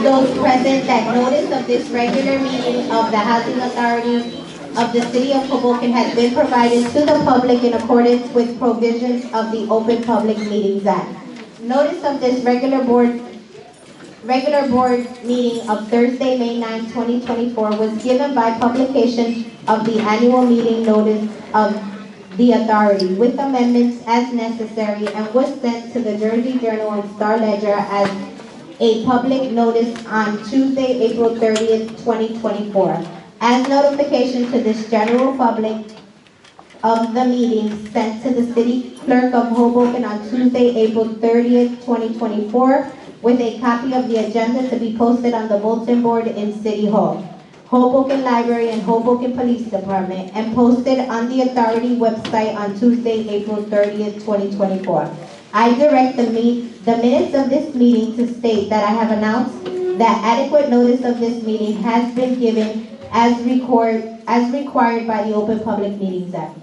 those present that notice of this regular meeting of the Housing Authority of the City of Hoboken has been provided to the public in accordance with provisions of the Open Public Meetings Act. Notice of this regular board meeting of Thursday, May 9, 2024 was given by publication of the annual meeting notice of the authority with amendments as necessary and was sent to the Jersey Journal and Star Ledger as a public notice on Tuesday, April 30th, 2024. As notification to this general public of the meeting sent to the City Clerk of Hoboken on Tuesday, April 30th, 2024, with a copy of the agenda to be posted on the bulletin board in City Hall, Hoboken Library, and Hoboken Police Department, and posted on the authority website on Tuesday, April 30th, 2024. I direct the minutes of this meeting to state that I have announced that adequate notice of this meeting has been given as required by the Open Public Meetings Act.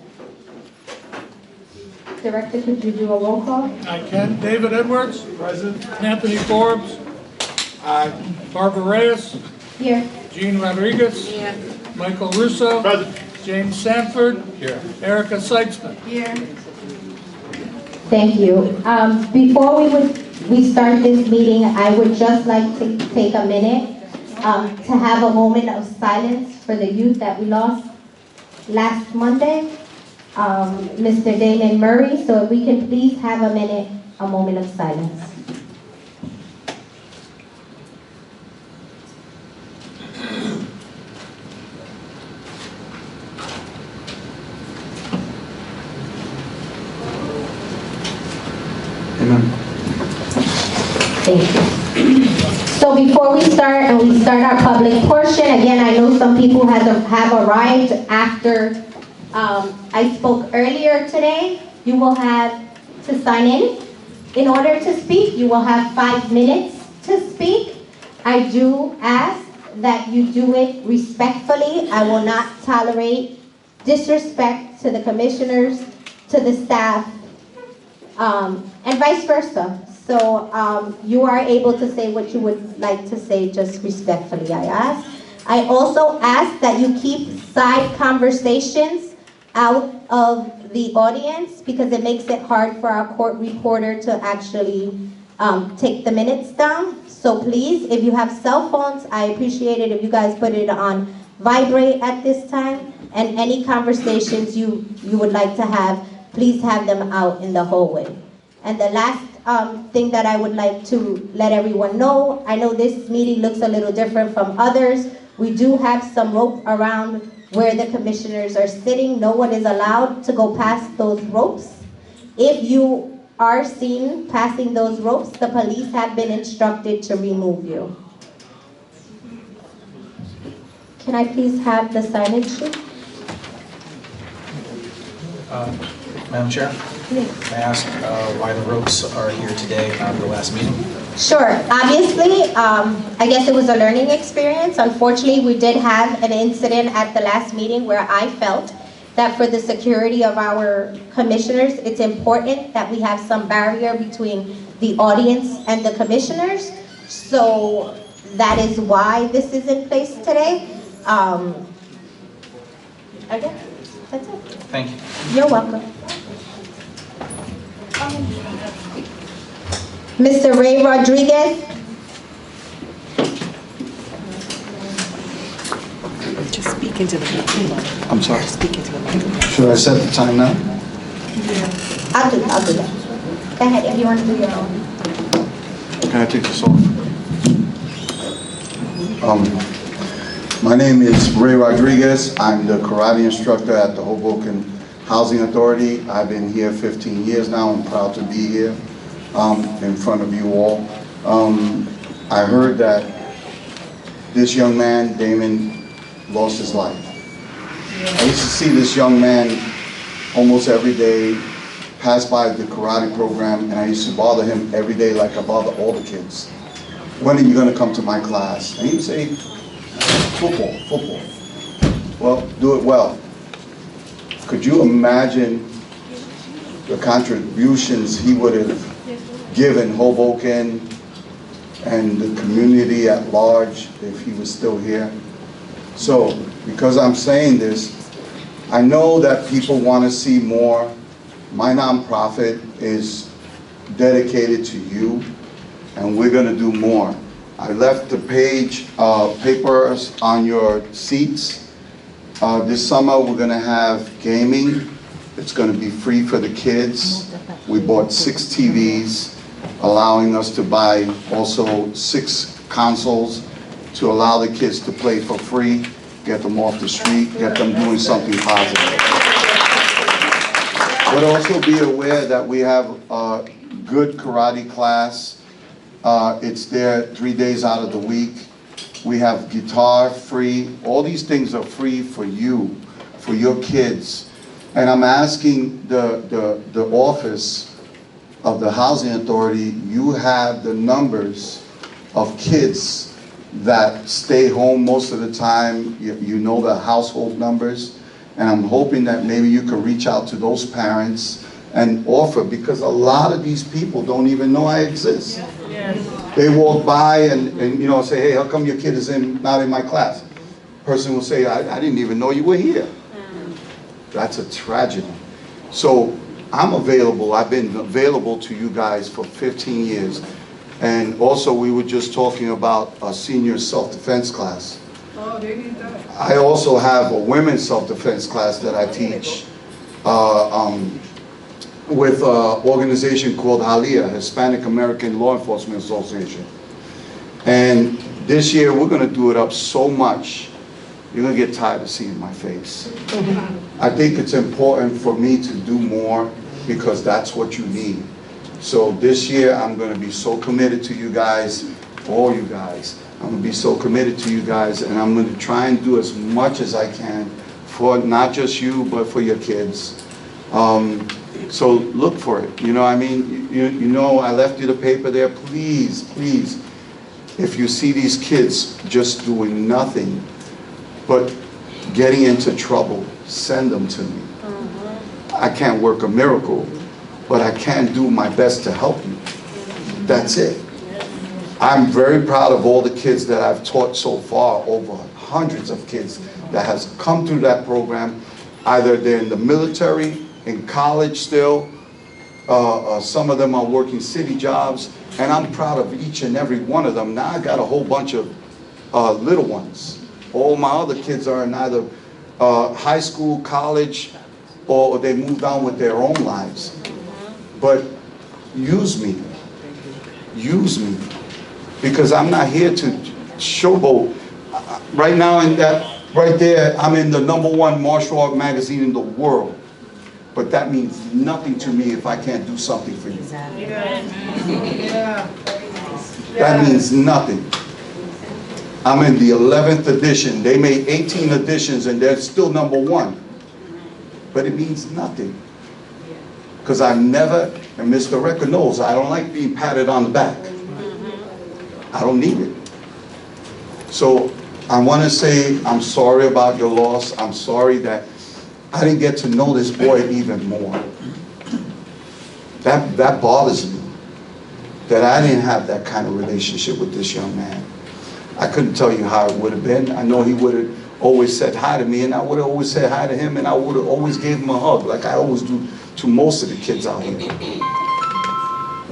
Director, could you do a roll call? I can. David Edwards. Present. Anthony Forbes. Aye. Barbara Reyes. Here. Jean Rodriguez. Here. Michael Russo. Present. James Sanford. Here. Erica Seitzman. Here. Thank you. Before we start this meeting, I would just like to take a minute to have a moment of silence for the youth that we lost last Monday, Mr. Damon Murray. So if we can please have a moment of silence. Thank you. So before we start our public portion, again, I know some people have arrived after I spoke earlier today. You will have to sign in. In order to speak, you will have 5 minutes to speak. I do ask that you do it respectfully. I will not tolerate disrespect to the commissioners, to the staff, and vice versa. So you are able to say what you would like to say just respectfully, I ask. I also ask that you keep side conversations out of the audience because it makes it hard for our court reporter to actually take the minutes down. So please, if you have cell phones, I appreciate it if you guys put it on vibrate at this time. And any conversations you would like to have, please have them out in the hallway. And the last thing that I would like to let everyone know, I know this meeting looks a little different from others. We do have some rope around where the commissioners are sitting. No one is allowed to go past those ropes. If you are seen passing those ropes, the police have been instructed to remove you. Can I please have the signage sheet? Madam Chair, may I ask why the ropes are here today and not the last meeting? Sure. Obviously, I guess it was a learning experience. Unfortunately, we did have an incident at the last meeting where I felt that for the security of our commissioners, it's important that we have some barrier between the audience and the commissioners. So that is why this is in place today. Okay, that's it. Thank you. You're welcome. Mr. Ray Rodriguez. Just speak into the microphone. I'm sorry. Speak into the microphone. Should I set the time now? I'll do that. Go ahead if you want to do your own. Can I take this off? My name is Ray Rodriguez. I'm the karate instructor at the Hoboken Housing Authority. I've been here 15 years now. I'm proud to be here in front of you all. I heard that this young man, Damon, lost his life. I used to see this young man almost every day, pass by the karate program, and I used to bother him every day like I bother all the kids. When are you going to come to my class? And he would say, football. Well, do it well. Could you imagine the contributions he would have given Hoboken, and the community at large if he was still here. So, because I'm saying this, I know that people want to see more. My nonprofit is dedicated to you, and we're going to do more. I left the papers on your seats. This summer, we're going to have gaming. It's going to be free for the kids. We bought 6 TVs, allowing us to buy also 6 consoles to allow the kids to play for free, get them off the street, get them doing something positive. But also be aware that we have a good karate class. It's there 3 days out of the week. We have guitar free. All these things are free for you, for your kids. And I'm asking the office of the Housing Authority, you have the numbers of kids that stay home most of the time. You know the household numbers. And I'm hoping that maybe you can reach out to those parents and offer, because a lot of these people don't even know I exist. Yes. They walk by and say, hey, how come your kid is not in my class? Person will say, I didn't even know you were here. That's a tragedy. So I'm available. I've been available to you guys for 15 years. And also we were just talking about a senior self-defense class. Oh, they need that. I also have a women's self-defense class that I teach with an organization called HALIA, Hispanic American Law Enforcement Association. And this year we're going to do it up so much, you're going to get tired of seeing my face. I think it's important for me to do more because that's what you need. So this year I'm going to be so committed to you guys, all you guys. I'm going to be so committed to you guys, and I'm going to try and do as much as I can for not just you, but for your kids. So look for it. You know, I mean, you know, I left you the paper there. Please, please, if you see these kids just doing nothing but getting into trouble, send them to me. I can't work a miracle, but I can do my best to help you. That's it. I'm very proud of all the kids that I've taught so far, over hundreds of kids that has come through that program. Either they're in the military, in college still, some of them are working city jobs, and I'm proud of each and every one of them. Now I got a whole bunch of little ones. All my other kids are in either high school, college, or they moved on with their own lives. But use me. Use me. Because I'm not here to showboat. Right now, in that, right there, I'm in the #1 martial art magazine in the world. But that means nothing to me if I can't do something for you. That means nothing. I'm in the 11th edition. They made 18 editions and they're still #1. But it means nothing. Because I've never, and Mr. Record knows, I don't like being patted on the back. I don't need it. So I want to say I'm sorry about your loss. I'm sorry that I didn't get to know this boy even more. That bothers me. That I didn't have that kind of relationship with this young man. I couldn't tell you how it would have been. I know he would have always said hi to me, and I would have always said hi to him, and I would have always gave him a hug, like I always do to most of the kids out here.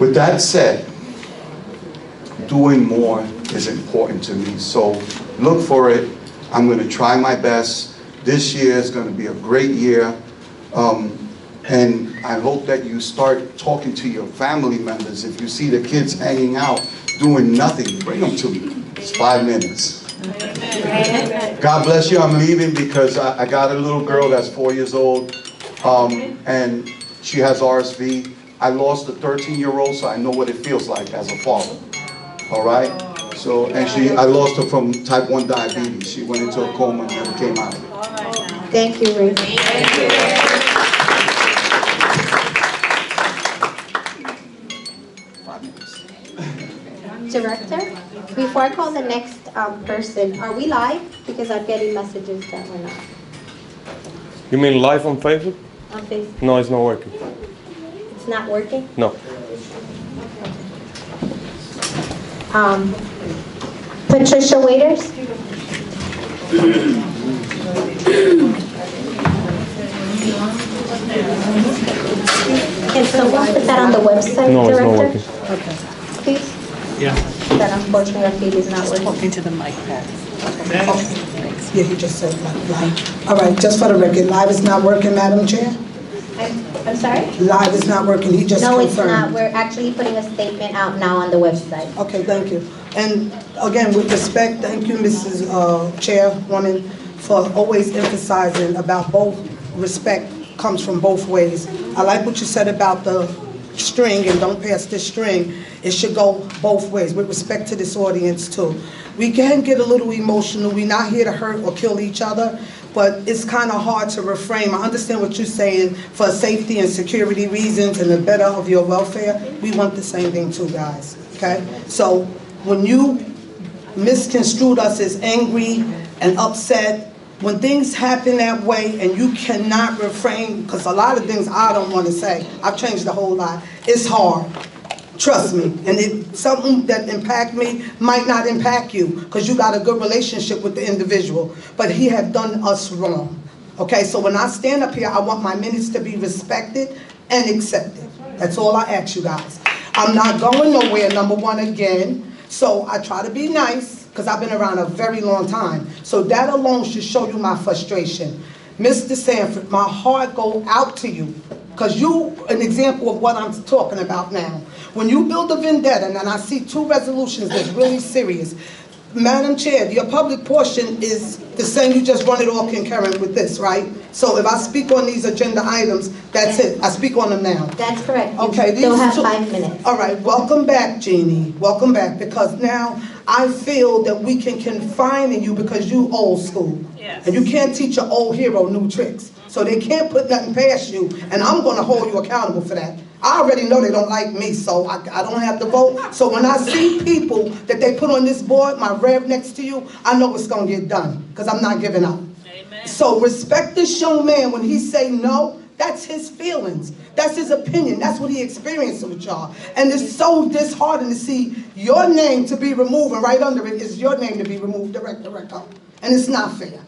With that said, doing more is important to me. So look for it. I'm going to try my best. This year is going to be a great year. And I hope that you start talking to your family members. If you see the kids hanging out, doing nothing, bring them to me. It's 5 minutes. God bless you. I'm leaving because I got a little girl that's 4 years old. And she has RSV. I lost a 13-year-old, so I know what it feels like as a father. All right? So, and I lost her from type 1 diabetes. She went into a coma and never came out of it. Thank you, Ray. Thank you. 5 minutes. Director, before I call the next person, are we live? Because I'm getting messages that we're not You mean live on Facebook? on Facebook. No, it's not working. It's not working? No. Patricia Waiters? Can someone put that on the website, No, it's not Director? working. Please? Yeah. That unfortunately our feed is not working. Talking to the mic, Pat. Thanks. Yeah, he just said live. All right, just for the record, live is not working, Madam Chair? I'm sorry? Live is not working, he just No, confirmed. it's not. We're actually putting a statement out now on the website. Okay, thank you. And again, with respect, thank you, Mrs. Chairwoman, for always emphasizing about both, respect comes from both ways. I like what you said about the string, and don't pass this string. It should go both ways, with respect to this audience too. We can get a little emotional. We're not here to hurt or kill each other, but it's kind of hard to refrain. I understand what you're saying for safety and security reasons and the better of your welfare. We want the same thing too, guys, okay? So when you misconstrued us as angry and upset, when things happen that way and you cannot refrain, because a lot of things I don't want to say, I've changed a whole lot, it's hard. Trust me. And if something that impact me might not impact you, because you got a good relationship with the individual, but he had done us wrong. Okay, so when I stand up here, I want my minutes to be respected and accepted. That's all I ask you guys. I'm not going nowhere, number one, again, so I try to be nice, because I've been around a very long time. So that alone should show you my frustration. Mr. Sanford, my heart go out to you, because you an example of what I'm talking about now. When you build a vendetta, and I see two resolutions that's really serious, Madam Chair, your public portion is the same, you just run it all concurrent with this, right? So if I speak on these agenda items, that's it, I speak on them now. That's correct. You Okay, still these have two- 5 minutes. All right, welcome back, Jeannie. Welcome back, because now I feel that we can confine in you because you old school. Yes. And you can't teach an old hero new tricks. So they can't put nothing past you, and I'm gonna hold you accountable for that. I already know they don't like me, so I don't have to vote. So when I see people that they put on this board, my rev next to you, I know it's gonna get done, because I'm not giving up. Amen. So respect this young man when he say no. That's his feelings. That's his opinion. That's what he experienced with y'all. And it's so disheartening to see your name to be removed, and right under it is your name to be removed, Director. And it's not fair.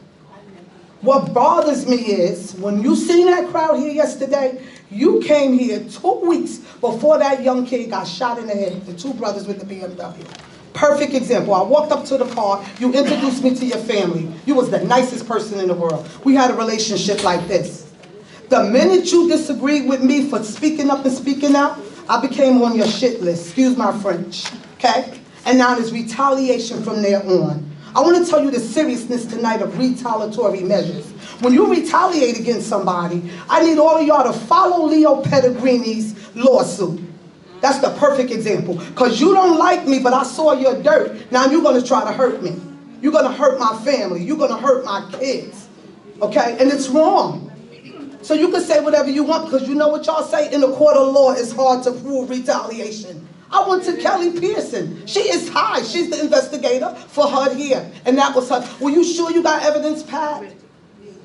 What bothers me is, when you seen that crowd here yesterday, you came here 2 weeks before that young kid got shot in the head, the two brothers with the BMW. Perfect example. I walked up to the car, you introduced me to your family. You was the nicest person in the world. We had a relationship like this. The minute you disagreed with me for speaking up and speaking out, I became on your shit list, excuse my French, okay? And now there's retaliation from there on. I want to tell you the seriousness tonight of retaliatory measures. When you retaliate against somebody, I need all of y'all to follow Leo Pellegrini's lawsuit. That's the perfect example. Because you don't like me, but I saw your dirt. Now you're going to try to hurt me. You're going to hurt my family. You're going to hurt my kids. Okay? And it's wrong. So you can say whatever you want, because you know what y'all say? In the court of law, it's hard to prove retaliation. I went to Kelly Pearson. She is high. She's the investigator for HUD here. And that was her. Were you sure you got evidence, Pat?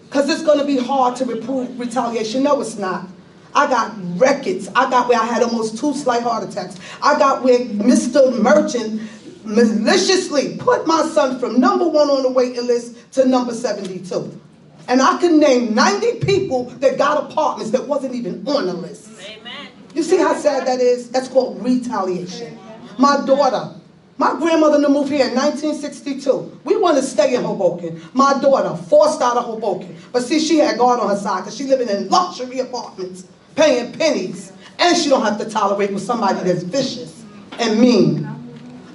Because it's going to be hard to prove retaliation. No, it's not. I got records. I got where I had almost 2 slight heart attacks. I got where Mr. Merchant maliciously put my son from number 1 on the waiting list to number 72. And I can name 90 people that got apartments that wasn't even on the list. Amen. You see how sad that is? That's called retaliation. My daughter, my grandmother moved here in 1962. We want to stay in Hoboken. My daughter, forced out of Hoboken. But see, she had God on her side because she living in luxury apartments, paying pennies. And she don't have to tolerate with somebody that's vicious and mean.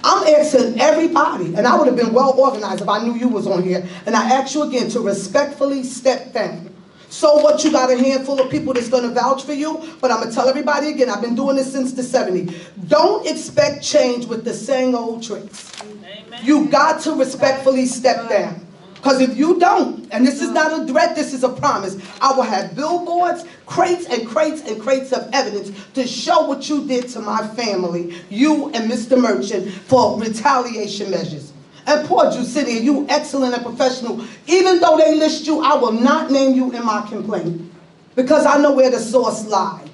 I'm asking everybody, and I would have been well organized if I knew you was on here, and I ask you again to respectfully step down. So what, you got a handful of people that's going to vouch for you, but I'm going to tell everybody again, I've been doing this since the 70s. Don't expect change with the same old tricks. Amen. You got to respectfully step down. Because if you don't, and this is not a threat, this is a promise, I will have billboards, crates and crates and crates of evidence to show what you did to my family, you and Mr. Merchant, for retaliation measures. And poor Jusidia, you excellent and professional. Even though they list you, I will not name you in my complaint. Because I know where the source lies.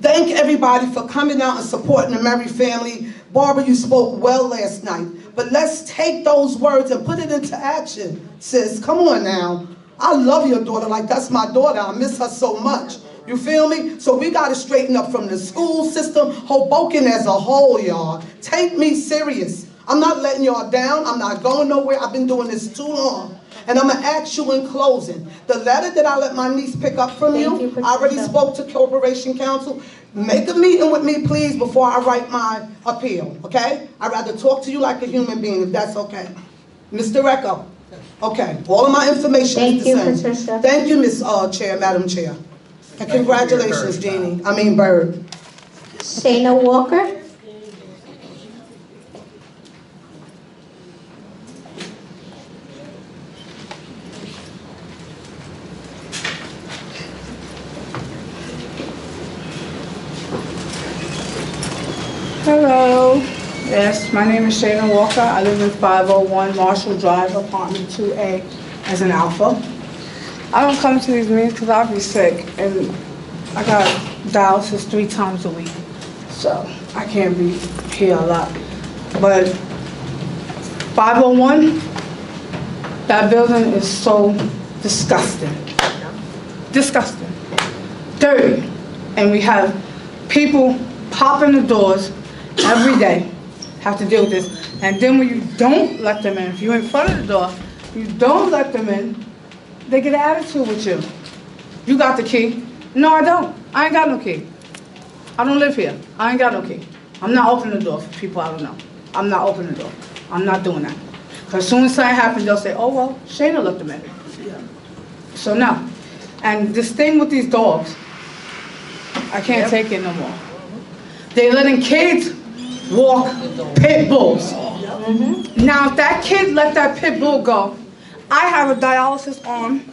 Thank everybody for coming out and supporting the Murray family. Barbara, you spoke well last night, but let's take those words and put it into action, sis. Come on now. I love your daughter like that's my daughter. I miss her so much. You feel me? So we got to straighten up from the school system, Hoboken as a whole, y'all. Take me serious. I'm not letting y'all down. I'm not going nowhere. I've been doing this too long. And I'm going to ask you in closing. The letter that I let my niece pick up from you, I already spoke to Corporation Counsel. Make a meeting with me, please, before I write my appeal, okay? I'd rather talk to you like a human being, if that's okay. Mr. Recco. Okay, all of my information is the same. Thank you, Patricia. Thank you, Ms. Chair, Madam Chair. And congratulations, Jeannie. I mean, Bird. Shayna Walker. Hello. Yes, my name is Shayna Walker. I live in 501 Marshall Drive, apartment 2A, as an alpha. I don't come to these meetings because I'll be sick, and I got dialysis 3 times a week, so I can't be here a lot. But 501, that building is so disgusting. Disgusting. Dirty. And we have people popping the doors every day, have to deal with this. And then when you don't let them in, if you're in front of the door, you don't let them in, they get an attitude with you. You got the key. No, I don't. I ain't got no key. I don't live here. I ain't got no key. I'm not opening the door for people I don't know. I'm not opening the door. I'm not doing that. Because as soon as something happens, they'll say, oh, well, Shayna let them in. So no. And this thing with these dogs, I can't take it no more. They're letting kids walk pit bulls. Now, if that kid let that pit bull go, I have a dialysis arm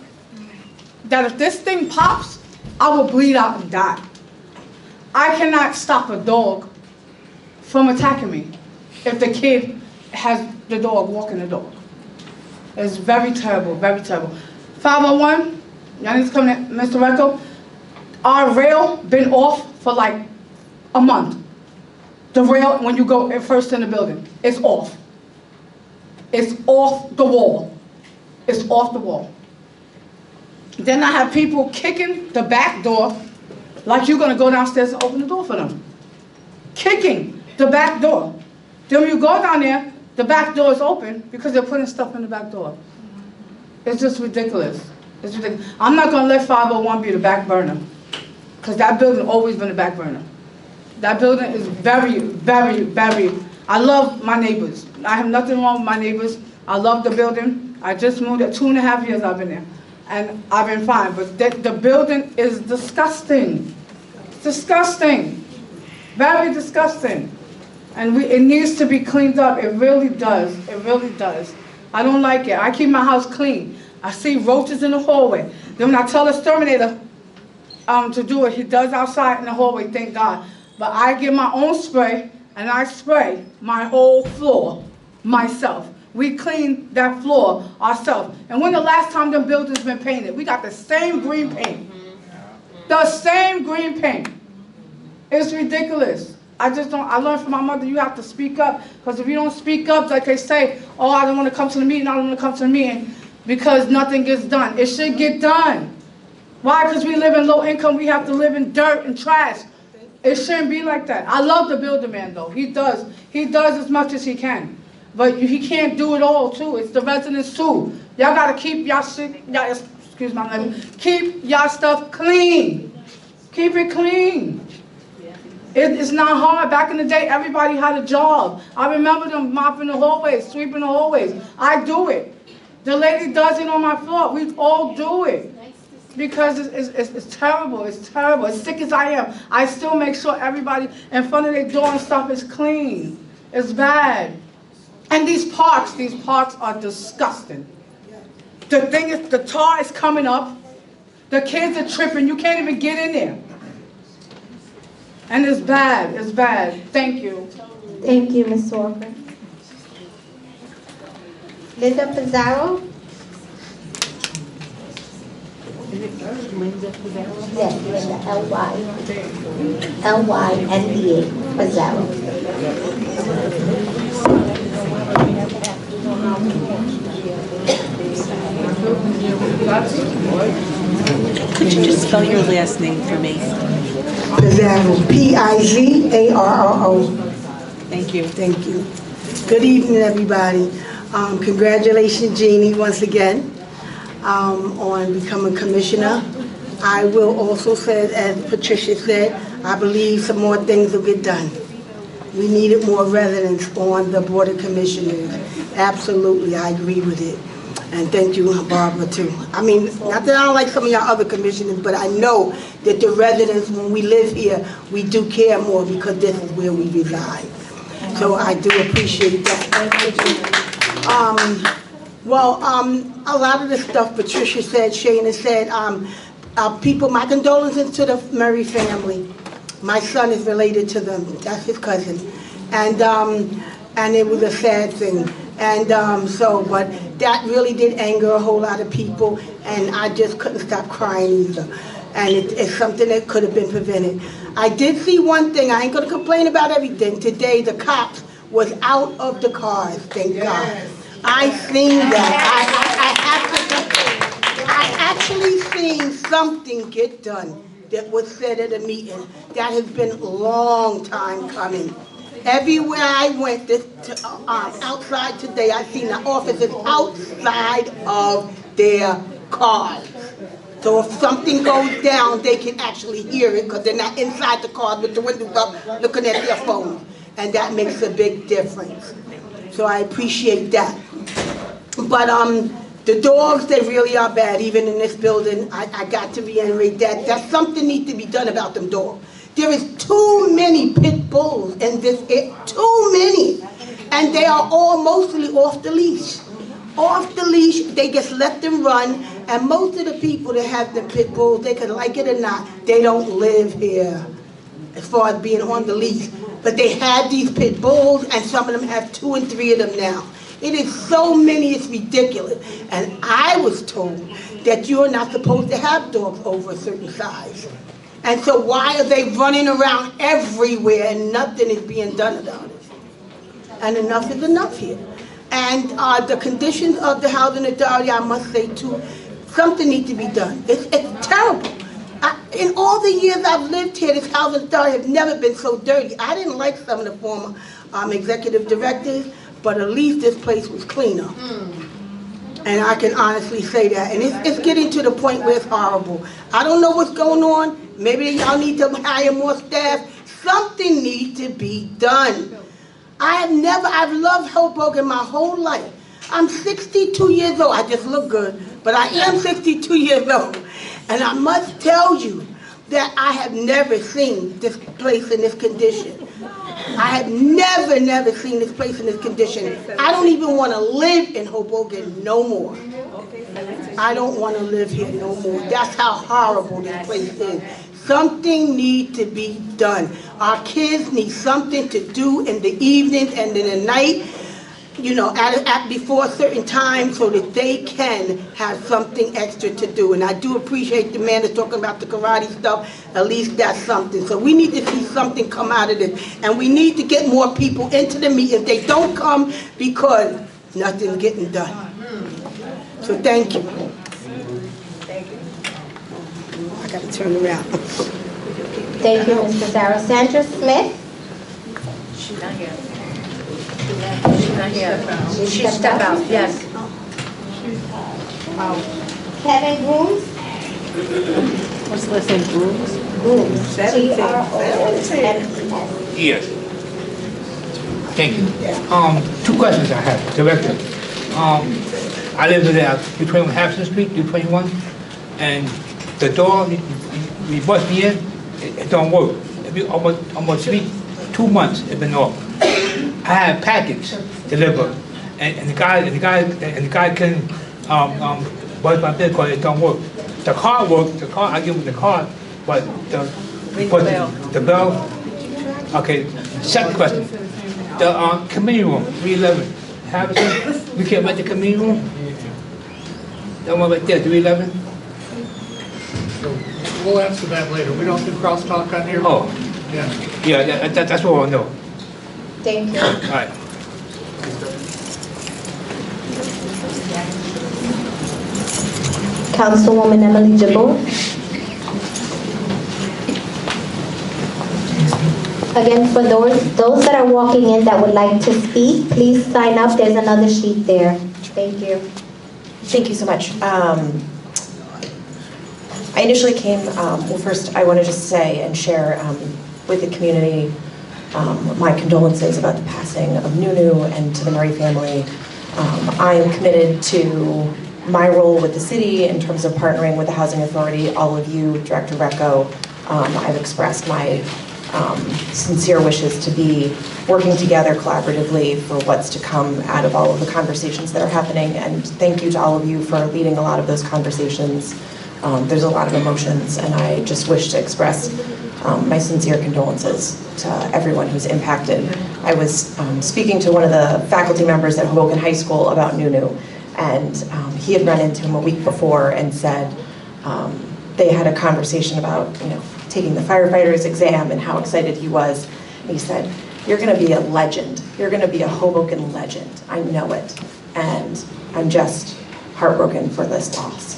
that if this thing pops, I will bleed out and die. I cannot stop a dog from attacking me if the kid has the dog walking the dog. It's very terrible, very terrible. 501, y'all need to come in, Mr. Recco. Our rail been off for like a month. The rail, when you go first in the building, it's off. It's off the wall. It's off the wall. Then I have people kicking the back door like you're gonna go downstairs and open the door for them. Kicking the back door. Then when you go down there, the back door is open because they're putting stuff in the back door. It's just ridiculous. It's ridiculous. I'm not gonna let 501 be the back burner, because that building always been the back burner. That building is very, very, very, I love my neighbors. I have nothing wrong with my neighbors. I love the building. I just moved there, 2.5 years I've been there. And I've been fine, but the building is disgusting. Disgusting. Very disgusting. And it needs to be cleaned up. It really does. It really does. I don't like it. I keep my house clean. I see roaches in the hallway. Then when I tell the exterminator to do it, he does outside in the hallway, thank God. But I get my own spray, and I spray my whole floor myself. We clean that floor ourselves. And when the last time them buildings been painted? We got the same green paint. The same green paint. It's ridiculous. I learned from my mother, you have to speak up. Because if you don't speak up, like they say, oh, I don't want to come to the meeting, I don't want to come to the meeting, because nothing gets done. It should get done. Why? Because we live in low income, we have to live in dirt and trash. It shouldn't be like that. I love the builder man, though. He does as much as he can. But he can't do it all, too. It's the residents, too. Y'all got to keep y'all excuse my language, keep y'all stuff clean. Keep it clean. It's not hard. Back in the day, everybody had a job. I remember them mopping the hallways, sweeping the hallways. I do it. The lady does it on my floor. We all do it. Because it's terrible. It's terrible. As sick as I am, I still make sure everybody in front of their door and stuff is clean. It's bad. And these parks are disgusting. The thing is, the tar is coming up. The kids are tripping. You can't even get in there. And it's bad. It's bad. Thank you. Thank you, Ms. Walker. Linda Pizarro. Yes, Linda, L-Y-N-D-A, Pizarro. Could you just spell your last name for me? Pizarro, P-I-Z-A-R-R-O. Thank you. Thank you. Good evening, everybody. Congratulations, Jeannie, once again, on becoming commissioner. I will also say, as Patricia said, I believe some more things will get done. We needed more residents on the Board of Commissioners. Absolutely, I agree with it. And thank you, Barbara, too. I mean, not that I don't like some of y'all other commissioners, but I know that the residents, when we live here, we do care more because this is where we reside. So I do appreciate that. A lot of the stuff Patricia said, Shana said, people, my condolences to the Murray family. My son is related to them. That's his cousin. And it was a sad thing. And but that really did anger a whole lot of people, and I just couldn't stop crying either. And it's something that could have been prevented. I did see one thing, I ain't gonna complain about everything. Today, the cops was out of the cars, thank God. I seen that. I actually seen something get done that was said at a meeting. That has been a long time coming. Everywhere I went outside today, I seen the officers outside of their cars. So if something goes down, they can actually hear it because they're not inside the cars with the windows up looking at their phones. And that makes a big difference. So I appreciate that. But the dogs, they really are bad, even in this building. I got to reiterate that. That something needs to be done about them dogs. There is too many pit bulls in this, too many. And they are all mostly off the leash. Off the leash, they just let them run. And most of the people that have the pit bulls, they could like it or not, they don't live here as far as being on the leash. But they have these pit bulls, and some of them have 2 and 3 of them now. It is so many, it's ridiculous. And I was told that you're not supposed to have dogs over a certain size. And so why are they running around everywhere and nothing is being done about it? And enough is enough here. And the conditions of the housing authority, I must say too, something needs to be done. It's terrible. In all the years I've lived here, this housing authority has never been so dirty. I didn't like some of the former executive directors, but at least this place was cleaner. And I can honestly say that. And it's getting to the point where it's horrible. I don't know what's going on. Maybe y'all need to hire more staff. Something needs to be done. I've loved Hoboken my whole life. I'm 62 years old. I just look good, but I am 62 years old. And I must tell you that I have never seen this place in this condition. I have never seen this place in this condition. I don't even want to live in Hoboken no more. I don't want to live here no more. That's how horrible this place is. Something needs to be done. Our kids need something to do in the evenings and in the night, you know, before a certain time so that they can have something extra to do. And I do appreciate the man that's talking about the karate stuff. At least that's something. So we need to see something come out of this. And we need to get more people into the meeting. They don't come because nothing's getting done. So thank you. I got to turn around. Thank you, Mr. Sarah. Sandra Smith? She's not here. She's not here. She stepped out, yes. Kevin Grooms? What's the last name, Grooms? Grooms. G-R-O-O-M-S. Yes. Thank you. 2 questions I have, Director. I live in 221 Harrison Street, 221, and the door, we bust me in, it don't work. Almost 2 months it's been off. I have package delivered, and the guy can bust my bill because it don't work. The car works. The car, I give him the car, but the bell. Okay. Second question. The committee room, 311. Harrison, we can't rent the committee room. That one right there, 311. We'll answer that later. We don't do crosstalk on here. Oh. Yeah. Yeah, that's what I know. Thank you. All right. Councilwoman Emily Jabot. Again, for those that are walking in that would like to speak, please sign up. There's another sheet there. Thank you. Thank you so much. I initially came, well, first I want to just say and share with the community my condolences about the passing of Nunu and to the Murray family. I am committed to my role with the city in terms of partnering with the Housing Authority, all of you, Director Recco. I've expressed my sincere wishes to be working together collaboratively for what's to come out of all of the conversations that are happening. And thank you to all of you for leading a lot of those conversations. There's a lot of emotions, and I just wish to express my sincere condolences to everyone who's impacted. I was speaking to one of the faculty members at Hoboken High School about Nunu, and he had run into him a week before and said they had a conversation about, taking the firefighter's exam and how excited he was. And he said, "You're going to be a legend. You're going to be a Hoboken legend. I know it." And I'm just heartbroken for this loss.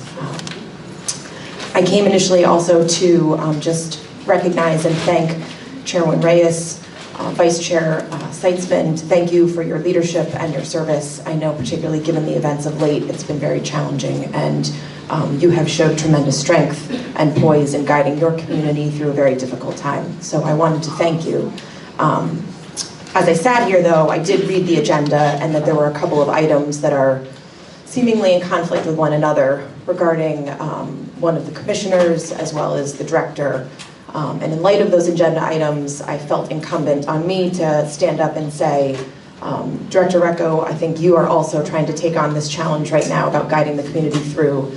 I came initially also to just recognize and thank Chairwoman Reyes, Vice Chair Seitzman. Thank you for your leadership and your service. I know particularly given the events of late, it's been very challenging, and you have showed tremendous strength and poise in guiding your community through a very difficult time. So I wanted to thank you. As I sat here though, I did read the agenda and that there were a couple of items that are seemingly in conflict with one another regarding one of the commissioners as well as the director. And in light of those agenda items, I felt incumbent on me to stand up and say, Director Recco, I think you are also trying to take on this challenge right now about guiding the community through.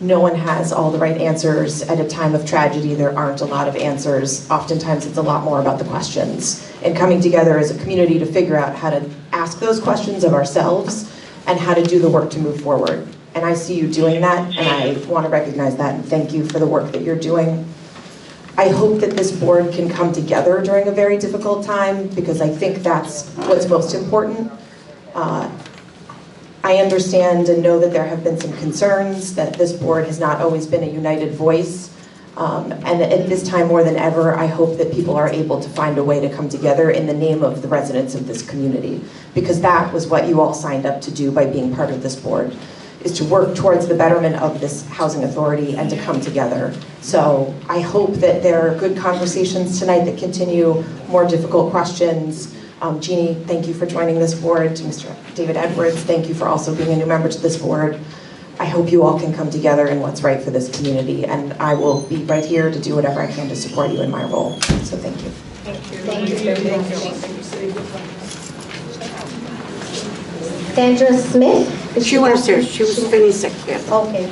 No one has all the right answers. At a time of tragedy, there aren't a lot of answers. Oftentimes, it's a lot more about the questions. And coming together as a community to figure out how to ask those questions of ourselves and how to do the work to move forward. And I see you doing that, and I want to recognize that and thank you for the work that you're doing. I hope that this board can come together during a very difficult time, because I think that's what's most important. I understand and know that there have been some concerns that this board has not always been a united voice. And at this time more than ever, I hope that people are able to find a way to come together in the name of the residents of this community, because that was what you all signed up to do by being part of this board, is to work towards the betterment of this housing authority and to come together. So I hope that there are good conversations tonight that continue more difficult questions. Jeannie, thank you for joining this board. To Mr. David Edwards, thank you for also being a new member to this board. I hope you all can come together in what's right for this community, and I will be right here to do whatever I can to support you in my role. So thank you. Thank you. Sandra Smith? She was here. She was finishing here. Okay.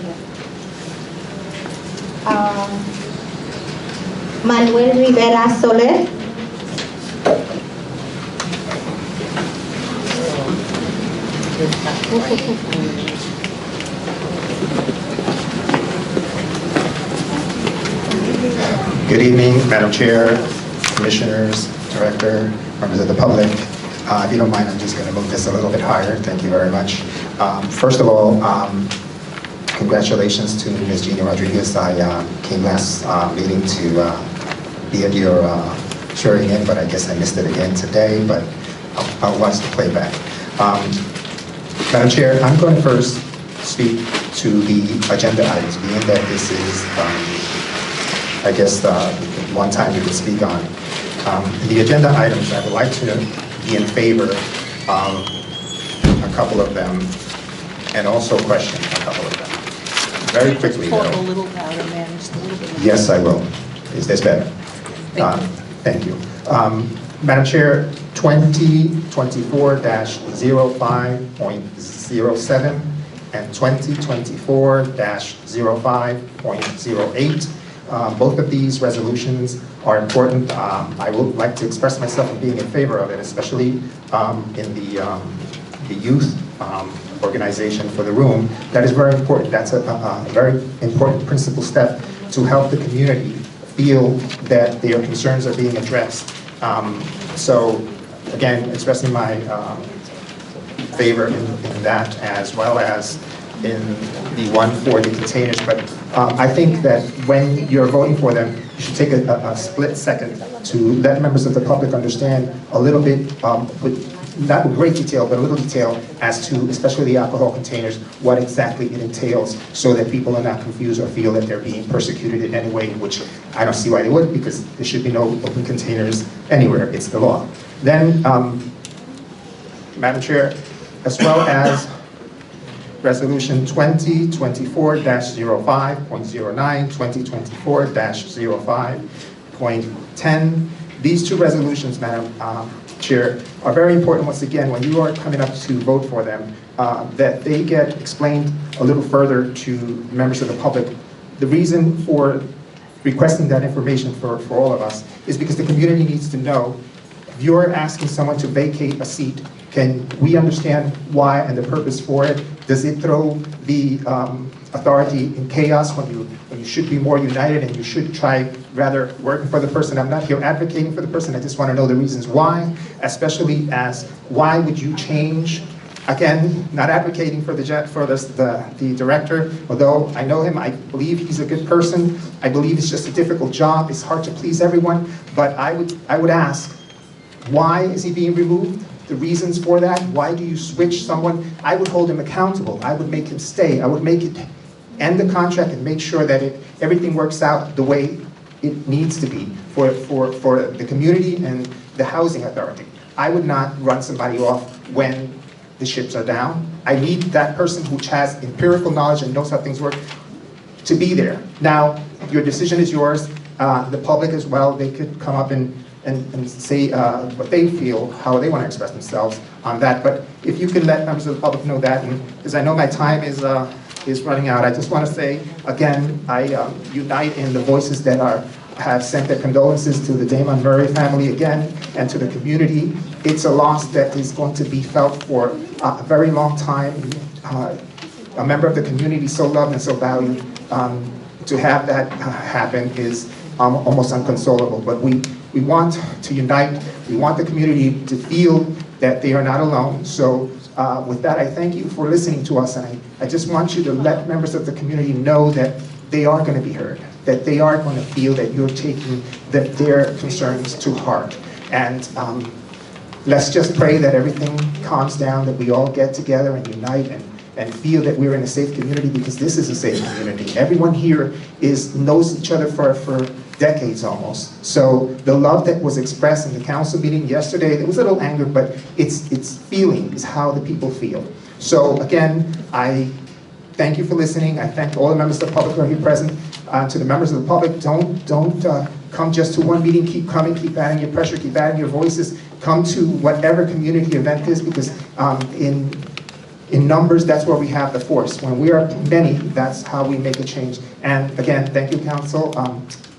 Manuel Rivera Soler? Good evening, Madam Chair, Commissioners, Director, members of the public. If you don't mind, I'm just going to move this a little bit higher. Thank you very much. First of all, congratulations to Ms. Jeannie Rodriguez. I came last meeting to be at your swearing in, but I guess I missed it again today, but I'll watch the playback. Madam Chair, I'm going to first speak to the agenda items, being that this is, I guess, one time we can speak on. The agenda items, I would like to be in favor of a couple of them and also question a couple of them. Very quickly, Talk though. a little louder, man. Just a little bit louder. Yes, I will. Is this better? Thank you. Madam Chair, 2024-05.07 and 2024-05.08. Both of these resolutions are important. I would like to express myself in being in favor of it, especially in the youth organization for the room. That is very important. That's a very important principal step to help the community feel that their concerns are being addressed. So again, expressing my favor in that, as well as in the one for the containers. But I think that when you're voting for them, you should take a split second to let members of the public understand a little bit, with not with great detail, but a little detail as to, especially the alcohol containers, what exactly it entails, so that people are not confused or feel that they're being persecuted in any way, which I don't see why they would, because there should be no open containers anywhere. It's the law. Then, Madam Chair, as well as Resolution 2024-05.09, 2024-05.10. These two resolutions, Madam Chair, are very important once again when you are coming up to vote for them, that they get explained a little further to members of the public. The reason for requesting that information for all of us is because the community needs to know if you're asking someone to vacate a seat, can we understand why and the purpose for it? Does it throw the authority in chaos when you should be more united and you should try rather working for the person? I'm not here advocating for the person, I just want to know the reasons why, especially as why would you change? Again, not advocating for the director, although I know him, I believe he's a good person. I believe it's just a difficult job. It's hard to please everyone, but I would ask, why is he being removed? The reasons for that, why do you switch someone? I would hold him accountable. I would make him stay. I would make it end the contract and make sure that everything works out the way it needs to be for the community and the housing authority. I would not run somebody off when the ships are down. I need that person who has empirical knowledge and knows how things work to be there. Now, your decision is yours. The public as well, they could come up and say what they feel, how they want to express themselves on that. But if you can let members of the public know that, and because I know my time is running out, I just want to say, again, I unite in the voices that have sent their condolences to the Damon Murray family again, and to the community. It's a loss that is going to be felt for a very long time. A member of the community so loved and so valued, to have that happen is almost inconsolable. But we want to unite. We want the community to feel that they are not alone. So with that, I thank you for listening to us. And I just want you to let members of the community know that they are going to be heard, that they are going to feel that you're taking their concerns to heart. And let's just pray that everything calms down, that we all get together and unite and feel that we're in a safe community, because this is a safe community. Everyone here knows each other for decades almost. So the love that was expressed in the council meeting yesterday, there was a little anger, but it's feeling is how the people feel. So again, I thank you for listening. I thank all the members of the public who are here present. To the members of the public, don't come just to one meeting. Keep coming, keep adding your pressure, keep adding your voices. Come to whatever community event is, because in numbers, that's where we have the force. When we are many, that's how we make a change. And again, thank you, Council,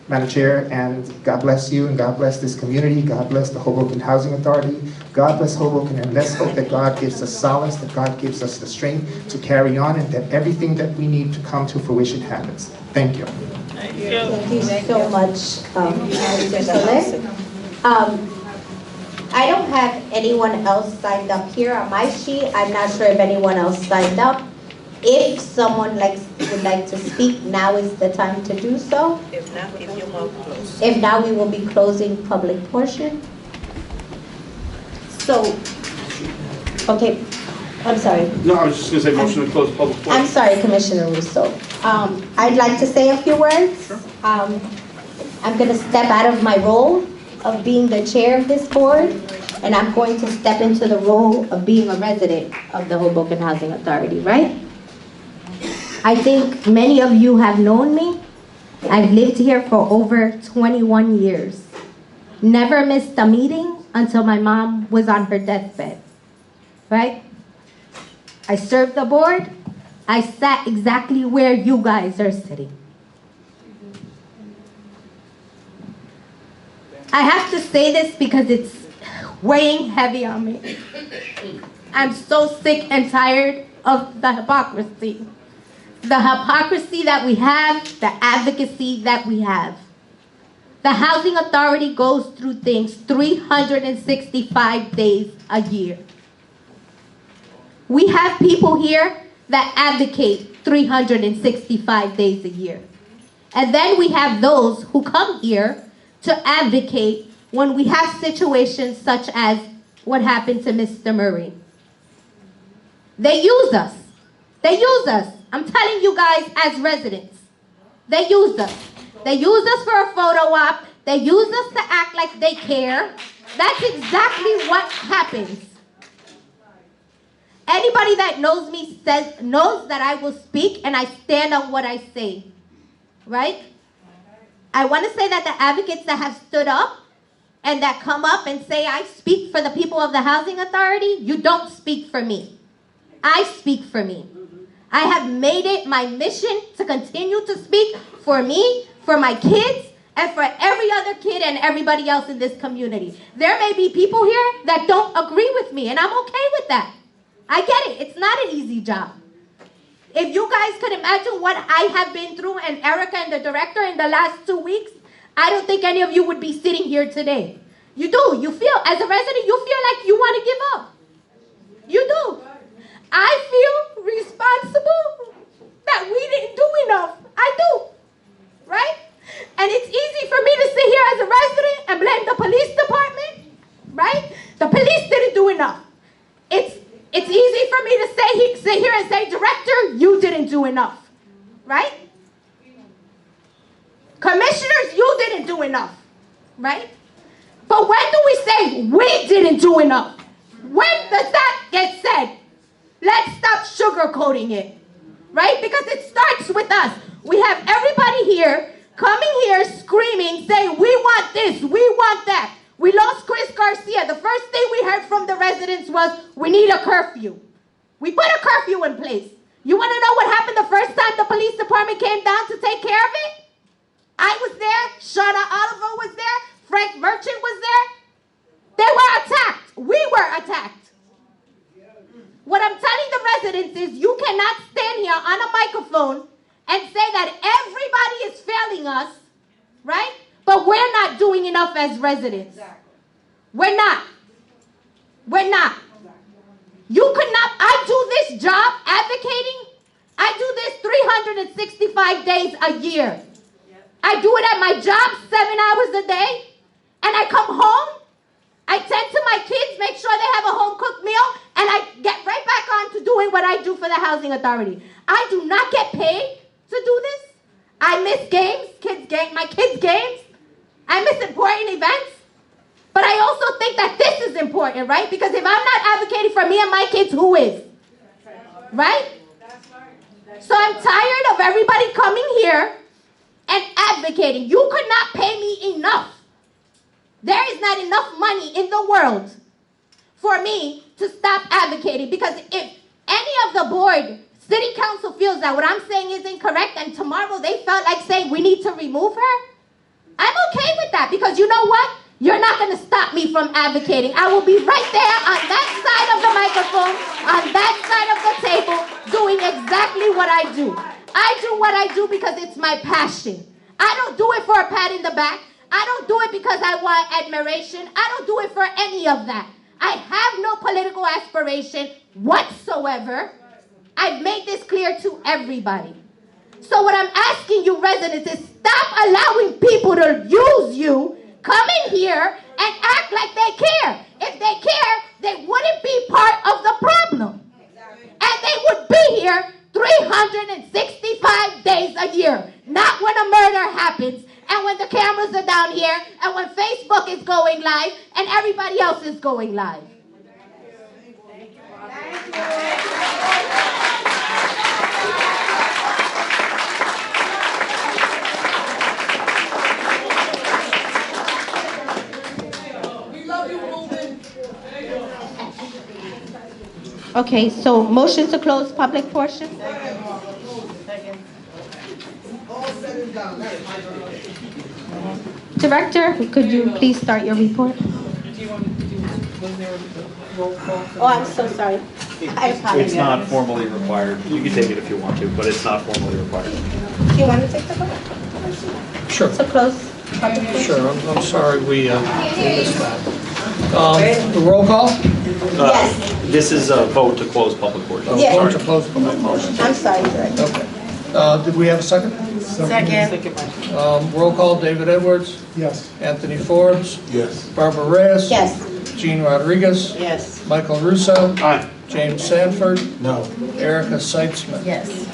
Madam Chair, and God bless you, and God bless this community. God bless the Hoboken Housing Authority. God bless Hoboken, and let's hope that God gives us solace, that God gives us the strength to carry on, and that everything that we need to come to fruition happens. Thank you. Thank you so much, Mr. Solis. I don't have anyone else signed up here on my sheet. I'm not sure if anyone else signed up. If someone would like to speak, now is the time to do so. If not, if you will close. If not, we will be closing public portion. So, okay, I'm sorry. No, I was just going to say motion to close public portion. I'm sorry, Commissioner Russo. I'd like to say a few words. Sure. I'm going to step out of my role of being the chair of this board, and I'm going to step into the role of being a resident of the Hoboken Housing Authority, right? I think many of you have known me. I've lived here for over 21 years. Never missed a meeting until my mom was on her deathbed, right? I served the board. I sat exactly where you guys are sitting. I have to say this because it's weighing heavy on me. I'm so sick and tired of the hypocrisy. The hypocrisy that we have, the advocacy that we have. The Housing Authority goes through things 365 days a year. We have people here that advocate 365 days a year. And then we have those who come here to advocate when we have situations such as what happened to Mr. Murray. They use us. They use us. I'm telling you guys as residents. They use us. They use us for a photo op. They use us to act like they care. That's exactly what happens. Anybody that knows me knows that I will speak and I stand on what I say. Right? I want to say that the advocates that have stood up and that come up and say, I speak for the people of the Housing Authority, you don't speak for me. I speak for me. I have made it my mission to continue to speak for me, for my kids, and for every other kid and everybody else in this community. There may be people here that don't agree with me, and I'm okay with that. I get it. It's not an easy job. If you guys could imagine what I have been through and Erica and the director in the last 2 weeks, I don't think any of you would be sitting here today. You do. You feel, as a resident, you feel like you want to give up. You do. I feel responsible that we didn't do enough. I do. Right? And it's easy for me to sit here as a resident and blame the police department. Right? The police didn't do enough. It's easy for me to sit here and say, Director, you didn't do enough. Right? Commissioners, you didn't do enough. Right? But when do we say we didn't do enough? When does that get said? Let's stop sugarcoating it. Right? Because it starts with us. We have everybody here coming here screaming, saying, we want this, we want that. We lost Chris Garcia. The first thing we heard from the residents was, we need a curfew. We put a curfew in place. You want to know what happened the first time the police department came down to take care of it? I was there. Shauna Oliver was there. Frank Merchant was there. They were attacked. We were attacked. What I'm telling the residents is you cannot stand here on a microphone and say that everybody is failing us, right? But we're not doing enough as residents. We're not. We're not. You could not, I do this job advocating, I do this 365 days a year. I do it at my job 7 hours a day, and I come home, I tend to my kids, make sure they have a home-cooked meal, and I get right back on to doing what I do for the Housing Authority. I do not get paid to do this. I miss games, my kids' games. I miss important events. But I also think that this is important, right? Because if I'm not advocating for me and my kids, who is? Right? So I'm tired of everybody coming here and advocating. You could not pay me enough. There is not enough money in the world for me to stop advocating. Because if any of the board, city council feels that what I'm saying is incorrect and tomorrow they felt like saying we need to remove her, I'm okay with that. Because you know what? You're not going to stop me from advocating. I will be right there on that side of the microphone, on that side of the table, doing exactly what I do. I do what I do because it's my passion. I don't do it for a pat in the back. I don't do it because I want admiration. I don't do it for any of that. I have no political aspiration whatsoever. I've made this clear to everybody. So what I'm asking you residents is stop allowing people to use you, come in here and act like they care. If they care, they wouldn't be part of the problem. And they would be here 365 days a year. Not when a murder happens and when the cameras are down here and when Facebook is going live and everybody else is going live. Okay, so motion to close public portion? Director, could you please start your report? Oh, I'm so sorry. I apologize. It's not formally required. You can take it if you want to, but it's not formally required. Do you want to take the vote? Sure. So close. Sure, I'm sorry we missed that. The roll call? Yes. This is a vote to close public portion. Yeah. Vote to close public portion. I'm sorry, Director. Okay. Did we have a second? Second. Roll call, David Edwards. Yes. Anthony Forbes. Yes. Barbara Reyes. Yes. Jean Rodriguez. Yes. Michael Russo. Aye. James Sanford. No. Erica Seitzman. Yes.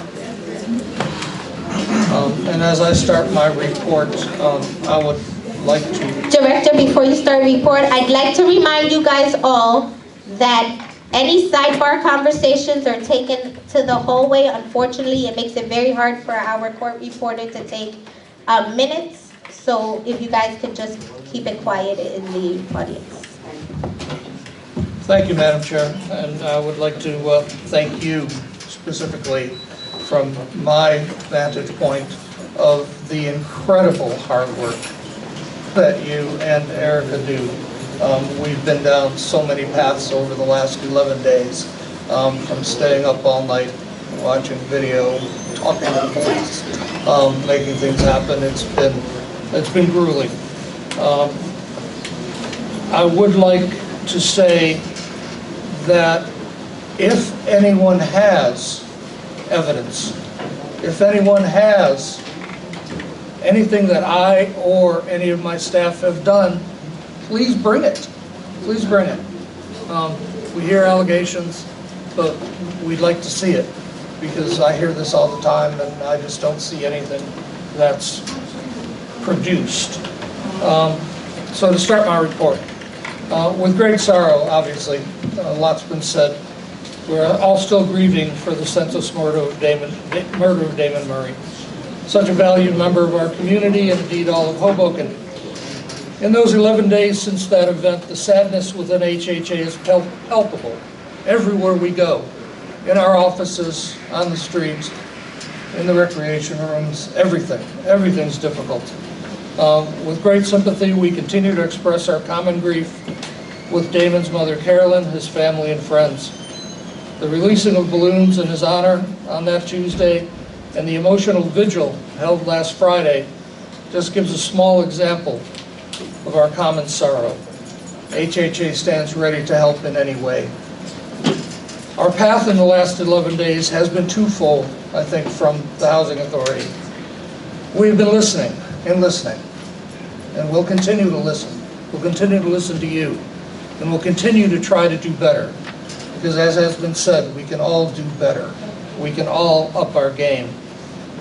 And as I start my report, I would like to, Director, before you start report, I'd like to remind you guys all that any sidebar conversations are taken to the hallway. Unfortunately, it makes it very hard for our court reporter to take minutes. So if you guys could just keep it quiet in the audience. thank you, Madam Chair, and I would like to thank you specifically from my vantage point of the incredible hard work that you and Erica do. We've been down so many paths over the last 11 days, from staying up all night, watching video, talking to police, making things happen. It's been grueling. I would like to say that if anyone has evidence, if anyone has anything that I or any of my staff have done, please bring it. Please bring it. We hear allegations, but we'd like to see it, because I hear this all the time and I just don't see anything that's produced. So to start my report, with great sorrow, obviously, a lot's been said. We're all still grieving for the senseless murder of Damon Murray, such a valued member of our community and indeed all of Hoboken. In those 11 days since that event, the sadness within HHA is palpable everywhere we go, in our offices, on the streets, in the recreation rooms, everything. Everything's difficult. With great sympathy, we continue to express our common grief with Damon's mother, Carolyn, his family, and friends. The releasing of balloons in his honor on that Tuesday and the emotional vigil held last Friday just gives a small example of our common sorrow. HHA stands ready to help in any way. Our path in the last 11 days has been twofold, I think, from the Housing Authority. We've been listening and listening, and we'll continue to listen. We'll continue to listen to you, and we'll continue to try to do better. Because as has been said, we can all do better. We can all up our game.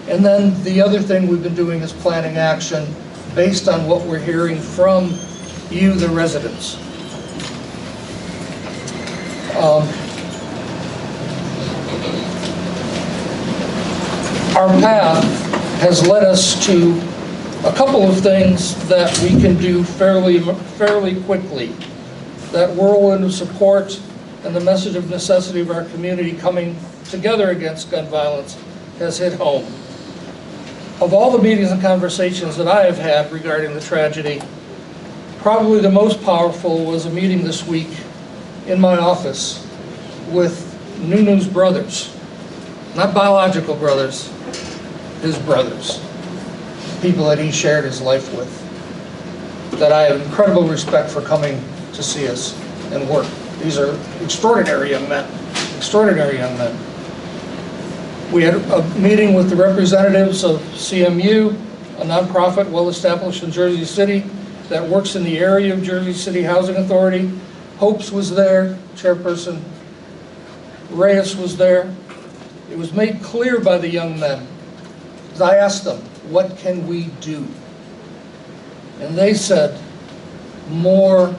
And then the other thing we've been doing is planning action based on what we're hearing from you, the residents. Our path has led us to a couple of things that we can do fairly quickly. That whirlwind of support and the message of necessity of our community coming together against gun violence has hit home. Of all the meetings and conversations that I have had regarding the tragedy, probably the most powerful was a meeting this week in my office with Nunu's brothers. Not biological brothers, his brothers. People that he shared his life with. That I have incredible respect for coming to see us and work. These are extraordinary young men. Extraordinary young men. We had a meeting with the representatives of CMU, a nonprofit well-established in Jersey City that works in the area of Jersey City Housing Authority. Hopes was there, Chairperson Reyes was there. It was made clear by the young men, as I asked them, what can we do? And they said, more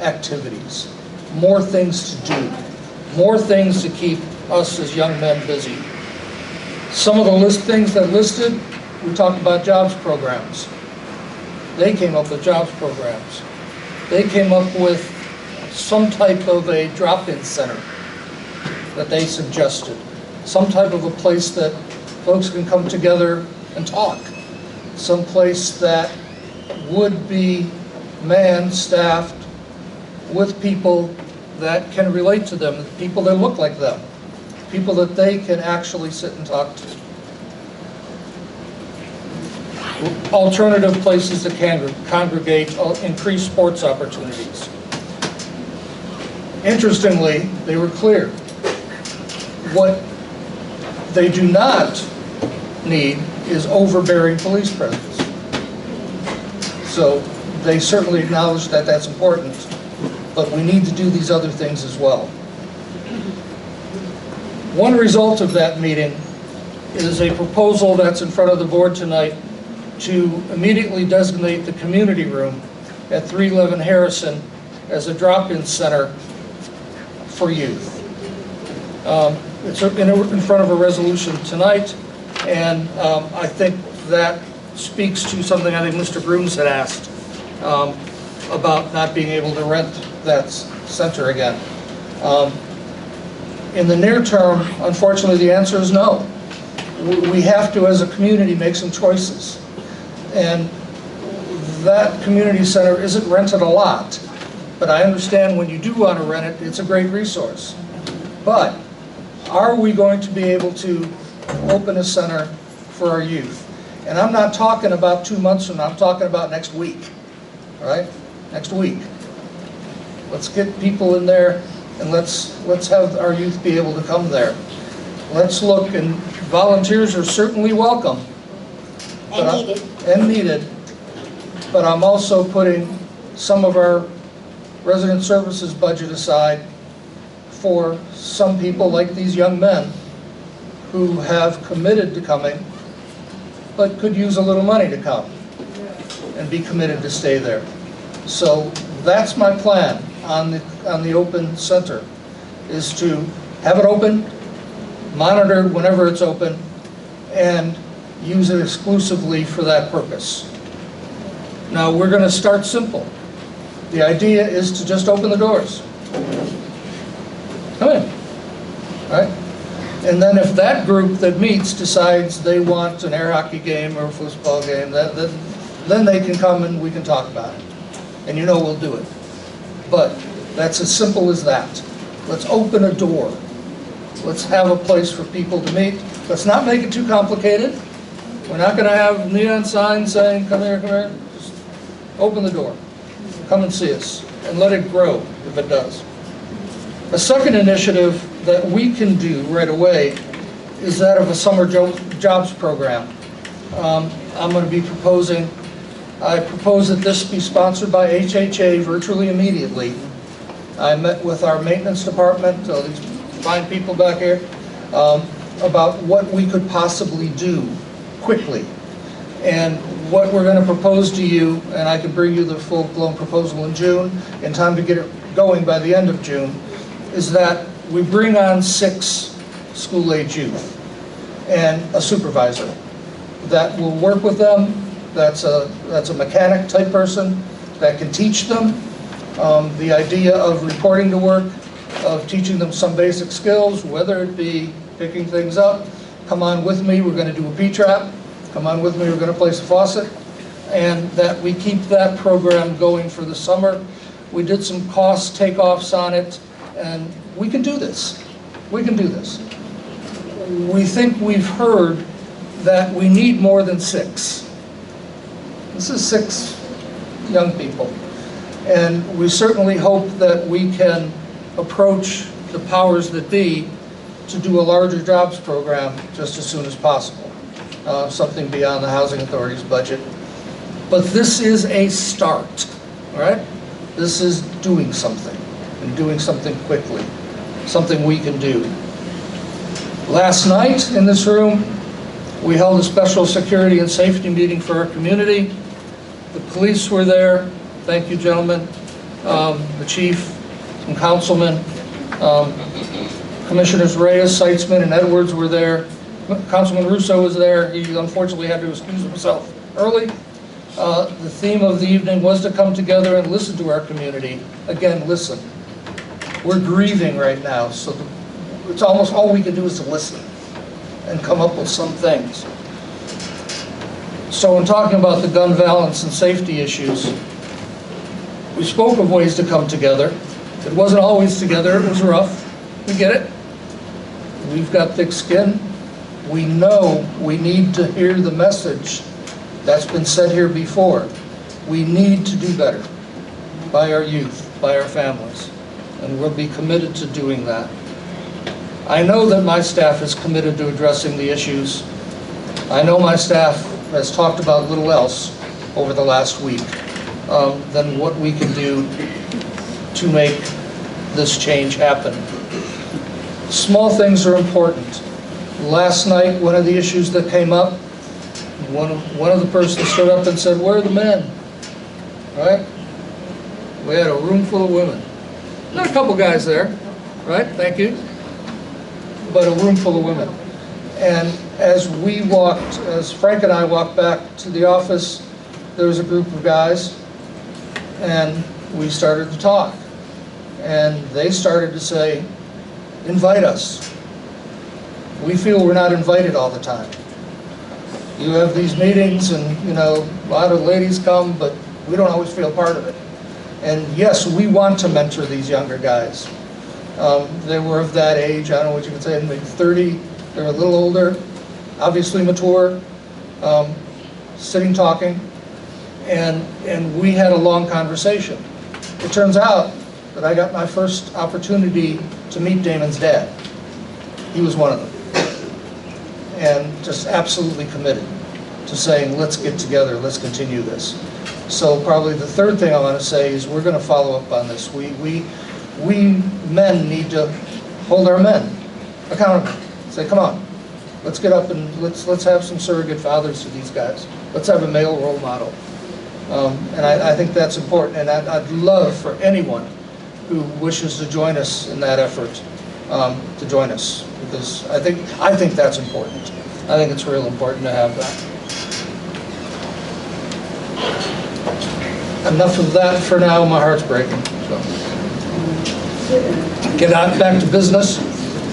activities, more things to do, more things to keep us as young men busy. Some of the things that listed, we talked about jobs programs. They came up with jobs programs. They came up with some type of a drop-in center that they suggested. Some type of a place that folks can come together and talk. Some place that would be manned, staffed, with people that can relate to them, people that look like them, people that they can actually sit and talk to. alternative places to congregate, increase sports opportunities. Interestingly, they were clear. What they do not need is overbearing police presence. So they certainly acknowledge that that's important, but we need to do these other things as well. One result of that meeting is a proposal that's in front of the board tonight to immediately designate the community room at 311 Harrison as a drop-in center for youth. It's in front of a resolution tonight, and I think that speaks to something I think Mr. Brooms had asked about not being able to rent that center again. In the near term, unfortunately, the answer is no. We have to, as a community, make some choices. And that community center isn't rented a lot, but I understand when you do want to rent it, it's a great resource. But are we going to be able to open a center for our youth? And I'm not talking about 2 months from now, I'm talking about next week, all right? Next week. Let's get people in there and let's have our youth be able to come there. Let's look, and volunteers are certainly welcome. And needed. But I'm also putting some of our resident services budget aside for some people like these young men who have committed to coming, but could use a little money to come and be committed to stay there. So that's my plan on the open center, is to have it open, monitored whenever it's open, and use it exclusively for that purpose. Now, we're going to start simple. The idea is to just open the doors. Come in, right? And then if that group that meets decides they want an air hockey game or a football game, then they can come and we can talk about it. And you know we'll do it. But that's as simple as that. Let's open a door. Let's have a place for people to meet. Let's not make it too complicated. We're not going to have neon signs saying, come here, come here. Just open the door. Come and see us. And let it grow if it does. A second initiative that we can do right away is that of a summer jobs program. I'm going to be proposing, I propose that this be sponsored by HHA virtually immediately. I met with our maintenance department, these fine people back here, about what we could possibly do quickly. And what we're going to propose to you, and I can bring you the full-blown proposal in June, in time to get it going by the end of June, is that we bring on 6 school-age youth and a supervisor that will work with them. That's a mechanic type person that can teach them the idea of reporting to work, of teaching them some basic skills, whether it be picking things up. Come on with me, we're going to do a P-trap. Come on with me, we're going to place a faucet. And that we keep that program going for the summer. We did some cost takeoffs on it, and we can do this. We can do this. We think we've heard that we need more than 6. This is 6 young people. And we certainly hope that we can approach the powers that be to do a larger jobs program just as soon as possible. Something beyond the Housing Authority's budget. But this is a start, all right? This is doing something, and doing something quickly, something we can do. Last night in this room, we held a special security and safety meeting for our community. The police were there. Thank you, gentlemen. The chief, some councilmen, Commissioners Reyes, Seitzman, and Edwards were there. Councilman Russo was there. He unfortunately had to excuse himself early. The theme of the evening was to come together and listen to our community. Again, listen. We're grieving right now, so it's almost all we can do is to listen and come up with some things. So in talking about the gun violence and safety issues, we spoke of ways to come together. It wasn't always together, it was rough. We get it. We've got thick skin. We know we need to hear the message That's been said here before. We need to do better by our youth, by our families, and we'll be committed to doing that. I know that my staff is committed to addressing the issues. I know my staff has talked about little else over the last week than what we can do to make this change happen. Small things are important. Last night, one of the issues that came up, one of the persons stood up and said, "Where are the men?" Right? We had a room full of women. Not a couple guys there, right? Thank you. But a room full of women. And as Frank and I walked back to the office, there was a group of guys, and we started to talk. And they started to say, "Invite us. We feel we're not invited all the time. You have these meetings and, a lot of ladies come, but we don't always feel part of it." And yes, we want to mentor these younger guys. They were of that age, I don't know what you could say, maybe 30, they're a little older, obviously mature, sitting talking, and we had a long conversation. It turns out that I got my first opportunity to meet Damon's dad. He was one of them. And just absolutely committed to saying, let's get together, let's continue this. So probably the third thing I want to say is we're going to follow up on this. We men need to hold our men accountable. Say, come on, let's get up and let's have some surrogate fathers to these guys. Let's have a male role model. And I think that's important. And I'd love for anyone who wishes to join us in that effort to join us, because I think that's important. I think it's real important to have that. Enough of that for now. My heart's breaking. So. Get on back to business.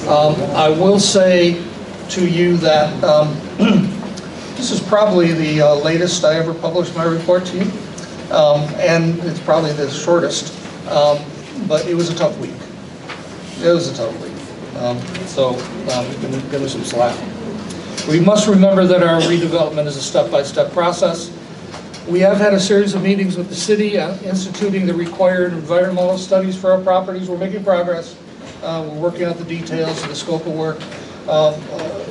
I will say to you that this is probably the latest I ever published my report to you, and it's probably the shortest. But it was a tough week. It was a tough week. So give me some slack. We must remember that our redevelopment is a step-by-step process. We have had a series of meetings with the city, instituting the required environmental studies for our properties. We're making progress. We're working out the details of the scope of work.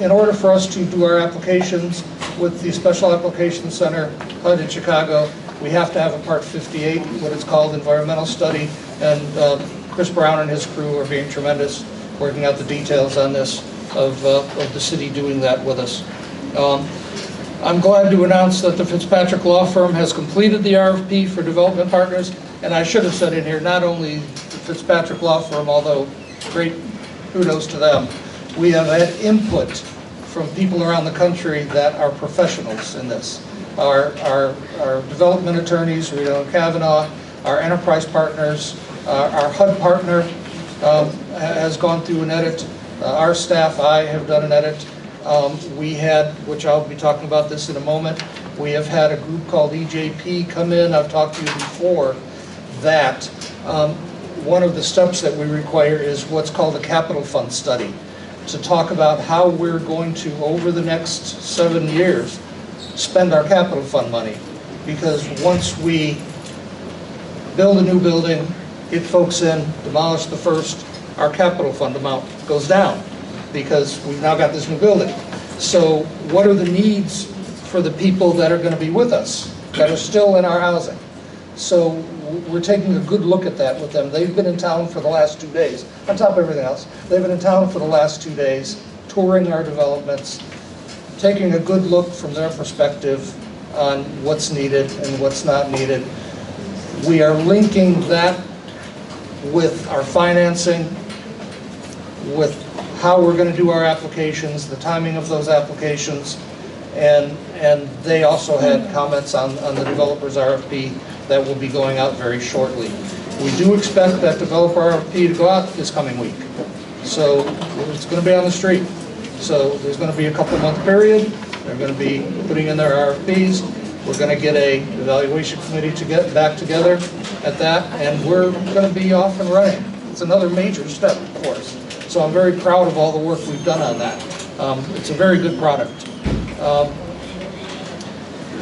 In order for us to do our applications with the Special Application Center HUD in Chicago, we have to have a Part 58, what it's called, environmental study, and Chris Brown and his crew are being tremendous, working out the details on this, of the city doing that with us. I'm glad to announce that the Fitzpatrick Law Firm has completed the RFP for development partners, and I should have said in here, not only the Fitzpatrick Law Firm, although great kudos to them, we have had input from people around the country that are professionals in this. Our development attorneys, Rita and Kavanaugh, our enterprise partners, our HUD partner has gone through an edit. Our staff, I have done an edit. We had, which I'll be talking about this in a moment, we have had a group called EJP come in. I've talked to you before that one of the steps that we require is what's called a capital fund study, to talk about how we're going to, over the next 7 years, spend our capital fund money. Because once we build a new building, get folks in, demolish the first, our capital fund amount goes down, because we've now got this new building. So what are the needs for the people that are going to be with us, that are still in our housing? So we're taking a good look at that with them. They've been in town for the last 2 days. On top of everything else, they've been in town for the last 2 days, touring our developments, taking a good look from their perspective on what's needed and what's not needed. We are linking that with our financing, with how we're going to do our applications, the timing of those applications, and they also had comments on the developer's RFP that will be going out very shortly. We do expect that developer RFP to go out this coming week. So it's going to be on the street. So there's going to be a couple-month period. They're going to be putting in their RFPs. We're going to get a evaluation committee to get back together at that, and we're going to be off and running. It's another major step for us. So I'm very proud of all the work we've done on that. It's a very good product.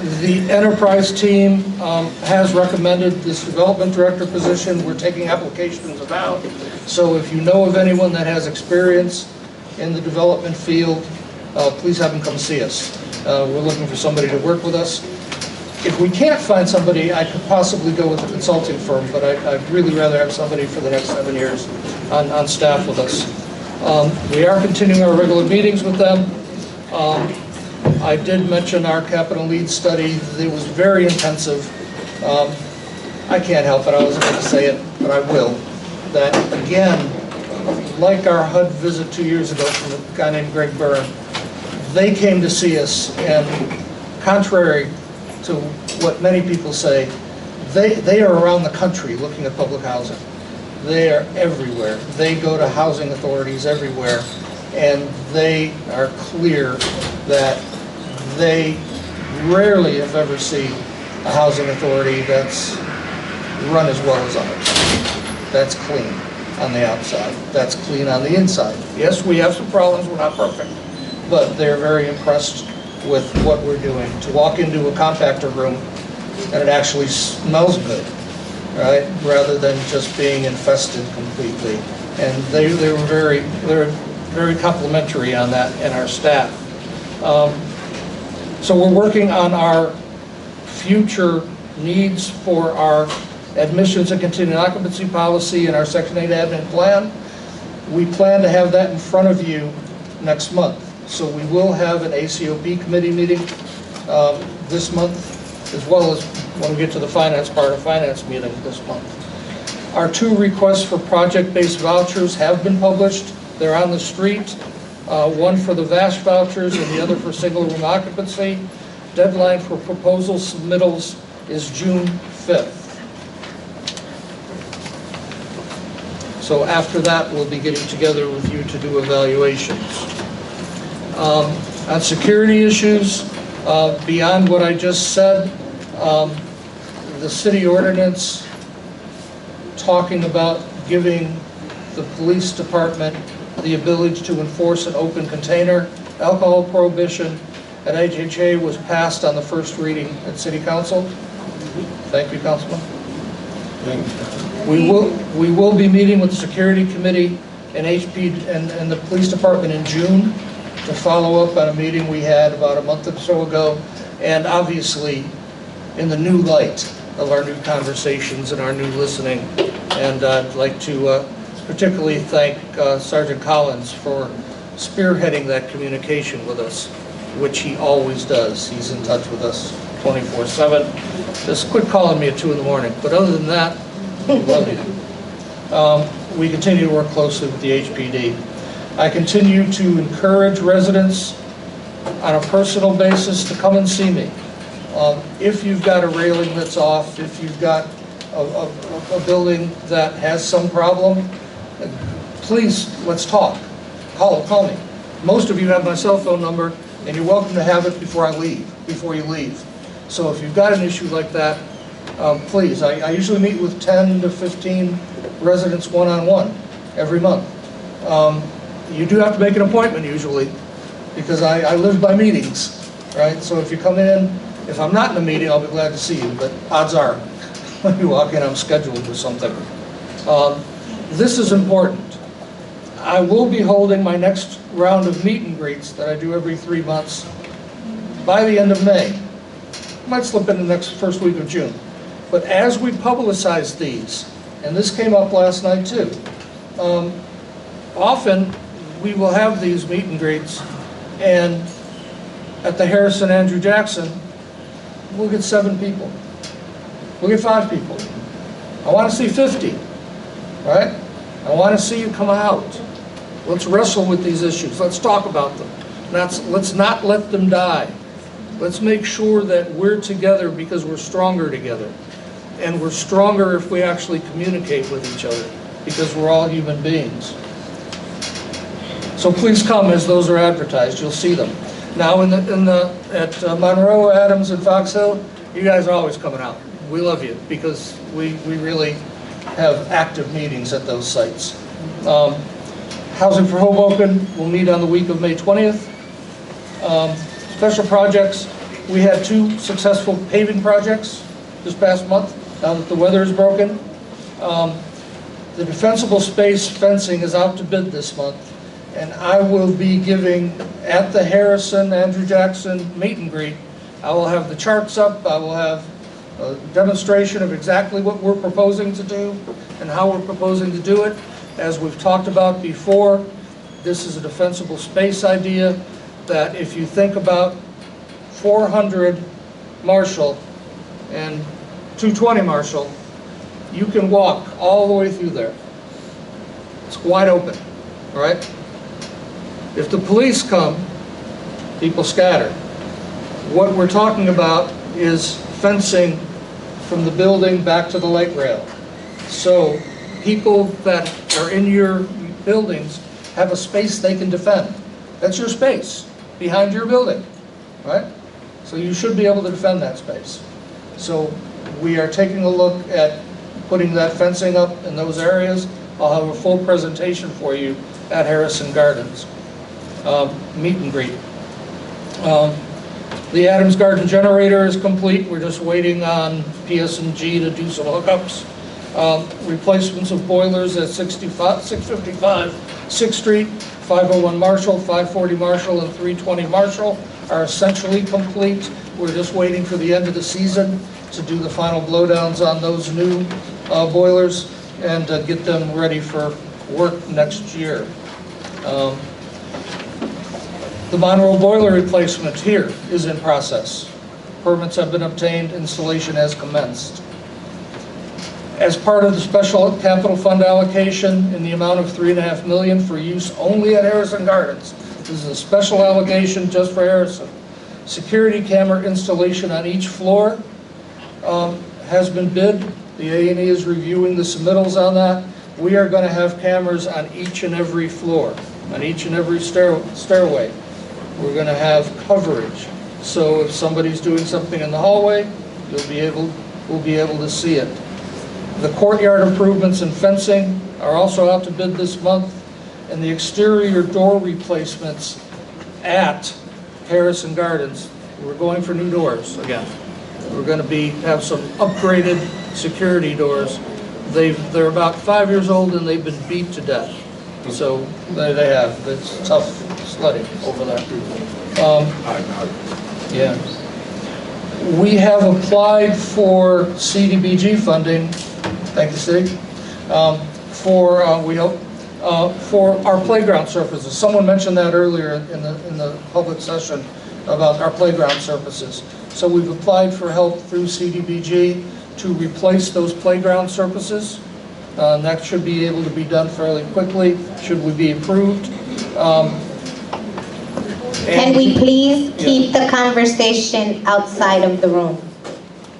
The enterprise team has recommended this development director position. We're taking applications about. So if you know of anyone that has experience in the development field, please have them come see us. We're looking for somebody to work with us. If we can't find somebody, I could possibly go with a consulting firm, but I'd really rather have somebody for the next 7 years on staff with us. We are continuing our regular meetings with them. I did mention our capital needs study. It was very intensive. I can't help it, I wasn't going to say it, but I will. That again, like our HUD visit 2 years ago from a guy named Greg Byrne, they came to see us, and contrary to what many people say, they are around the country looking at public housing. They are everywhere. They go to housing authorities everywhere, and they are clear that they rarely, if ever, see a housing authority that's run as well as ours. That's clean on the outside. That's clean on the inside. Yes, we have some problems. We're not perfect. But they're very impressed with what we're doing. To walk into a compactor room and it actually smells good, right? Rather than just being infested completely. And they were very complimentary on that, and our staff. So we're working on our future needs for our admissions and continuing occupancy policy and our Section 8 admin plan. We plan to have that in front of you next month. So we will have an ACOP committee meeting this month, as well as when we get to the finance part of finance meeting this month. Our 2 requests for project-based vouchers have been published. They're on the street. One for the VASH vouchers and the other for single room occupancy. Deadline for proposal submittals is June 5th. So after that, we'll be getting together with you to do evaluations. On security issues, beyond what I just said, the city ordinance talking about giving the police department the ability to enforce an open container alcohol prohibition at HHA was passed on the first reading at City Council. Thank you, Councilman. We will be meeting with the Security Committee and HP and the Police Department in June to follow up on a meeting we had about a month or so ago, and obviously in the new light of our new conversations and our new listening. And I'd like to particularly thank Sergeant Collins for spearheading that communication with us, which he always does. He's in touch with us 24/7. Just quit calling me at 2 in the morning. But other than that, we love you. We continue to work closely with the HPD. I continue to encourage residents on a personal basis to come and see me. If you've got a railing that's off, if you've got a building that has some problem, please, let's talk. Call me. Most of you have my cell phone number, and you're welcome to have it before you leave. So if you've got an issue like that, please. I usually meet with 10 to 15 residents one-on-one every month. You do have to make an appointment usually, because I live by meetings, right? So if you come in, if I'm not in a meeting, I'll be glad to see you, but odds are, when you walk in, I'm scheduled with something. This is important. I will be holding my next round of meet and greets that I do every 3 months by the end of May. Might slip in the first week of June. But as we publicize these, and this came up last night too, often we will have these meet and greets, and at the Harrison Andrew Jackson, we'll get 7 people. We'll get 5 people. I want to see 50, right? I want to see you come out. Let's wrestle with these issues. Let's talk about them. Let's not let them die. Let's make sure that we're together because we're stronger together. And we're stronger if we actually communicate with each other, because we're all human beings. So please come as those are advertised. You'll see them. Now at Monroe, Adams, and Fox Hill, you guys are always coming out. We love you because we really have active meetings at those sites. Housing for Hoboken will meet on the week of May 20th. Special projects, We had 2 successful paving projects this past month, now that the weather is broken. The defensible space fencing is out to bid this month, and I will be giving, at the Harrison, Andrew Jackson meet and greet, I will have the charts up, I will have a demonstration of exactly what we're proposing to do and how we're proposing to do it. As we've talked about before, this is a defensible space idea that if you think about 400 Marshall and 220 Marshall, you can walk all the way through there. It's wide open, all right? If the police come, people scatter. What we're talking about is fencing from the building back to the light rail. So people that are in your buildings have a space they can defend. That's your space behind your building, right? So you should be able to defend that space. So we are taking a look at putting that fencing up in those areas. I'll have a full presentation for you at Harrison Gardens. Meet and greet. The Adams Garden generator is complete. We're just waiting on PS&G to do some hookups. Replacements of boilers at 655 6th Street, 501 Marshall, 540 Marshall, and 320 Marshall are essentially complete. We're just waiting for the end of the season to do the final blowdowns on those new boilers and get them ready for work next year. The Monroe boiler replacement here is in process. Permits have been obtained, installation has commenced. As part of the special capital fund allocation in the amount of $3.5 million for use only at Harrison Gardens. This is a special allocation just for Harrison. Security camera installation on each floor has been bid. The A&E is reviewing the submittals on that. We are going to have cameras on each and every floor, on each and every stairway. We're going to have coverage. So if somebody's doing something in the hallway, we'll be able to see it. The courtyard improvements and fencing are also out to bid this month, and the exterior door replacements at Harrison Gardens. We're going for new doors again. We're going to have some upgraded security doors. They're about 5 years old and they've been beat to death. So they have. It's tough sledding over there. Yeah. We have applied for CDBG funding. Thank you, Steve. For our playground surfaces. Someone mentioned that earlier in the public session about our playground surfaces. So we've applied for help through CDBG to replace those playground surfaces. That should be able to be done fairly quickly, should we be approved. Can we please keep the conversation outside of the room?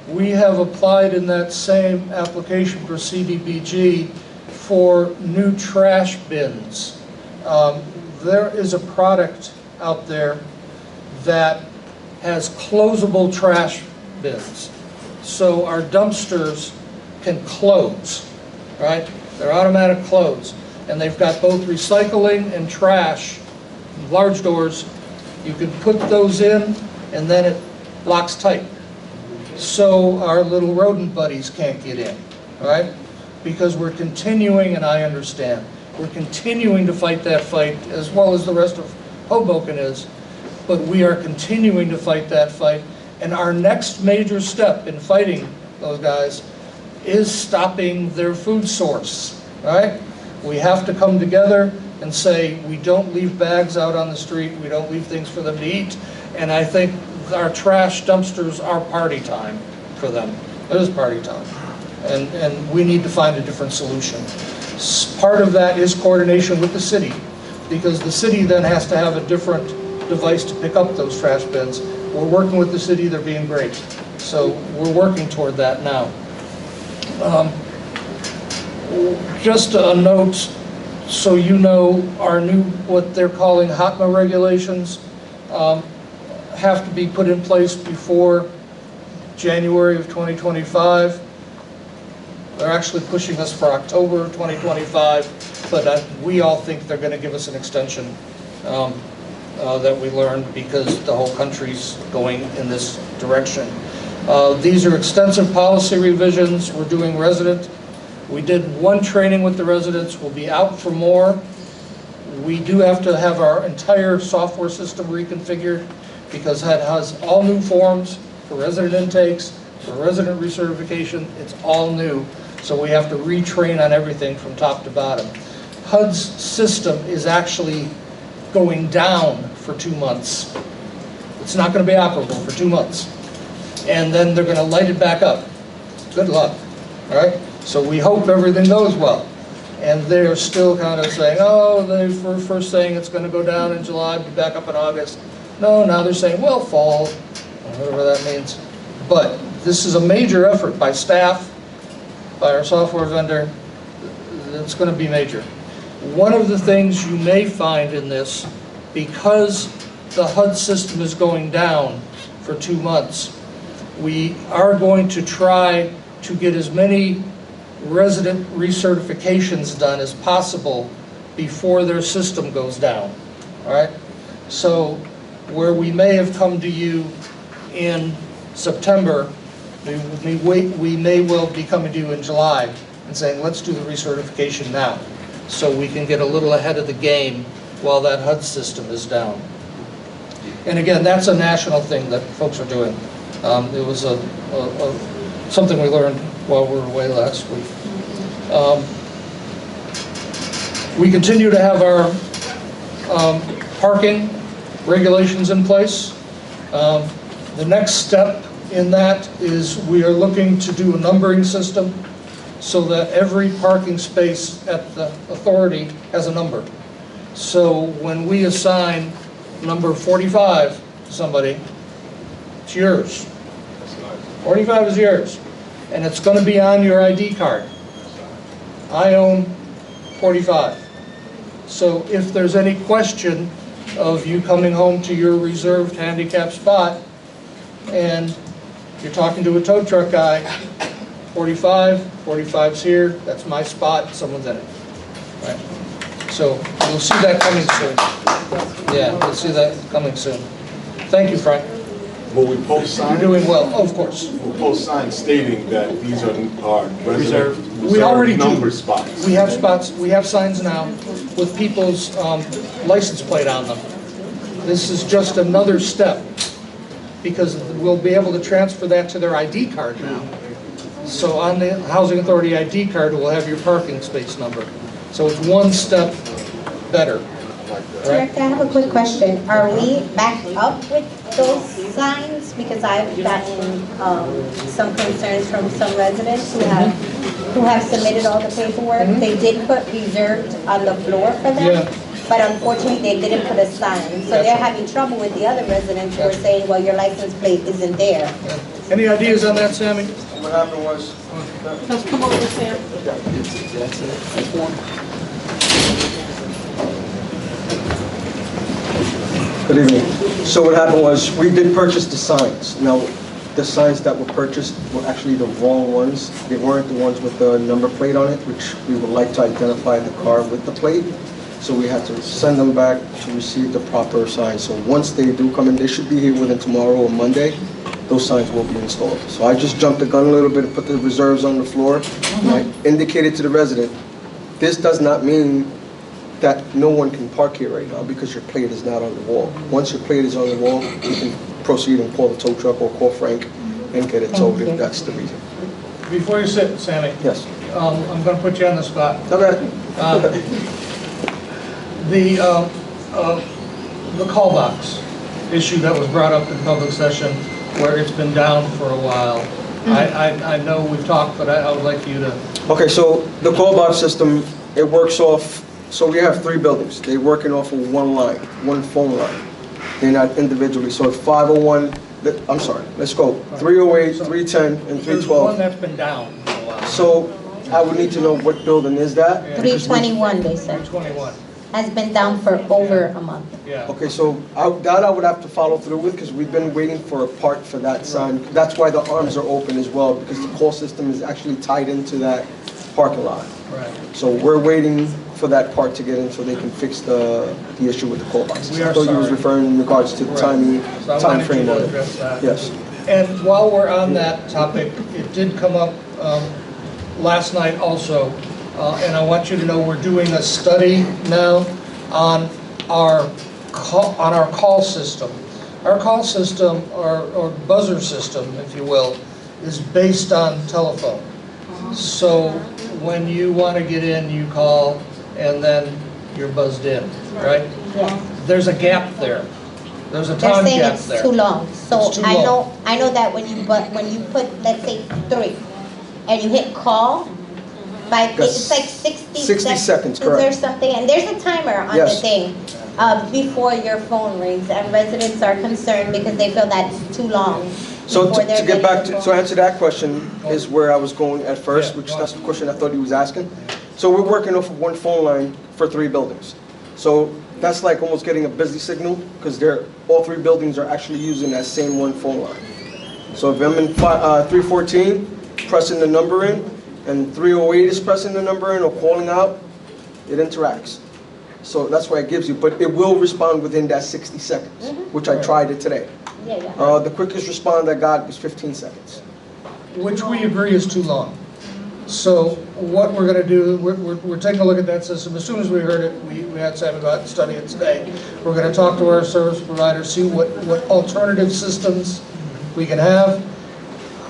We have applied in that same application for CDBG for new trash bins. There is a product out there that has closable trash bins. So our dumpsters can close, right? They're automatic close. And they've got both recycling and trash, large doors. You can put those in and then it locks tight. So our little rodent buddies can't get in, right? Because we're continuing, and I understand, we're continuing to fight that fight as well as the rest of Hoboken is, but we are continuing to fight that fight. And our next major step in fighting those guys is stopping their food source, right? We have to come together and say, we don't leave bags out on the street, we don't leave things for them to eat, and I think our trash dumpsters are party time for them. It is party time, and we need to find a different solution. Part of that is coordination with the city, because the city then has to have a different device to pick up those trash bins. We're working with the city, they're being great. So we're working toward that now. Just a note, so you know, our new, what they're calling HOTMA regulations, have to be put in place before January of 2025. They're actually pushing us for October of 2025, but we all think they're going to give us an extension. that we learned because the whole country's going in this direction. These are extensive policy revisions. We're doing resident. We did one training with the residents. We'll be out for more. We do have to have our entire software system reconfigured because it has all new forms for resident intakes, for resident recertification. It's all new. So we have to retrain on everything from top to bottom. HUD's system is actually going down for 2 months. It's not going to be operable for 2 months. And then they're going to light it back up. Good luck. All right? So we hope everything goes well. And they're still kind of saying, oh, they were first saying it's going to go down in July, be back up in August. No, now they're saying, well, fall, whatever that means. But this is a major effort by staff, by our software vendor. It's going to be major. One of the things you may find in this, because the HUD system is going down for 2 months, we are going to try to get as many resident recertifications done as possible before their system goes down. All right? So where we may have come to you in September, we may well be coming to you in July and saying, let's do the recertification now, so we can get a little ahead of the game while that HUD system is down. And again, that's a national thing that folks are doing. It was something we learned while we were away last week. We continue to have our parking regulations in place. The next step in that is we are looking to do a numbering system so that every parking space at the authority has a number. So when we assign number 45 to somebody, it's yours. 45 is yours. And it's going to be on your ID card. I own 45. So if there's any question of you coming home to your reserved handicap spot and you're talking to a tow truck guy, 45's here, that's my spot, someone's in it. Right? So you'll see that coming soon. Yeah, you'll see that coming soon. Thank you, Frank. Will we post signs? You're doing well, of course. We'll post signs stating that these are reserved We already number do. spots. We have spots, we have signs now with people's license plate on them. This is just another step because we'll be able to transfer that to their ID card now. So on the Housing Authority ID card, we'll have your parking space number. So it's one step better. Director, I have a quick question. Are we back up with those signs? Because I've gotten some concerns from some residents who have submitted all the paperwork. They did put reserved on the floor for them, but unfortunately they didn't put a sign. So they're having trouble with the other residents who are saying, well, your license plate isn't there. Any ideas on that, Sammy? What happened was... Let's come over, Sam. Good evening. So what happened was, we did purchase the signs. Now, the signs that were purchased were actually the wrong ones. They weren't the ones with the number plate on it, which we would like to identify the car with the plate. So we had to send them back to receive the proper signs. So once they do come in, they should be here within tomorrow or Monday. Those signs will be installed. So I just jumped the gun a little bit and put the reserves on the floor. And I indicated to the resident, this does not mean that no one can park here right now because your plate is not on the wall. Once your plate is on the wall, you can proceed and call the tow truck or call Frank and get it towed if that's the reason. Before you sit, Sammy. Yes. I'm going to put you on the spot. Okay. The call box issue that was brought up in public session, where it's been down for a while. I know we've talked, but I would like you to... Okay, so the call box system, it works off, so we have 3 buildings. They're working off of one line, one phone line. They're not individually. So 501, I'm sorry, let's go. 308, 310, and 312. There's one that's been down for a while. So I would need to know what building is that? 321, they said. 321. Has been down for over a month. Yeah. Okay, so that I would have to follow through with because we've been waiting for a part for that sign. That's why the arms are open as well, because the call system is actually tied into that parking lot. Right. So we're waiting for that part to get in so they can fix the issue with the call boxes. We are I thought you was sorry. referring in regards to the Right. timing, So I time wanted you frame to on it. address that. Yes. And while we're on that topic, it did come up last night also, and I want you to know we're doing a study now on our call system. Our call system, or buzzer system, if you will, is based on telephone. So when you want to get in, you call, and then you're buzzed in, right? Yes. There's a gap there. There's a They're time saying gap it's there. too long. So It's too I long. know that when you put, let's say 3, and you hit call, it's like 60 seconds, or correct. something, and there's a timer on the Yes. thing before your phone rings, and residents are concerned because they feel that's too long. So before to they're get back ready to, go. so answer that question is where I was going at first, which that's the question I thought he was asking. So we're working off of one phone line for 3 buildings. So that's like almost getting a busy signal because all 3 buildings are actually using that same one phone line. So if I'm in 314, pressing the number in, and 308 is pressing the number in or calling out, it interacts. So that's why it gives you, but it will respond within that 60 seconds, which I tried it today. Yeah. The quickest respond I got was 15 seconds. Which we agree is too long. So what we're going to do, we're taking a look at that system. As soon as we heard it, we had Sam go out and study it today. We're going to talk to our service providers, see what alternative systems we can have.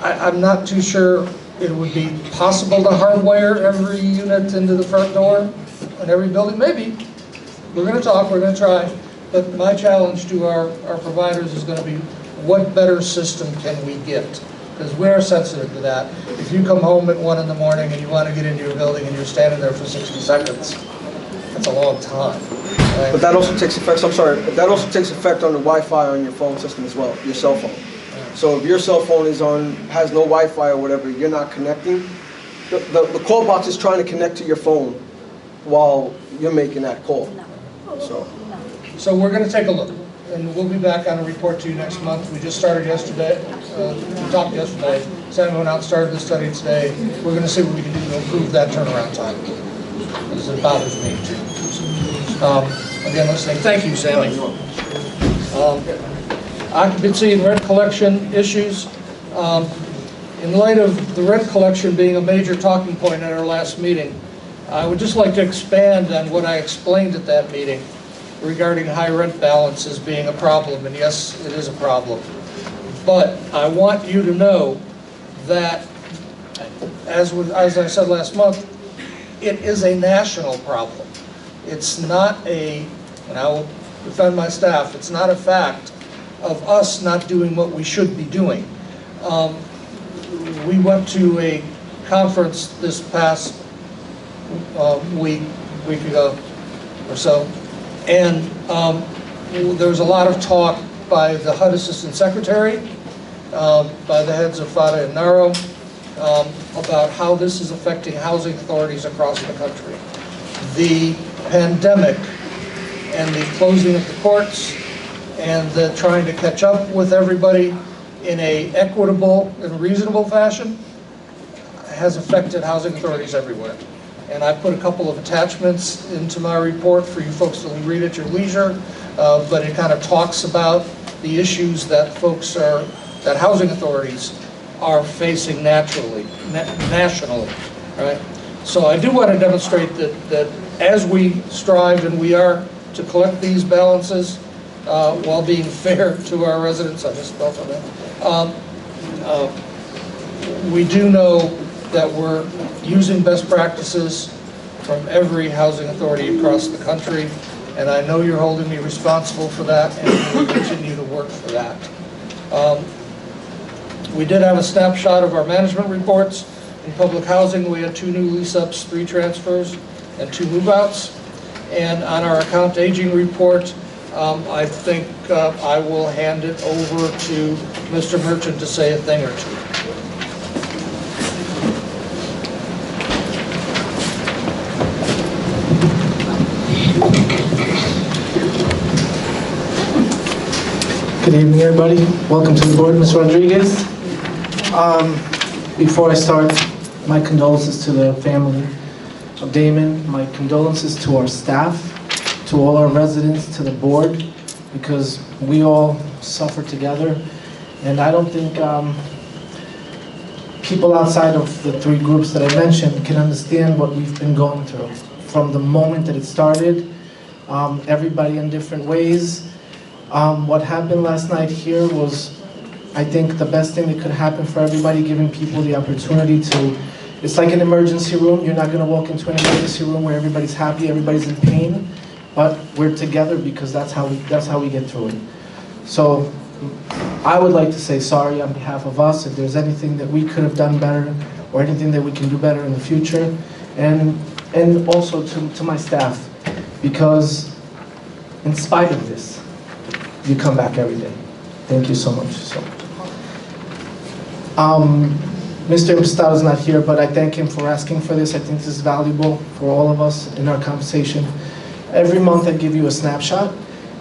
I'm not too sure it would be possible to hardwire every unit into the front door in every building. Maybe. We're going to talk, we're going to try. But my challenge to our providers is going to be, what better system can we get? Because we're sensitive to that. If you come home at 1 in the morning and you want to get into your building and you're standing there for 60 seconds, that's a long time. Right? But that also takes effect, I'm sorry, that also takes effect on the Wi-Fi on your phone system as well, your cell phone. So if your cell phone has no Wi-Fi or whatever, you're not connecting, the call box is trying to connect to your phone while you're making that call. So we're going to take a look, and we'll be back on a report to you next month. We just started yesterday, we talked yesterday. Sam went out and started the study today. We're going to see what we can do to improve that turnaround time, because it bothers me too. Again, listening. Thank you, Sammy. Occupancy and rent collection issues. In light of the rent collection being a major talking point at our last meeting, I would just like to expand on what I explained at that meeting regarding high rent balances being a problem, and yes, it is a problem. But I want you to know that, as I said last month, it is a national problem. It's not and I will defend my staff, it's not a fact of us not doing what we should be doing. We went to a conference this past week ago or so, and there was a lot of talk by the HUD Assistant Secretary, by the heads of FADA and NARO, about how this is affecting housing authorities across the country. The pandemic and the closing of the courts and the trying to catch up with everybody in a equitable and reasonable fashion has affected housing authorities everywhere. And I put a couple of attachments into my report for you folks to read at your leisure, but it kind of talks about the issues that that housing authorities are facing nationally, right? So I do want to demonstrate that as we strive, and we are, to collect these balances while being fair to our residents, I just spelled on that, we do know that we're using best practices from every housing authority across the country, and I know you're holding me responsible for that, and we'll continue to work for that. We did have a snapshot of our management reports. In public housing, we had 2 new lease-ups, 3 transfers, and 2 move-outs. And on our account aging report, I think I will hand it over to Mr. Merchant to say a thing or two. Good evening, everybody. Welcome to the board, Ms. Rodriguez. Before I start, my condolences to the family Damon, my condolences to our staff, to all our residents, to the board, because we all suffer together. And I don't think people outside of the three groups that I mentioned can understand what we've been going through. From the moment that it started, everybody in different ways. What happened last night here was, I think, the best thing that could happen for everybody, giving people the opportunity to, it's like an emergency room. You're not going to walk into an emergency room where everybody's happy, everybody's in pain, but we're together because that's how we get through it. So I would like to say sorry on behalf of us if there's anything that we could have done better or anything that we can do better in the future, and also to my staff, because in spite of this, you come back every day. Thank you so much. Mr. Impostado is not here, but I thank him for asking for this. I think this is valuable for all of us in our conversation. Every month I give you a snapshot,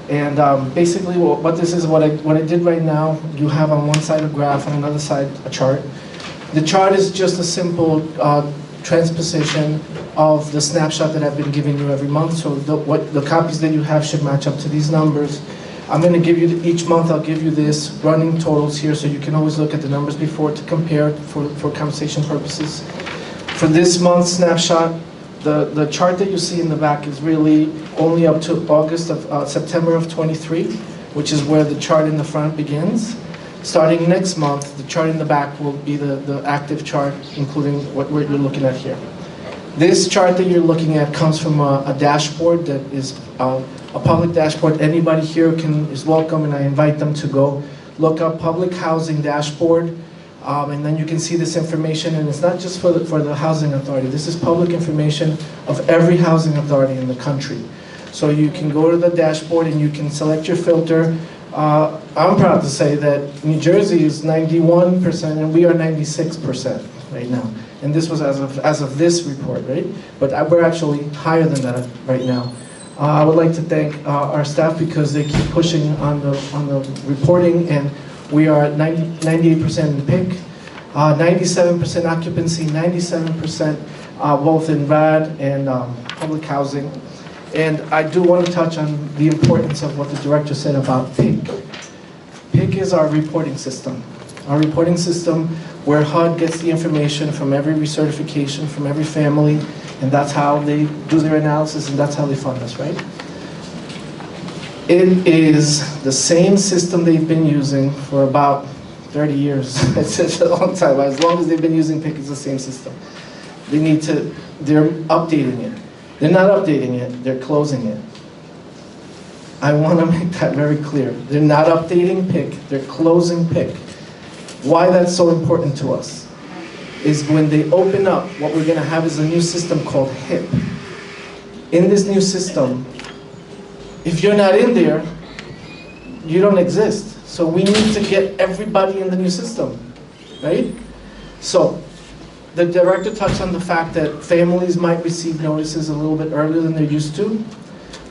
and basically what this is, what I did right now, you have on one side a graph, on another side a chart. The chart is just a simple transposition of the snapshot that I've been giving you every month, so the copies that you have should match up to these numbers. I'm going to give you, each month I'll give you this running totals here, so you can always look at the numbers before to compare for conversation purposes. For this month's snapshot, the chart that you see in the back is really only up to September of 23, which is where the chart in the front begins. Starting next month, the chart in the back will be the active chart, including what you're looking at here. This chart that you're looking at comes from a dashboard that is a public dashboard. Anybody here is welcome, and I invite them to go look up public housing dashboard, and then you can see this information. And it's not just for the housing authority. This is public information of every housing authority in the country. So you can go to the dashboard and you can select your filter. I'm proud to say that New Jersey is 91% and we are 96% right now. And this was as of this report, right? But we're actually higher than that right now. I would like to thank our staff because they keep pushing on the reporting, and we are at 98% in PIC, 97% occupancy, 97% both in RAD and public housing. And I do want to touch on the importance of what the director said about PIC. PIC is our reporting system. Our reporting system where HUD gets the information from every recertification, from every family, and that's how they do their analysis, and that's how they fund us, right? It is the same system they've been using for about 30 years. It's a long time. As long as they've been using PIC, it's the same system. They're updating it. They're not updating it, they're closing it. I want to make that very clear. They're not updating PIC, they're closing PIC. Why that's so important to us is when they open up, what we're going to have is a new system called HIP. In this new system, if you're not in there, you don't exist. So we need to get everybody in the new system, right? So the director touched on the fact that families might receive notices a little bit earlier than they're used to.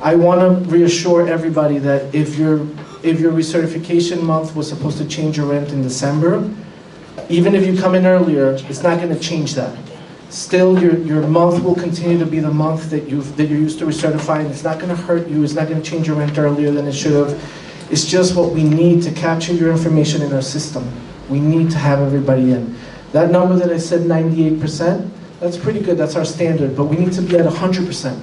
I want to reassure everybody that if your recertification month was supposed to change your rent in December, even if you come in earlier, it's not going to change that. Still, your month will continue to be the month that you're used to recertifying. It's not going to hurt you. It's not going to change your rent earlier than it should have. It's just what we need to capture your information in our system. We need to have everybody in. That number that I said, 98%, that's pretty good. That's our standard. But we need to be at 100%.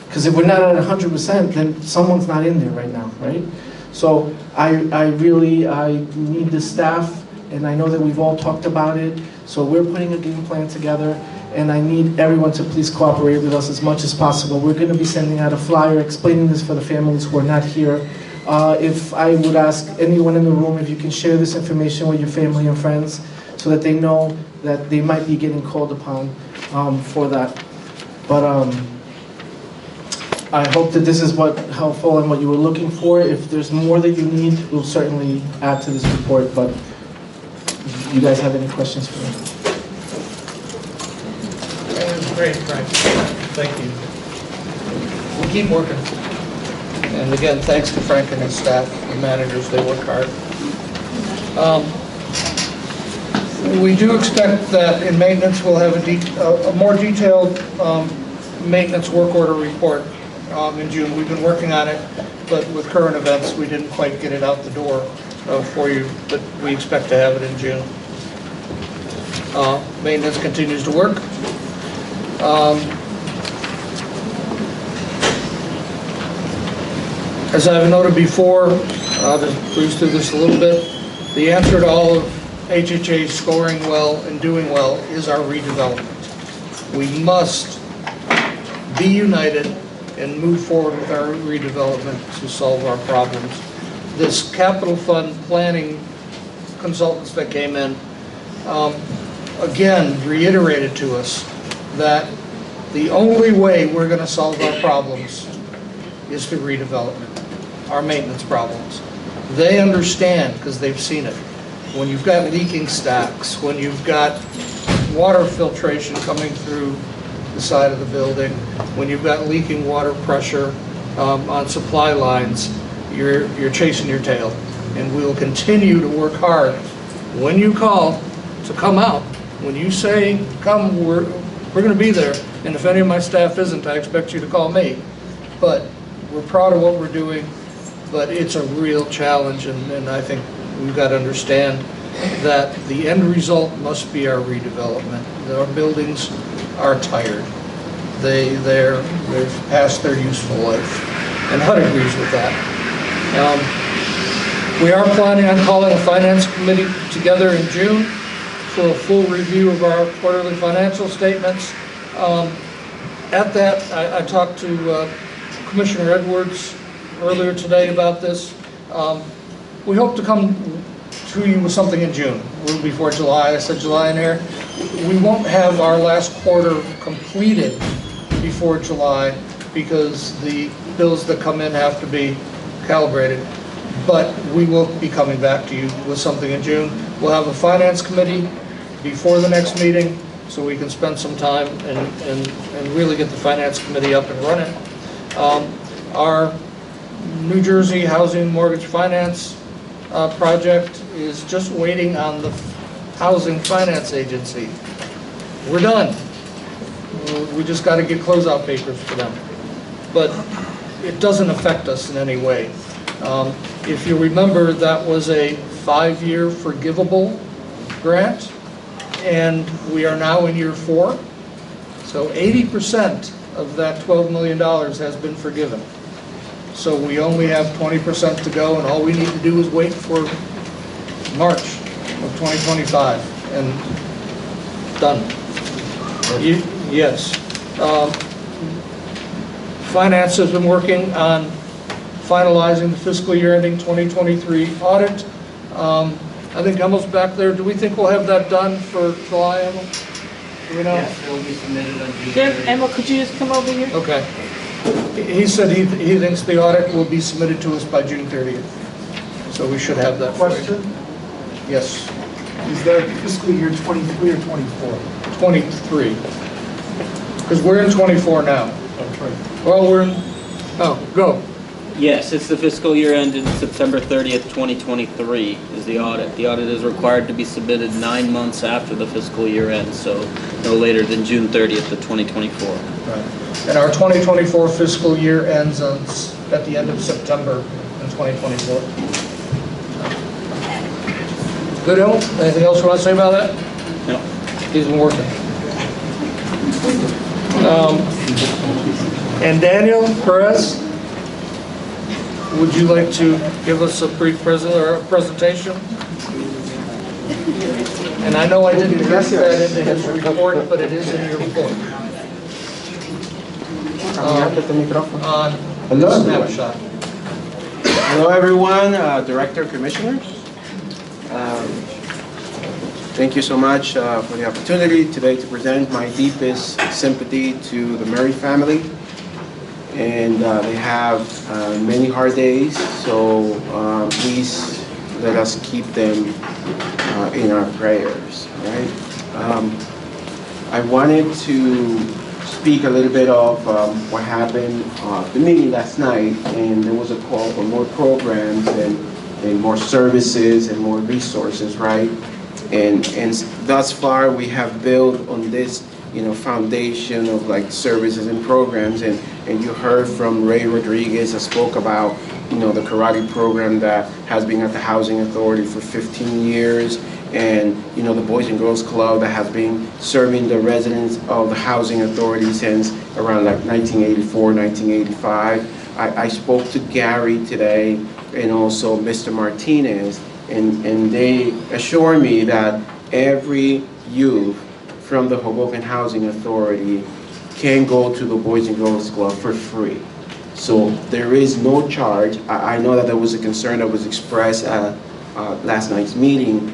Because if we're not at 100%, then someone's not in there right now, right? So I need the staff, and I know that we've all talked about it. So we're putting a game plan together, and I need everyone to please cooperate with us as much as possible. We're going to be sending out a flyer explaining this for the families who are not here. If I would ask anyone in the room if you can share this information with your family and friends so that they know that they might be getting called upon for that. But I hope that this is helpful and what you were looking for. If there's more that you need, we'll certainly add to this report, but you guys have any questions for me? That was great, Frank. Thank you. We'll keep working. And again, thanks to Frank and his staff, the managers, they work hard. We do expect that in maintenance we'll have a more detailed maintenance work order report in June. We've been working on it, but with current events, we didn't quite get it out the door for you, but we expect to have it in June. Maintenance continues to work. As I've noted before, I'll just breeze through this a little bit. The answer to all of HHA scoring well and doing well is our redevelopment. We must be united and move forward with our redevelopment to solve our problems. This capital fund planning consultants that came in, again, reiterated to us that the only way we're going to solve our problems is through redevelopment, our maintenance problems. They understand because they've seen it. When you've got leaking stacks, when you've got water filtration coming through the side of the building, when you've got leaking water pressure on supply lines, you're chasing your tail. And we'll continue to work hard when you call to come out. When you say come, we're going to be there. And if any of my staff isn't, I expect you to call me. But we're proud of what we're doing, but it's a real challenge, and I think we've got to understand that the end result must be our redevelopment. Our buildings are tired. They've past their useful life, and HUD agrees with that. We are planning on calling a finance committee together in June for a full review of our quarterly financial statements. At that, I talked to Commissioner Edwards earlier today about this. We hope to come to you with something in June, a little before July. I said July in there. We won't have our last quarter completed before July because the bills that come in have to be calibrated. But we will be coming back to you with something in June. We'll have a finance committee before the next meeting so we can spend some time and really get the finance committee up and running. Our New Jersey Housing Mortgage Finance project is just waiting on the Housing Finance Agency. We're done. We just got to get closeout papers for them. But it doesn't affect us in any way. If you remember, that was a 5-year forgivable grant, and we are now in year 4. So 80% of that $12 million has been forgiven. So we only have 20% to go, and all we need to do is wait for March of 2025, and done. Yes. Finance has been working on finalizing the fiscal year ending 2023 audit. I think Emma's back there. Do we think we'll have that done for July, Emma? Do we know? Yes, it will be submitted on June Jim, 30th. Emma, could you just come over here? Okay. He said he thinks the audit will be submitted to us by June 30th. So we should have that for you. Question? Yes. Is that fiscal year 23 or 24? 23. Because we're in 24 now. That's right. Well, we're in, oh, go. Yes, it's the fiscal year ended September 30th, 2023 is the audit. The audit is required to be submitted 9 months after the fiscal year ends, so no later than June 30th of 2024. Right. And our 2024 fiscal year ends at the end of September in 2024. Good, Emil? Anything else you want to say about that? No. He's been working. And Daniel Perez, would you like to give us a brief presentation? And I know I didn't get that into his report, but it is in your report. Hello. Snapshot. Hello, everyone, Director, Commissioners. Thank you so much for the opportunity today to present my deepest sympathy to the Murray family. And they have many hard days, so please let us keep them in our prayers, right? I wanted to speak a little bit of what happened at the meeting last night, and there was a call for more programs and more services and more resources, right? And thus far we have built on this foundation of like services and programs. And you heard from Ray Rodriguez that spoke about, the karate program that has been at the Housing Authority for 15 years. And, the Boys and Girls Club that has been serving the residents of the Housing Authority since around like 1984, 1985. I spoke to Gary today and also Mr. Martinez, and they assure me that every youth from the Hoboken Housing Authority can go to the Boys and Girls Club for free. So there is no charge. I know that there was a concern that was expressed at last night's meeting,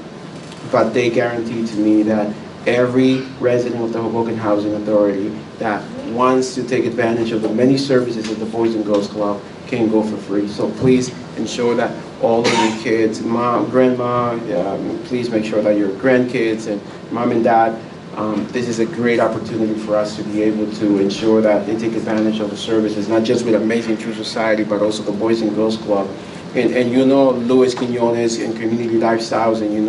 but they guarantee to me that every resident of the Hoboken Housing Authority that wants to take advantage of the many services of the Boys and Girls Club can go for free. So please ensure that all of your kids, mom, grandma, please make sure that your grandkids and mom and dad, this is a great opportunity for us to be able to ensure that they take advantage of the services, not just with Amazing True Society, but also the Boys and Girls Club. And Luis Quinones and Community Lifestyles, and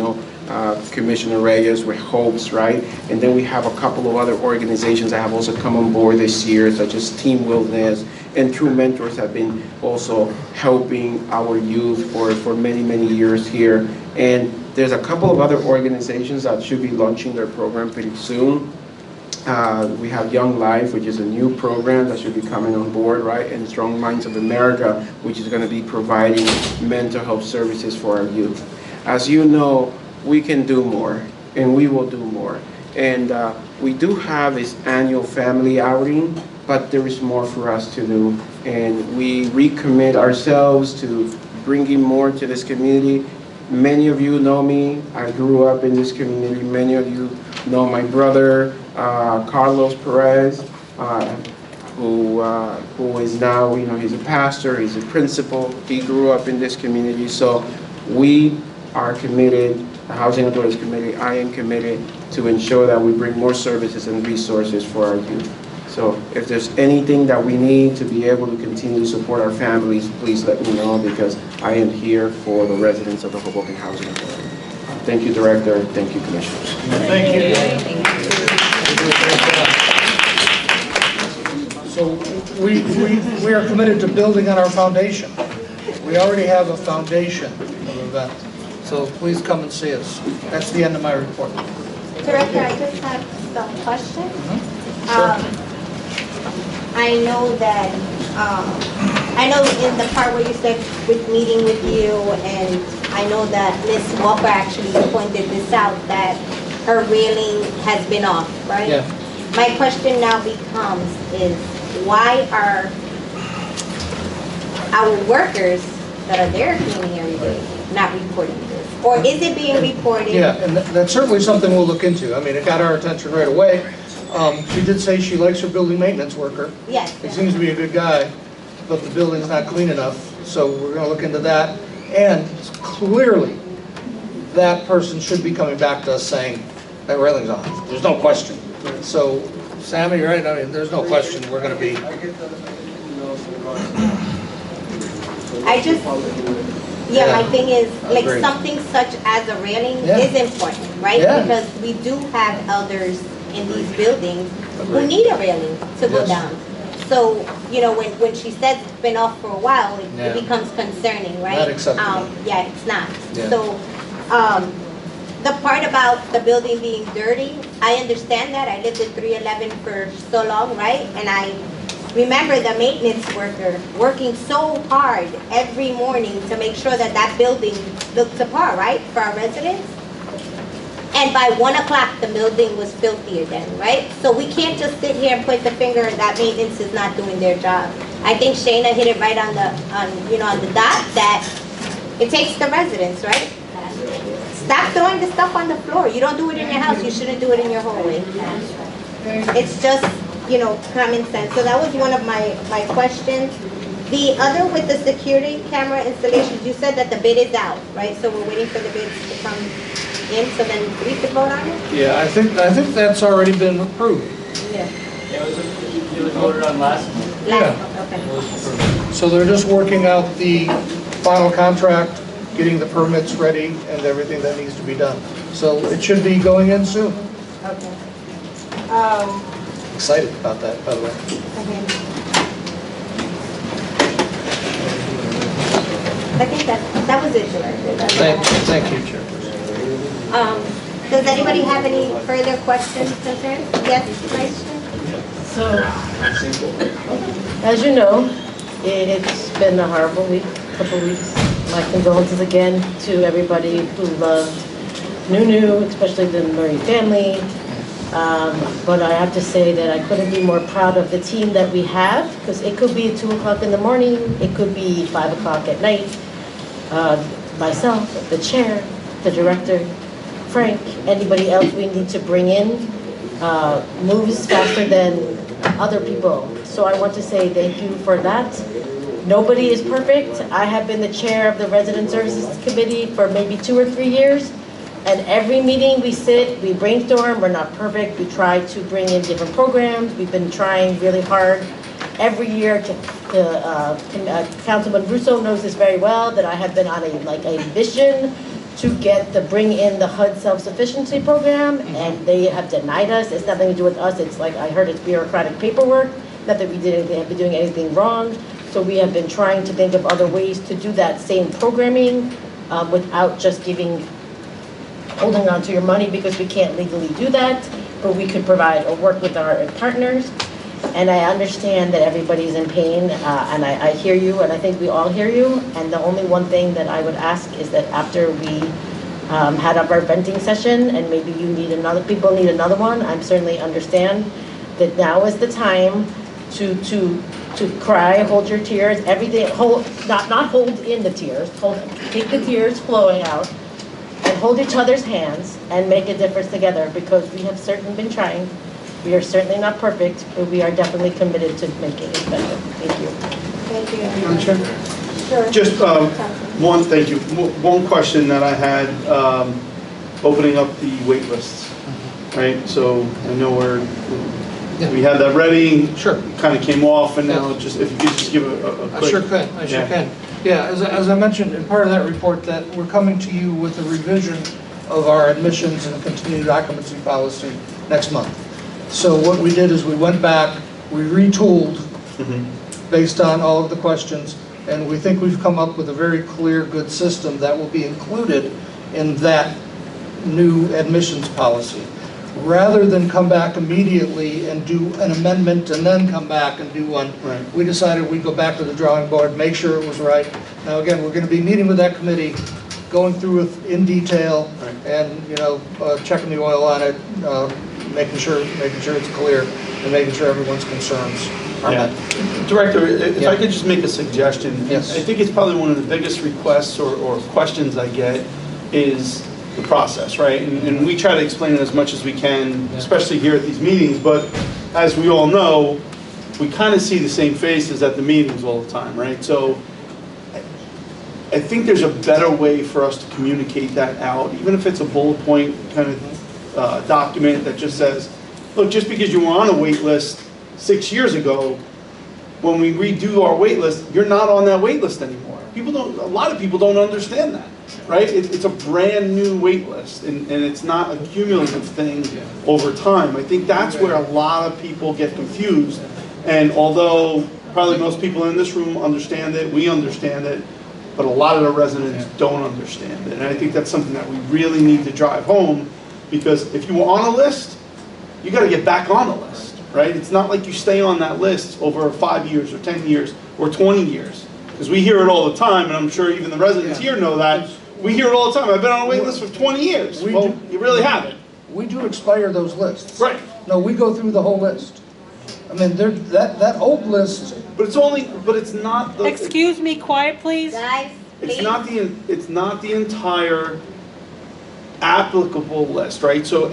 Commissioner Reyes with Hopes, right? And then we have a couple of other organizations that have also come on board this year, such as Team Wilderness, and True Mentors have been also helping our youth for many, many years here. And there's a couple of other organizations that should be launching their program pretty soon. We have Young Life, which is a new program that should be coming on board, right? And Strong Minds of America, which is going to be providing mental health services for our youth. As you know, we can do more, and we will do more. And we do have this annual family outing, but there is more for us to do. And we recommit ourselves to bringing more to this community. Many of you know me. I grew up in this community. Many of you know my brother, Carlos Perez, who is now, he's a pastor, he's a principal. He grew up in this community. So we are committed, the Housing Authorities Committee, I am committed to ensure that we bring more services and resources for our youth. So if there's anything that we need to be able to continue to support our families, please let me know, because I am here for the residents of the Hoboken Housing Authority. Thank you, Director. Thank you, Commissioners. Thank you. So we are committed to building on our foundation. We already have a foundation of event. So please come and see us. That's the end of my report. Director, I just have some questions. Sure. I know that, I know in the part where you said with meeting with you, and I know that Ms. Walker actually pointed this out, that her railing has been off, right? Yeah. My question now becomes is, why are our workers that are there cleaning every day not reporting this? Or is it being reported? Yeah, and that's certainly something we'll look into. I mean, it got our attention right away. She did say she likes her building maintenance worker. Yes. He seems to be a good guy, but the building's not clean enough, so we're going to look into that. And clearly, that person should be coming back to us saying, that railing's on. There's no question. So, Sammy, you're right. I mean, there's no question we're going to be... My thing is, like, Agreed. something such as a railing is important, right? Yeah. Because we do have elders in these buildings who Agreed. need a railing to go Yes. down. So, when she says it's been off for a while, it Yeah. becomes concerning, right? Not acceptable. Yeah, it's not. Yeah. So, the part about the building being dirty, I understand that. I lived at 311 for so long, right? And I remember the maintenance worker working so hard every morning to make sure that that building looked apart, right, for our residents. And by 1 o'clock, the building was filthier then, right? So we can't just sit here and point the finger that maintenance is not doing their job. I think Shayna hit it right on the dot, that it takes the residents, right? Stop throwing the stuff on the floor. You don't do it in your house, you shouldn't do it in your hallway. It's just, common sense. So that was one of my questions. The other with the security camera installations, you said that the bid is out, right? So we're waiting for the bids to come in, so then we could vote on it? Yeah, I think that's already been approved. Yeah. It was voted on last month. Okay. So they're just working out the final contract, getting the permits ready, and everything that needs to be done. So it should be going in soon. Okay. Excited about that, by the way. I think that was it, Director. Thank you, Chairperson. Does anybody have any further questions, concerns? Yes, Vice Chair? So, as you know, it's been a horrible week, couple weeks. My condolences again to everybody who loved Nunu, especially the Murray family. But I have to say that I couldn't be more proud of the team that we have, because it could be 2 o'clock in the morning, it could be 5 o'clock at night. Myself, the chair, the director, Frank, anybody else we need to bring in moves faster than other people. So I want to say thank you for that. Nobody is perfect. I have been the chair of the Resident Services Committee for maybe 2 or 3 years. And every meeting we sit, we brainstorm, we're not perfect. We try to bring in different programs. We've been trying really hard every year Councilman Russo knows this very well, that I have been on a mission to bring in the HUD self-sufficiency program, and they have denied us. It's nothing to do with us. It's like, I heard it's bureaucratic paperwork, not that we have been doing anything wrong. So we have been trying to think of other ways to do that same programming without just holding on to your money, because we can't legally do that, but we could provide or work with our partners. And I understand that everybody's in pain, and I hear you, and I think we all hear you. And the only one thing that I would ask is that after we had our venting session, and maybe people need another one, I certainly understand that now is the time to cry, hold your tears, everything, not hold in the tears, take the tears flowing out, and hold each other's hands and make a difference together, because we have certainly been trying. We are certainly not perfect, but we are definitely committed to making it better. Thank you. Thank you. Madam Chair? Sure. Just thank you. One question that I had, opening up the wait lists, right? So I know we had that ready. Sure. Kind of came off, and now just, if you could just give a quick. I sure can. Yeah, as I mentioned in part of that report, that we're coming to you with a revision of our admissions and continued occupancy policy next month. So what we did is we went back, we retooled based on all of the questions, and we think we've come up with a very clear, good system that will be included in that new admissions policy. Rather than come back immediately and do an amendment and then come back and do one, we decided we'd go back to the drawing board, make sure it was right. Now again, we're going to be meeting with that committee, going through it in detail, and checking the oil on it, making sure it's clear, and making sure everyone's concerns are met. Director, if I could just make a suggestion. Yes. I think it's probably one of the biggest requests or questions I get is the process, right? And we try to explain it as much as we can, especially here at these meetings, but as we all know, we kind of see the same faces at the meetings all the time, right? So I think there's a better way for us to communicate that out, even if it's a bullet point kind of document that just says, look, just because you were on a wait list 6 years ago, when we redo our wait list, you're not on that wait list anymore. A lot of people don't understand that, right? It's a brand new wait list, and it's not a cumulative thing over time. I think that's where a lot of people get confused, and although probably most people in this room understand it, we understand it, but a lot of the residents don't understand it. And I think that's something that we really need to drive home, because if you were on a list, you got to get back on the list, right? It's not like you stay on that list over 5 years or 10 years or 20 years. Because we hear it all the time, and I'm sure even the residents here know that. We hear it all the time. I've been on a wait list for 20 years. Well, you really haven't. We do expire those lists. Right. No, we go through the whole list. I mean, that old list. But it's not the. Excuse me, quiet please. Guys, It's not the entire applicable list, right? So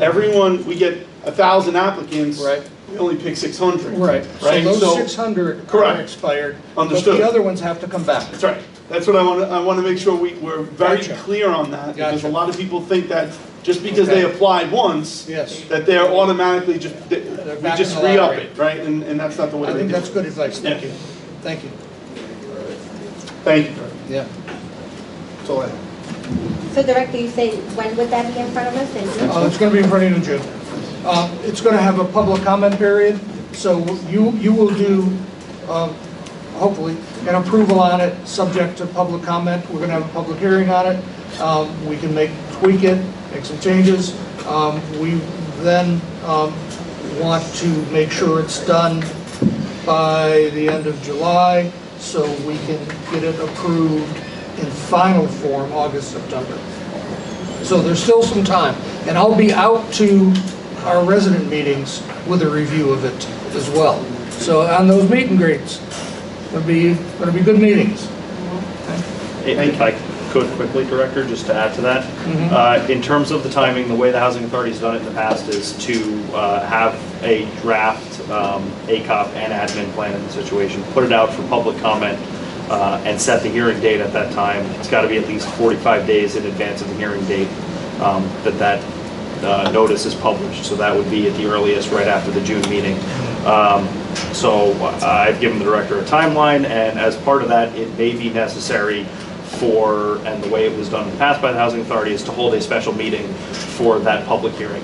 we get 1,000 applicants. Right. We only pick 600. Right. Right. So those 600 are expired. Understood. But the other ones have to come back. That's right. That's what I want to make sure we're very clear on that, because a lot of people think that just because they applied once, that they're automatically we just re-up it, right? And that's not the way. I think that's good advice. Thank you. Thank you. Thank you. Yeah. That's all I have. So Director, you say, when would that be in front of us? In June? It's going to be in front of you in June. It's going to have a public comment period, so you will do, hopefully, an approval on it, subject to public comment. We're going to have a public hearing on it. We can tweak it, make some changes. We then want to make sure it's done by the end of July, so we can get it approved in final form August, September. So there's still some time. And I'll be out to our resident meetings with a review of it as well. So on those meet and greets, it'll be good meetings. If I could quickly, Director, just to add to that. In terms of the timing, the way the Housing Authority has done it in the past is to have a draft ACOP and admin plan in the situation, put it out for public comment, and set the hearing date at that time. It's got to be at least 45 days in advance of the hearing date that notice is published. So that would be at the earliest right after the June meeting. So I've given the Director a timeline, and as part of that, it may be necessary and the way it was done in the past by the Housing Authority is to hold a special meeting for that public hearing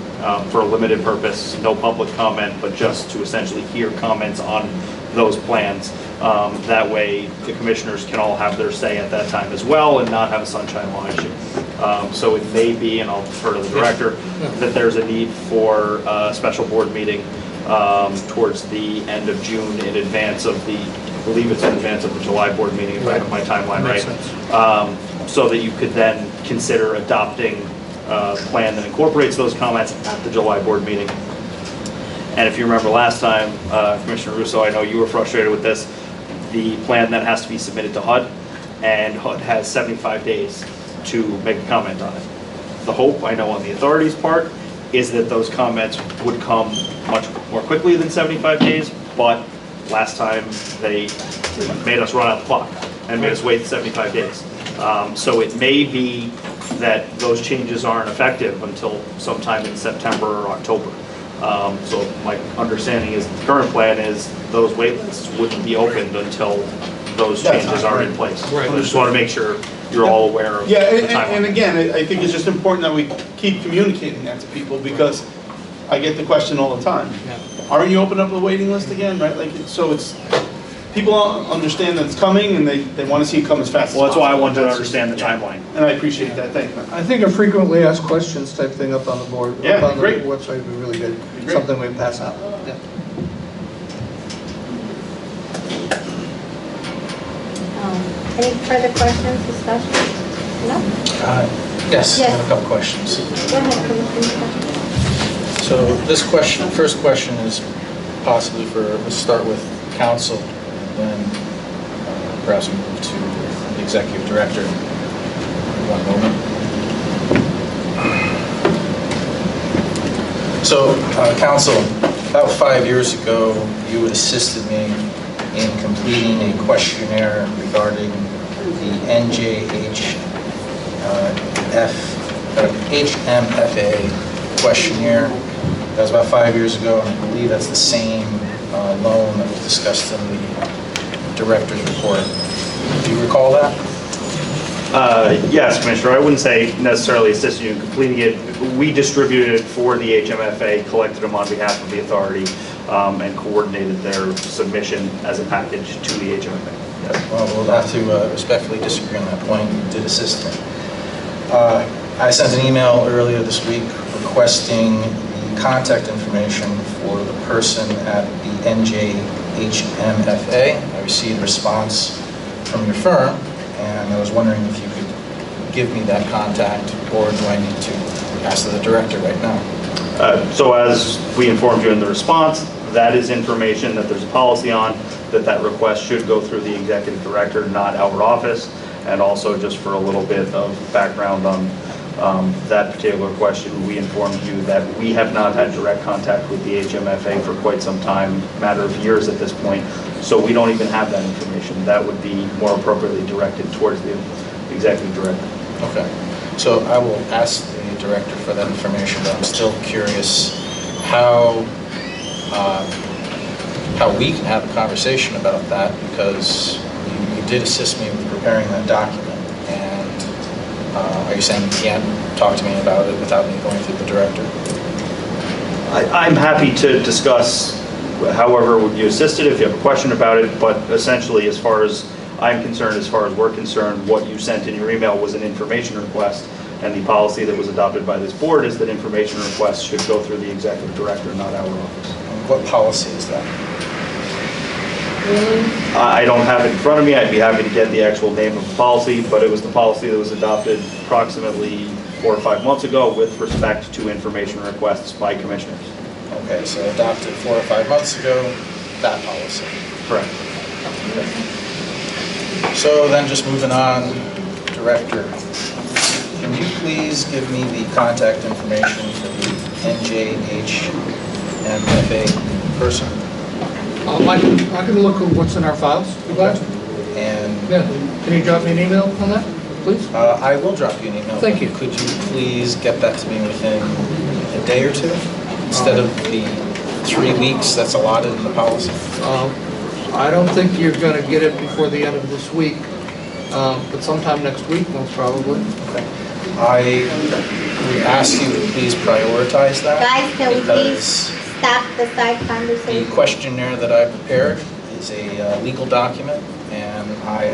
for a limited purpose, no public comment, but just to essentially hear comments on those plans. That way the commissioners can all have their say at that time as well and not have a sunshine law issue. So it may be, and I'll defer to the Director, that there's a need for a special board meeting towards the end of June in advance of I believe it's in advance of the July board meeting, if I have my timeline right. So that you could then consider adopting a plan that incorporates those comments at the July board meeting. And if you remember last time, Commissioner Russo, I know you were frustrated with this, the plan then has to be submitted to HUD, and HUD has 75 days to make a comment on it. The hope, I know on the authority's part, is that those comments would come much more quickly than 75 days, but last time they made us run out the clock and made us wait 75 days. So it may be that those changes aren't effective until sometime in September or October. So my understanding is the current plan is those wait lists wouldn't be opened until those changes are in place. So I just want to make sure you're all aware of the timeline. And again, I think it's just important that we keep communicating that to people, because I get the question all the time. Aren't you opening up the waiting list again, right? So it's, people understand that it's coming and they want to see it come as fast as possible. Well, that's why I wanted to understand the timeline. And I appreciate that, thank you. I think a frequently asked questions type thing up on the board, up on great. the website would be really good. Something we pass out. Any further questions, discussion? No? Yes, I have a couple questions. Go ahead, Commissioner. So this first question is possibly let's start with council, and then perhaps we move to the executive director. One moment. So, council, about 5 years ago, you had assisted me in completing a questionnaire regarding the HMFA questionnaire. That was about 5 years ago, and I believe that's the same loan that was discussed in the director's report. Do you recall that? Yes, Commissioner. I wouldn't say necessarily assisted you in completing it. We distributed it for the HMFA, collected them on behalf of the authority, and coordinated their submission as a package to the HMFA. Yes. Well, we'll have to respectfully disagree on that point. You did assist me. I sent an email earlier this week requesting the contact information for the person at the NJHMFA. I received a response from your firm, and I was wondering if you could give me that contact, or do I need to ask the director right now? So as we informed you in the response, that is information that there's a policy on, that request should go through the executive director, not our office. And also, just for a little bit of background on that particular question, we informed you that we have not had direct contact with the HMFA for quite some time, a matter of years at this point, so we don't even have that information. That would be more appropriately directed towards the executive director. Okay, so I will ask the director for that information, but I'm still curious how we can have a conversation about that, because you did assist me with preparing that document. Are you saying you can't talk to me about it without me going through the director? I'm happy to discuss however would you assisted if you have a question about it, but essentially, as far as I'm concerned, as far as we're concerned, what you sent in your email was an information request, and the policy that was adopted by this board is that information requests should go through the executive director, not our office. What policy is that? I don't have it in front of me. I'd be happy to get the actual name of the policy, but it was the policy that was adopted approximately 4 or 5 months ago with respect to information requests by commissioners. Okay, so adopted 4 or 5 months ago, that policy. Correct. Okay. So then just moving on, Director, can you please give me the contact information for the NJHMFA person? I can look at what's in our files, if you'd like. And Yeah, can you drop me an email on that, please? I will drop you an email. Thank you. Could you please get that to me within a day or two? Instead of the 3 weeks that's allotted in the policy? I don't think you're going to get it before the end of this week, but sometime next week, most probably. Okay. I would ask you to please prioritize that. Guys, can we please because stop the side the conversation? questionnaire that I prepared is a legal document, and I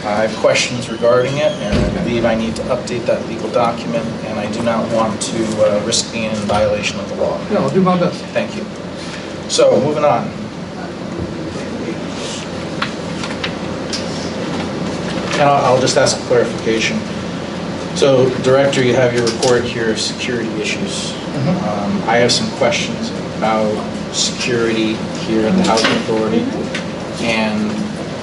have questions regarding it, and I believe I need to update that legal document, and I do not want to risk being in violation of the law. Yeah, I'll do my best. Thank you. So, moving on. And I'll just ask a clarification. So, Director, you have your report here of security issues. I have some questions about security here at the Housing Authority, and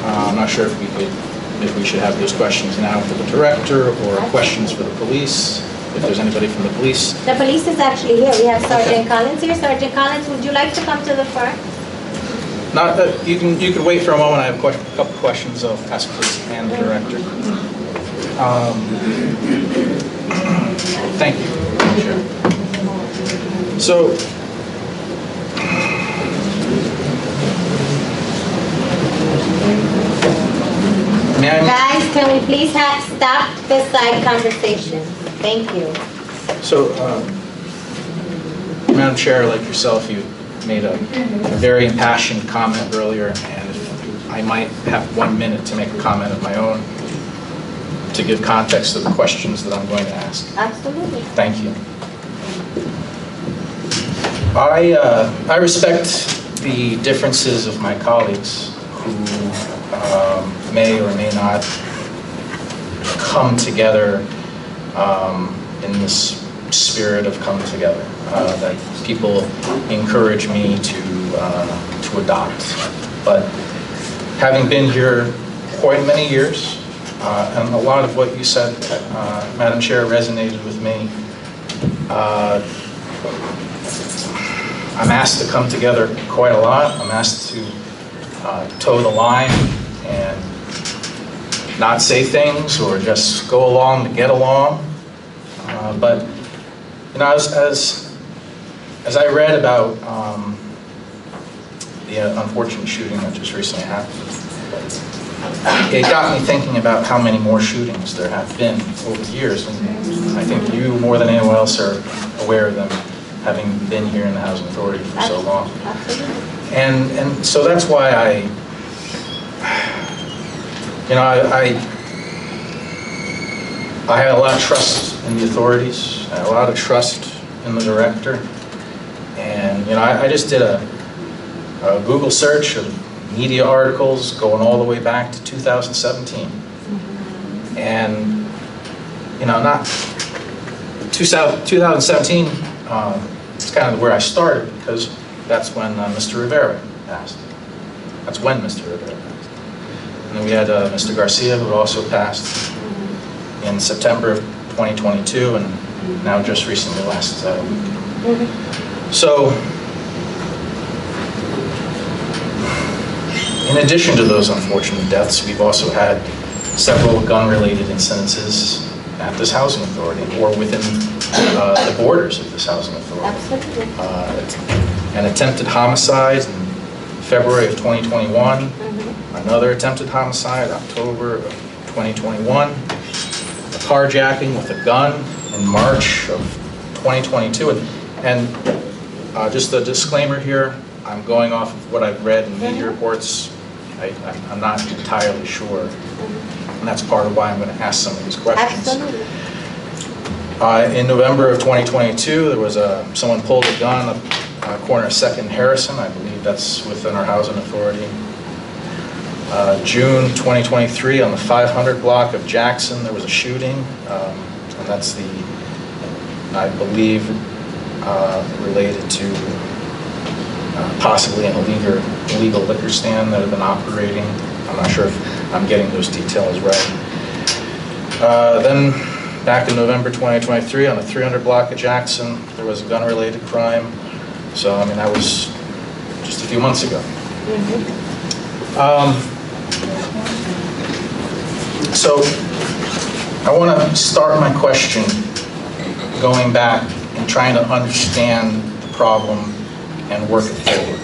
I'm not sure if we should have those questions now for the Director or questions for the police, if there's anybody from the police. The police is actually here. We have Sergeant Collins here. Sergeant Collins, would you like to come to the front? Not that you can wait for a moment. I have a couple questions I'll ask police and the Director. Thank you. Sure. So, Guys, can we please stop the side conversation? Thank you. So, Madam Chair, like yourself, you made a very impassioned comment earlier, and if I might have 1 minute to make a comment of my own to give context to the questions that I'm going to ask. Absolutely. Thank you. I respect the differences of my colleagues who may or may not come together in this spirit of come together, that people encourage me to adopt. But having been here quite many years, and a lot of what you said, Madam Chair, resonated with me. I'm asked to come together quite a lot. I'm asked to toe the line and not say things or just go along to get along. But you know, as I read about the unfortunate shooting that just recently happened, it got me thinking about how many more shootings there have been over the years. And I think you, more than anyone else, are aware of them, having been here in the Housing Authority for so long. And so that's why I had a lot of trust in the authorities. I had a lot of trust in the Director. And I just did a Google search of media articles going all the way back to 2017. And not 2017, it's kind of where I started, because that's when Mr. Rivera passed. That's when Mr. Rivera passed. And then we had Mr. Garcia, who also passed in September of 2022, and now just recently last week. So, in addition to those unfortunate deaths, we've also had several gun-related incidences at this housing authority, or within the borders of this housing authority. Absolutely. An attempted homicide in February of 2021, another attempted homicide October of 2021, a carjacking with a gun in March of 2022, And just a disclaimer here, I'm going off of what I've read in media reports. I'm not entirely sure, and that's part of why I'm going to ask some of these questions. Absolutely. In November of 2022, there was someone pulled a gun on the corner of 2nd and Harrison. I believe that's within our housing authority. June 2023, on the 500 block of Jackson, there was a shooting, and that's I believe, related to possibly an illegal liquor stand that had been operating. I'm not sure if I'm getting those details right. Then, back in November 2023, on the 300 block of Jackson, there was a gun-related crime. So, I mean, that was just a few months ago. So, I want to start my question going back and trying to understand the problem and work it forward.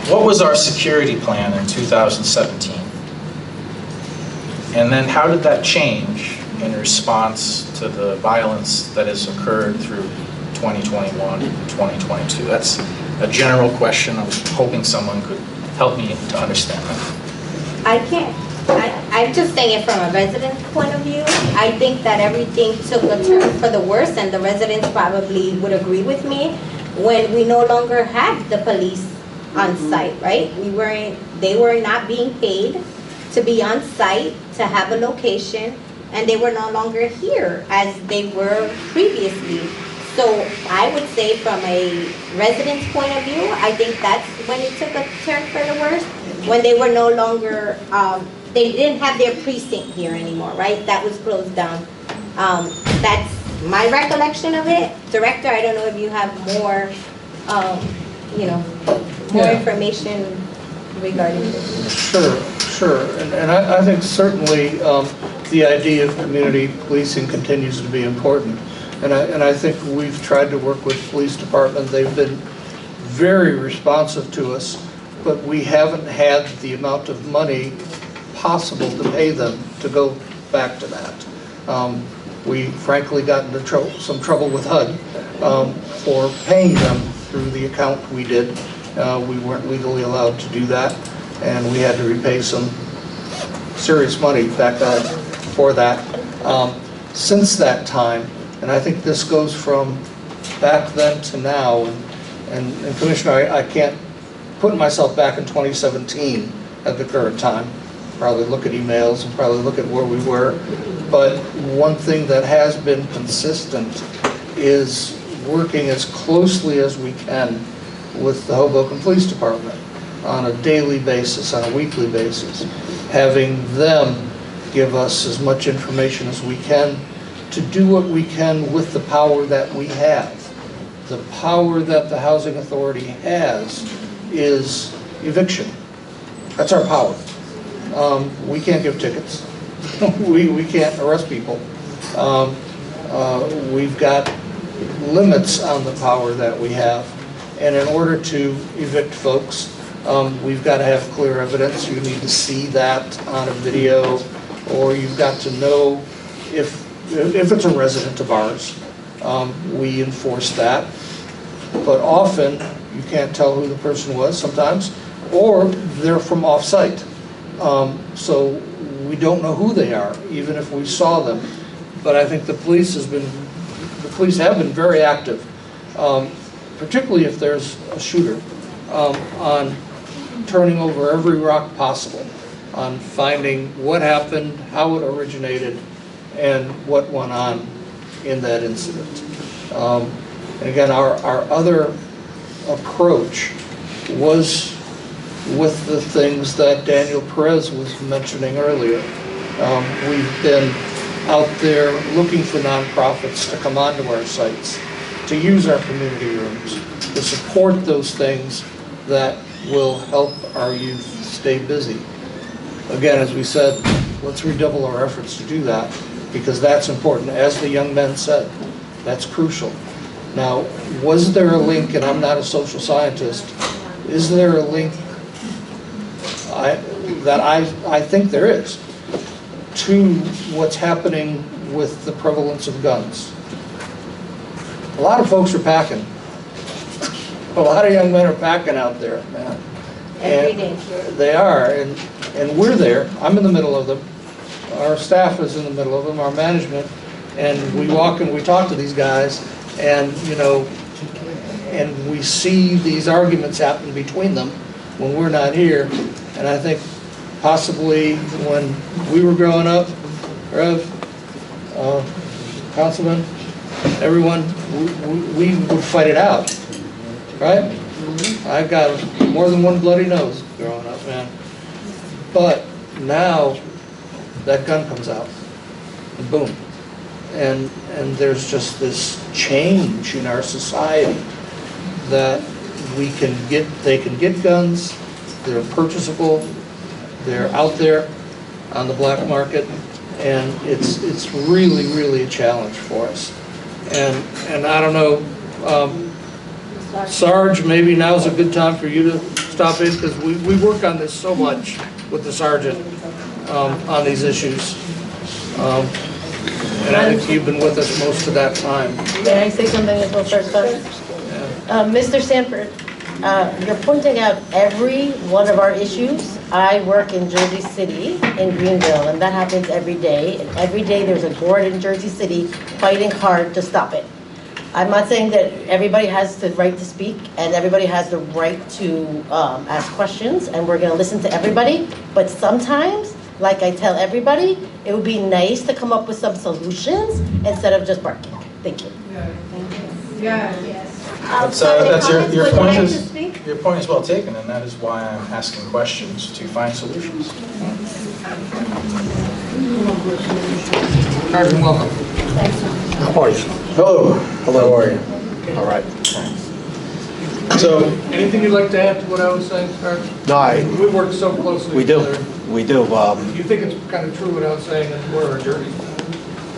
What was our security plan in 2017? And then how did that change in response to the violence that has occurred through 2021 and 2022? That's a general question. I was hoping someone could help me to understand that. I'm just saying it from a resident's point of view. I think that everything took a turn for the worse, and the residents probably would agree with me, when we no longer had the police on site, right? They were not being paid to be on site, to have a location, and they were no longer here as they were previously. So I would say from a resident's point of view, I think that's when it took a turn for the worse, when they were no longer, they didn't have their precinct here anymore, right? That was closed down. That's my recollection of it. Director, I don't know if you have more, more information regarding this. Sure. And I think certainly the idea of community policing continues to be important. And I think we've tried to work with police department. They've been very responsive to us, but we haven't had the amount of money possible to pay them to go back to that. We frankly got into some trouble with HUD for paying them through the account we did. We weren't legally allowed to do that, and we had to repay some serious money back for that. Since that time, and I think this goes from back then to now, and Commissioner, I can't put myself back in 2017 at the current time. Probably look at emails and probably look at where we were. But one thing that has been consistent is working as closely as we can with the Hoboken Police Department on a daily basis, on a weekly basis, having them give us as much information as we can to do what we can with the power that we have. The power that the Housing Authority has is eviction. That's our power. We can't give tickets. we can't arrest people. We've got limits on the power that we have. And in order to evict folks, we've got to have clear evidence. You need to see that on a video, or you've got to know if it's a resident of ours. We enforce that. But often, you can't tell who the person was sometimes, or they're from off-site. So we don't know who they are, even if we saw them. But I think the police have been very active, particularly if there's a shooter, on turning over every rock possible, on finding what happened, how it originated, and what went on in that incident. And again, our other approach was with the things that Daniel Perez was mentioning earlier. We've been out there looking for nonprofits to come onto our sites, to use our community rooms, to support those things that will help our youth stay busy. Again, as we said, let's redouble our efforts to do that, because that's important. As the young men said, that's crucial. Now, was there a link, and I'm not a social scientist, is there a link that I think there is, to what's happening with the prevalence of guns? a lot of folks are packing. A lot of young men are packing out there, man. Every day. They are, and we're there. I'm in the middle of them. Our staff is in the middle of them, our management, and we walk and we talk to these guys, and, you know, and we see these arguments happen between them when we're not here. And I think possibly when we were growing up, Rev, Councilman, everyone, we would fight it out, right? I got more than one bloody nose growing up, man. But now that gun comes out, and boom. And there's just this change in our society that they can get guns, they're purchasable, they're out there on the black market, and it's really, really a challenge for us. And I don't know, Sarge, maybe now's a good time for you to stop in, because we work on this so much with the sergeant on these issues. And I think you've been with us most of that time. May I say something as well first? Mr. Sanford, you're pointing out every one of our issues. I work in Jersey City, in Greenville, and that happens every day. And every day there's a board in Jersey City fighting hard to stop it. I'm not saying that everybody has the right to speak and everybody has the right to ask questions, and we're gonna listen to everybody, but sometimes, like I tell everybody, it would be nice to come up with some solutions instead of just barking. Thank you. That's your point is well taken, and that is why I'm asking questions to find solutions. Sergeant, welcome. How are you? Hello. Hello. How are you? All right. So, anything you'd like to add to what I was saying, Sergeant? No, We work so closely we do. together. We do. You think it's kind of true what I was saying, that we're a journey?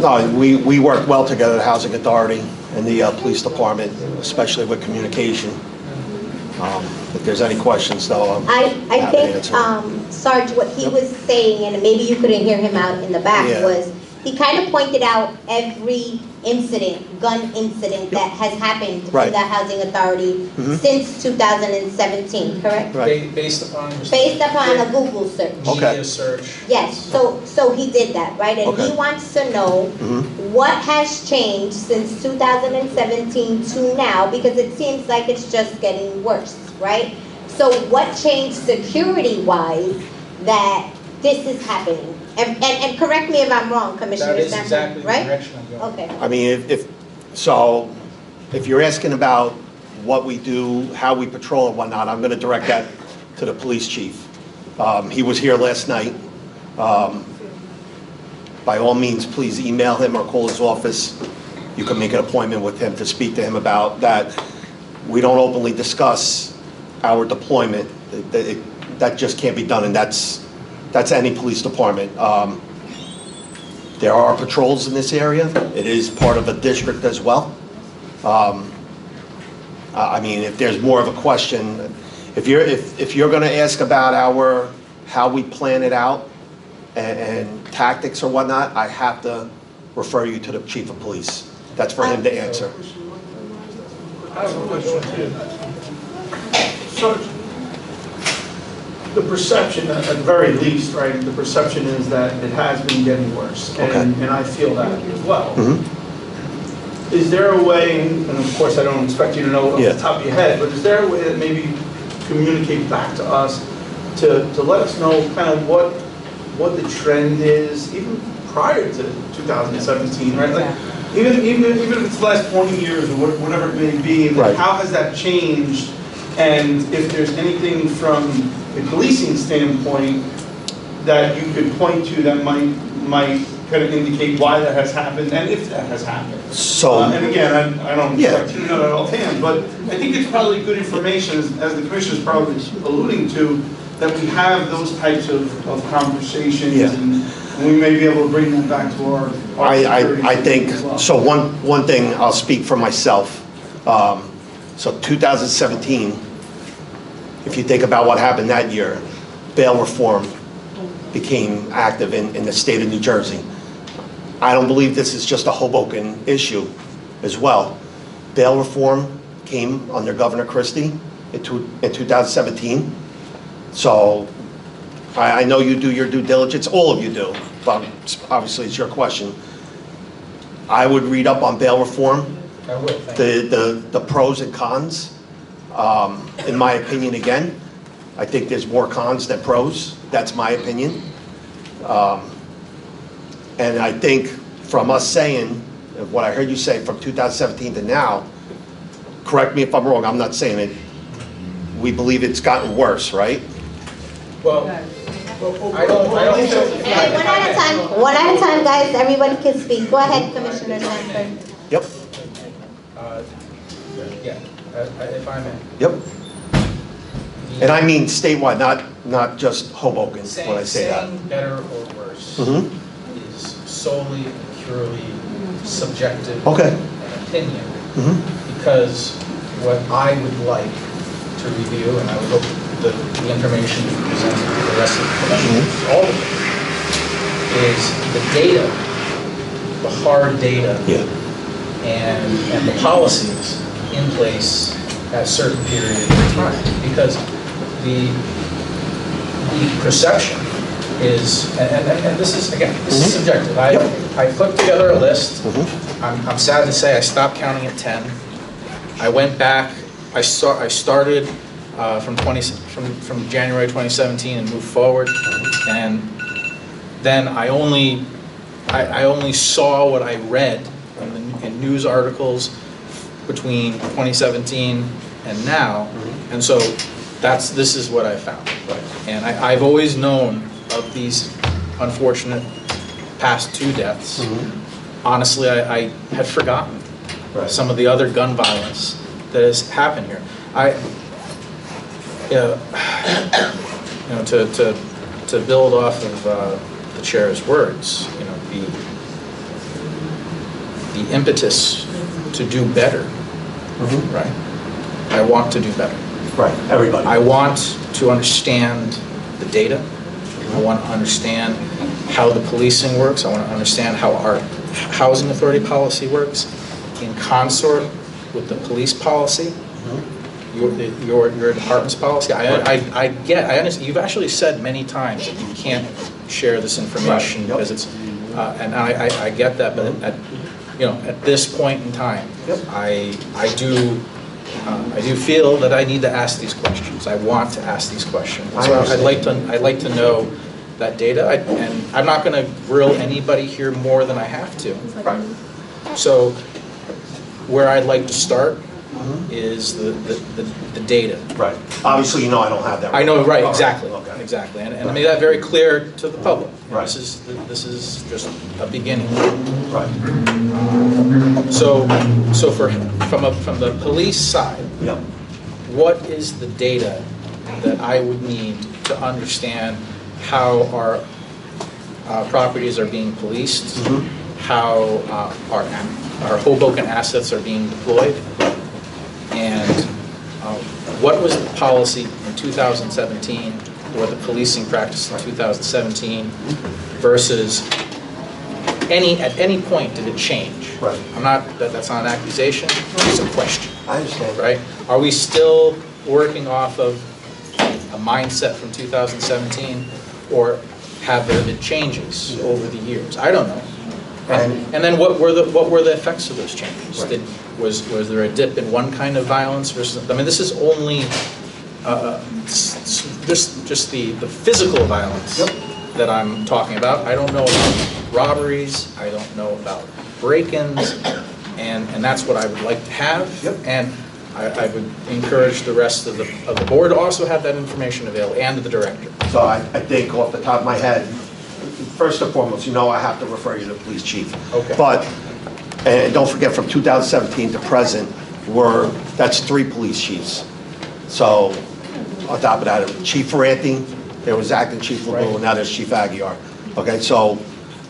No, we work well together, the Housing Authority and the Police Department, especially with communication. If there's any questions, though, I happy to think, answer. Sarge, what he was saying, and maybe you couldn't hear him out in the back, Yeah. was he kind of pointed out every incident, gun incident that has happened Right. in the Housing Authority since 2017, correct? Right. Based upon Based upon a Google search. Okay. media search. Yes, so he did that, right? And he Okay. wants to know what has changed since 2017 to now, because it seems like it's just getting worse, right? So what changed security-wise that this is happening? And correct me if I'm wrong, Commissioner That is Sanford, exactly the right? direction I'm going. Okay. I mean, if you're asking about what we do, how we patrol and whatnot, I'm going to direct that to the police chief. He was here last night. By all means, please email him or call his office. You can make an appointment with him to speak to him about that. We don't openly discuss our deployment. That just can't be done, and that's any police department. There are patrols in this area. It is part of a district as well. I mean, if there's more of a question, if you're going to ask about how we plan it out and tactics or whatnot, I have to refer you to the chief of police. That's for him to answer. I have a question too. So, the perception, at the very least, right, the perception is that it has been getting worse, and I feel that as well. Is there a way, and of course I don't expect you to know off the top of your head, but is there a way that maybe communicate back to us to let us know kind of what the trend is, even prior to 2017, right? Like, even if it's the last 20 years or whatever it may be, like, how has that changed? And if there's anything from a policing standpoint that you could point to that might kind of indicate why that has happened and if that has happened. So, and again, I don't expect you to know that offhand, but I think it's probably good information, as the commissioner is probably alluding to, that we have those types of conversations, and we may be able to bring them back to our I think, so one thing, I'll speak for myself. So 2017, if you think about what happened that year, bail reform became active in the state of New Jersey. I don't believe this is just a Hoboken issue as well. bail reform came under Governor Christie in 2017. So I know you do your due diligence, all of you do, but obviously it's your question. I would read up on bail reform, I would, thank you. the pros and cons. In my opinion, again, I think there's more cons than pros. That's my opinion. And I think from us saying, what I heard you say from 2017 to now, correct me if I'm wrong, I'm not saying it, we believe it's gotten worse, right? Well, I don't think... Hey, one at a time, guys, everybody can speak. Go ahead, Commissioner Sanford. Yep. Yeah, if I may. Yep. And I mean statewide, not just Hoboken, when I say that. Saying better or worse Mm-hmm. is solely, purely subjective Okay. and opinion. Mm-hmm. Because what I would like to review, and I would hope that the information presented to the rest of the commission, all of it, is the data, the hard data, and the policies in place at certain periods of time. Because the perception is, and this is, again, this is subjective. I put together a list. I'm sad to say I stopped counting at 10. I went back, I started from January 2017 and moved forward, and then I only saw what I read in news articles between 2017 and now, and so this is what I found. And I've always known of these unfortunate past 2 deaths. Honestly, I had forgotten some of the other gun violence that has happened here. To build off of the chair's words, the impetus to do better, right? I want to do better. Right, everybody. I want to understand the data. I want to understand how the policing works. I want to understand how our housing authority policy works in consort with the police policy, your department's policy. I understand. You've actually said many times that you can't share this information because it's, and I get that, but at this point in time, I do feel that I need to ask these questions. I want to ask these questions. So I'd like to know that data, and I'm not going to grill anybody here more than I have to. So where I'd like to start is the data. Right. Obviously, I don't have that. I know, right, exactly. Okay. Exactly. And I made that very clear to the public. Right. This is just a beginning. Right. So from the police side, what is the data that I would need to understand how our properties are being policed, how our Hoboken assets are being deployed, and what was the policy in 2017 or the policing practice in 2017 versus at any point did it change? Right. That's not an accusation, it's a question. I understand. Right? Are we still working off of a mindset from 2017, or have there been changes over the years? I don't know. And then what were the effects of those changes? Right. Was there a dip in one kind of violence versus? I mean, this is only just the physical violence that I'm talking about. I don't know about robberies. I don't know about break-ins, and that's what I would like to have. And I would encourage the rest of the board to also have that information available, and the director. So I think off the top of my head, first and foremost, I have to refer you to the police chief. Okay. But, and don't forget, from 2017 to present, that's 3 police chiefs. So, on top of that, Chief Ferranti, there was acting Chief LeBeau, and now there's Chief Aguiar. Okay, so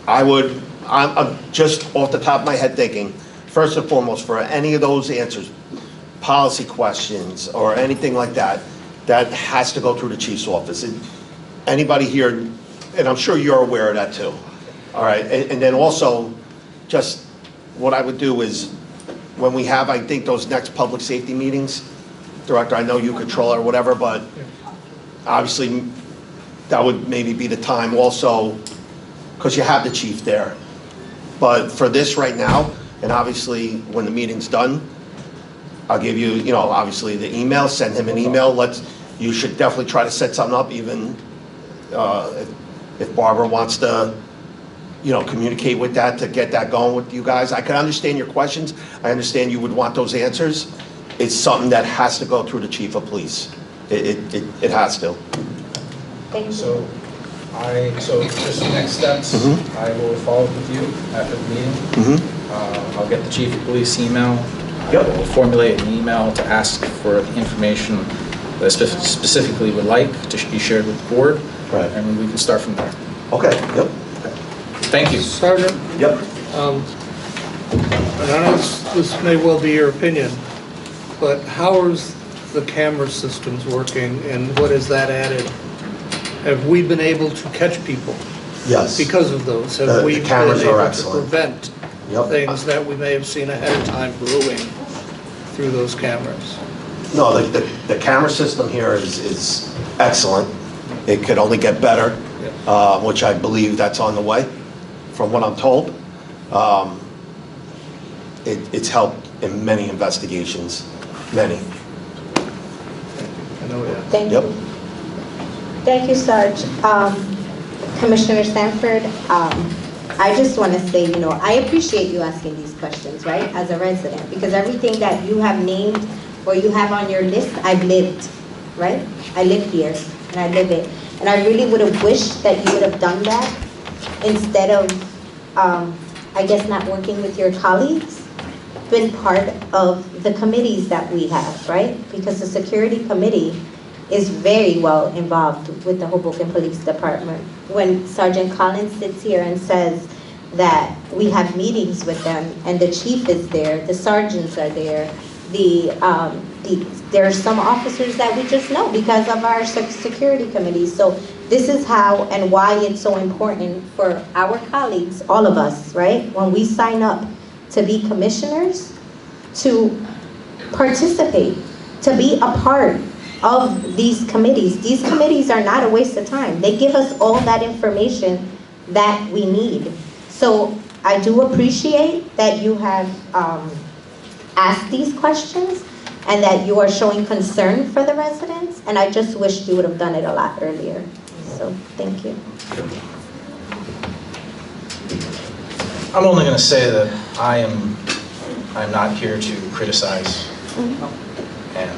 I'm just off the top of my head thinking, first and foremost, for any of those answers, policy questions or anything like that, that has to go through the chief's office. And anybody here, and I'm sure you're aware of that too. All right, and then also, just what I would do is, when we have, I think, those next public safety meetings, Director, I know you control it or whatever, but obviously, that would maybe be the time also, because you have the chief there. But for this right now, and obviously, when the meeting's done, I'll give you, you know, obviously the email, send him an email. You should definitely try to set something up, even if Barbara wants to, you know, communicate with that to get that going with you guys. I can understand your questions. I understand you would want those answers. It's something that has to go through the chief of police. It has to. Thank you. So just the next steps, I will follow up with you after the meeting. I'll get the chief of police email. I will formulate an email to ask for the information that I specifically would like to be shared with the board. Right. And we can start from there. Okay, yep. Thank you. Sergeant? Yep. And I know this may well be your opinion, but how is the camera systems working and what has that added? Have we been able to catch people? Yes. Because of those? Have we The been cameras are able to excellent. prevent things that we may have seen ahead of time brewing through those cameras? No, the camera system here is excellent. It could only get better, which I believe that's on the way, from what I'm told. It's helped in many investigations, many. I know that. Thank you. Thank you, Sarge. Commissioner Sanford, I just want to say, you know, I appreciate you asking these questions, right, as a resident, because everything that you have named or you have on your list, I've lived, right? I live here, and I live it. And I really would have wished that you would have done that instead of, I guess, not working with your colleagues, been part of the committees that we have, right? Because the security committee is very well involved with the Hoboken Police Department. When Sergeant Collins sits here and says that we have meetings with them and the chief is there, the sergeants are there, there are some officers that we just know because of our security committee. So this is how and why it's so important for our colleagues, all of us, right? When we sign up to be commissioners, to participate, to be a part of these committees. These committees are not a waste of time. They give us all that information that we need. So I do appreciate that you have asked these questions and that you are showing concern for the residents, and I just wish you would have done it a lot earlier. So thank you. I'm only going to say that I'm not here to criticize. And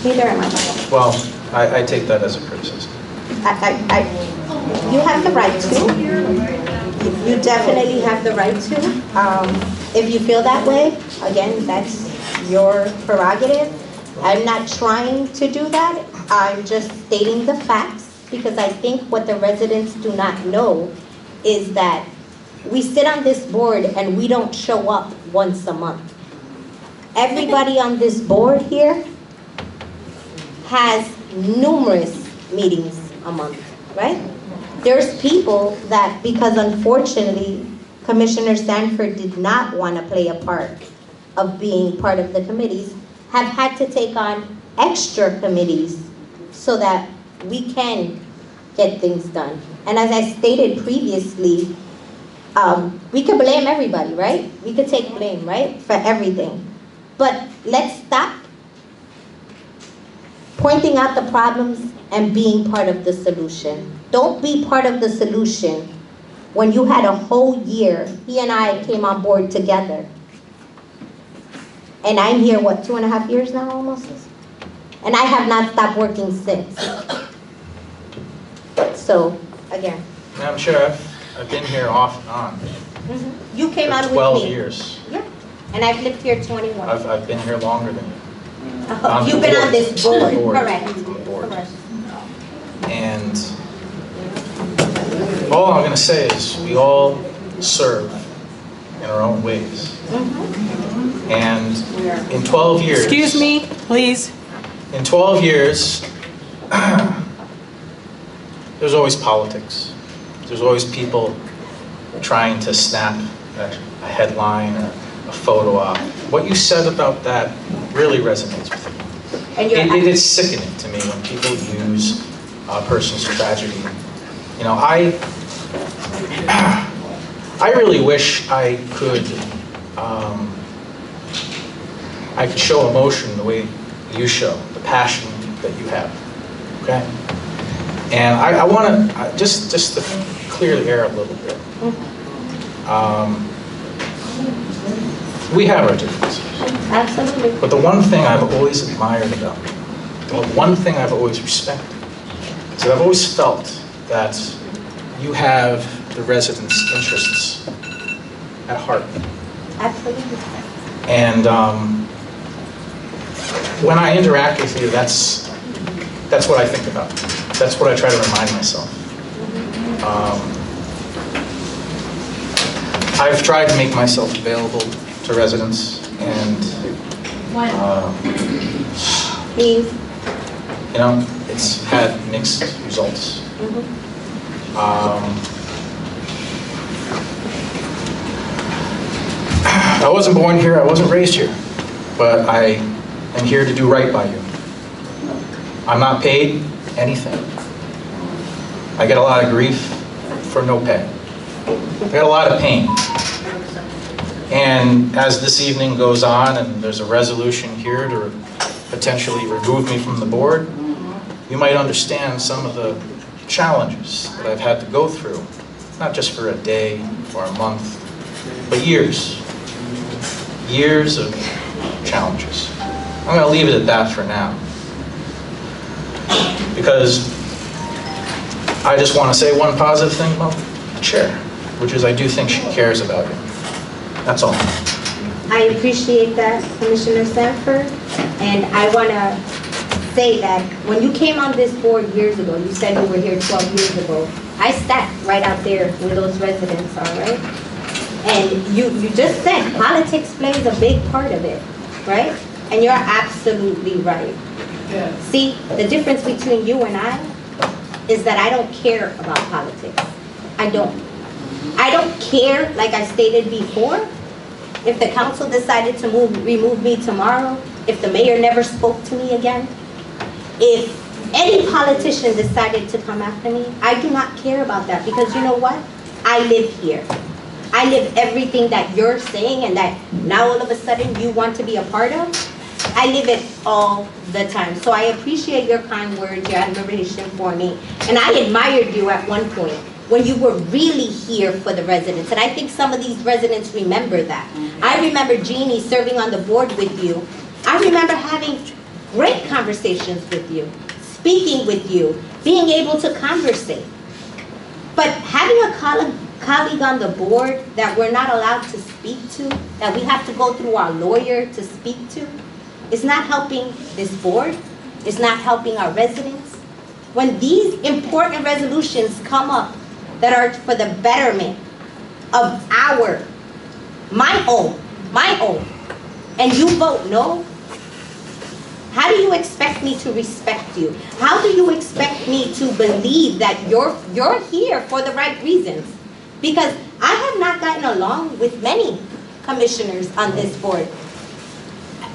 Neither am I. well, I take that as a criticism. You have the right to. You definitely have the right to. If you feel that way, again, that's your prerogative. I'm not trying to do that. I'm just stating the facts because I think what the residents do not know is that we sit on this board and we don't show up once a month. Everybody on this board here has numerous meetings a month, right? There's people that, because unfortunately, Commissioner Sanford did not want to play a part of being part of the committees, have had to take on extra committees so that we can get things done. And as I stated previously, we could blame everybody, right? We could take blame, right, for everything. But let's stop pointing out the problems and being part of the solution. Don't be part of the solution when you had a whole year. He and I came on board together. And I'm here, what, 2.5 years now almost? And I have not stopped working since. So, again. Madam Chair, I've been here off and on. You came for on with me. 12 years. Yeah. And I've lived here 21. I've been here longer than you. You've been on this board. Correct. Correct. And all I'm going to say is we all serve in our own ways. And in 12 years... Excuse me, please. In 12 years, there's always politics. There's always people trying to snap a headline or a photo op. What you said about that really resonates with me. And you're It is sickening to me when people use a person's tragedy. You know, I really wish I could show emotion the way you show, the passion that you have, okay? And I want to, just to clear the air a little bit, we have our differences. Absolutely. But the one thing I've always admired about you, the one thing I've always respected, is that I've always felt that you have the residents' interests at heart. Absolutely. And when I interact with you, that's what I think about. That's what I try to remind myself. I've tried to make myself available to residents, and Please. you know, it's had mixed results. I wasn't born here, I wasn't raised here, but I am here to do right by you. I'm not paid anything. I get a lot of grief for no pay. I get a lot of pain. And as this evening goes on and there's a resolution here to potentially remove me from the board, you might understand some of the challenges that I've had to go through, not just for a day or a month, but years. Years of challenges. I'm going to leave it at that for now. Because I just want to say one positive thing about the chair, which is I do think she cares about you. That's all. I appreciate that, Commissioner Sanford, and I want to say that when you came on this board years ago, you said you were here 12 years ago, I sat right out there where those residents are, right? And you just said politics plays a big part of it, right? And you're absolutely right. Yeah. See, the difference between you and I is that I don't care about politics. I don't. I don't care, like I stated before, if the council decided to remove me tomorrow, if the mayor never spoke to me again, if any politician decided to come after me, I do not care about that, because you know what? I live here. I live everything that you're saying and that now all of a sudden you want to be a part of. I live it all the time. So I appreciate your kind words, your admiration for me. And I admired you at one point when you were really here for the residents. And I think some of these residents remember that. I remember Jeannie serving on the board with you. I remember having great conversations with you, speaking with you, being able to conversate. But having a colleague on the board that we're not allowed to speak to, that we have to go through our lawyer to speak to, is not helping this board, it's not helping our residents. When these important resolutions come up that are for the betterment of my own, and you vote no, how do you expect me to respect you? How do you expect me to believe that you're here for the right reasons? Because I have not gotten along with many commissioners on this board.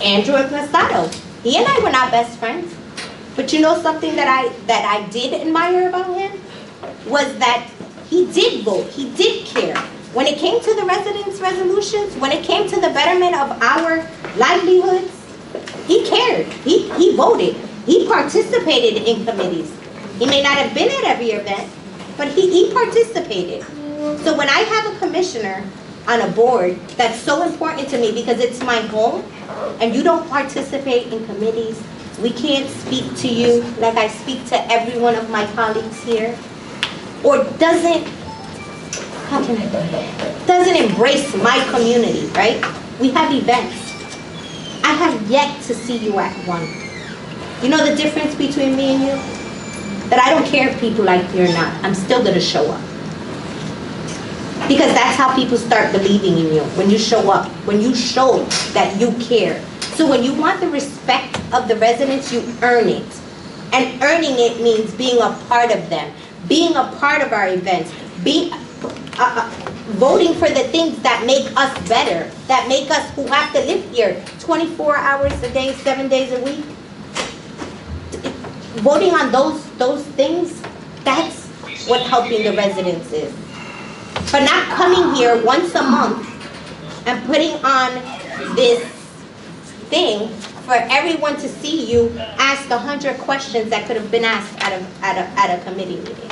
Andrew Eplastato, he and I were not best friends. But you know something that I did admire about him? Was that he did vote, he did care. When it came to the residents' resolutions, when it came to the betterment of our livelihoods, he cared, he voted, he participated in committees. He may not have been at every event, but he participated. So when I have a commissioner on a board that's so important to me because it's my home, and you don't participate in committees, we can't speak to you like I speak to every one of my colleagues here, or doesn't embrace my community, right? We have events. I have yet to see you at one. You know the difference between me and you? That I don't care if people like you or not. I'm still gonna show up. Because that's how people start believing in you, when you show up, when you show that you care. So when you want the respect of the residents, you earn it. And earning it means being a part of them, being a part of our events, voting for the things that make us better, that make us who have to live here 24 hours a day, 7 days a week. Voting on those things, that's what helping the residents is. But not coming here once a month and putting on this thing for everyone to see you ask 100 questions that could have been asked at a committee meeting.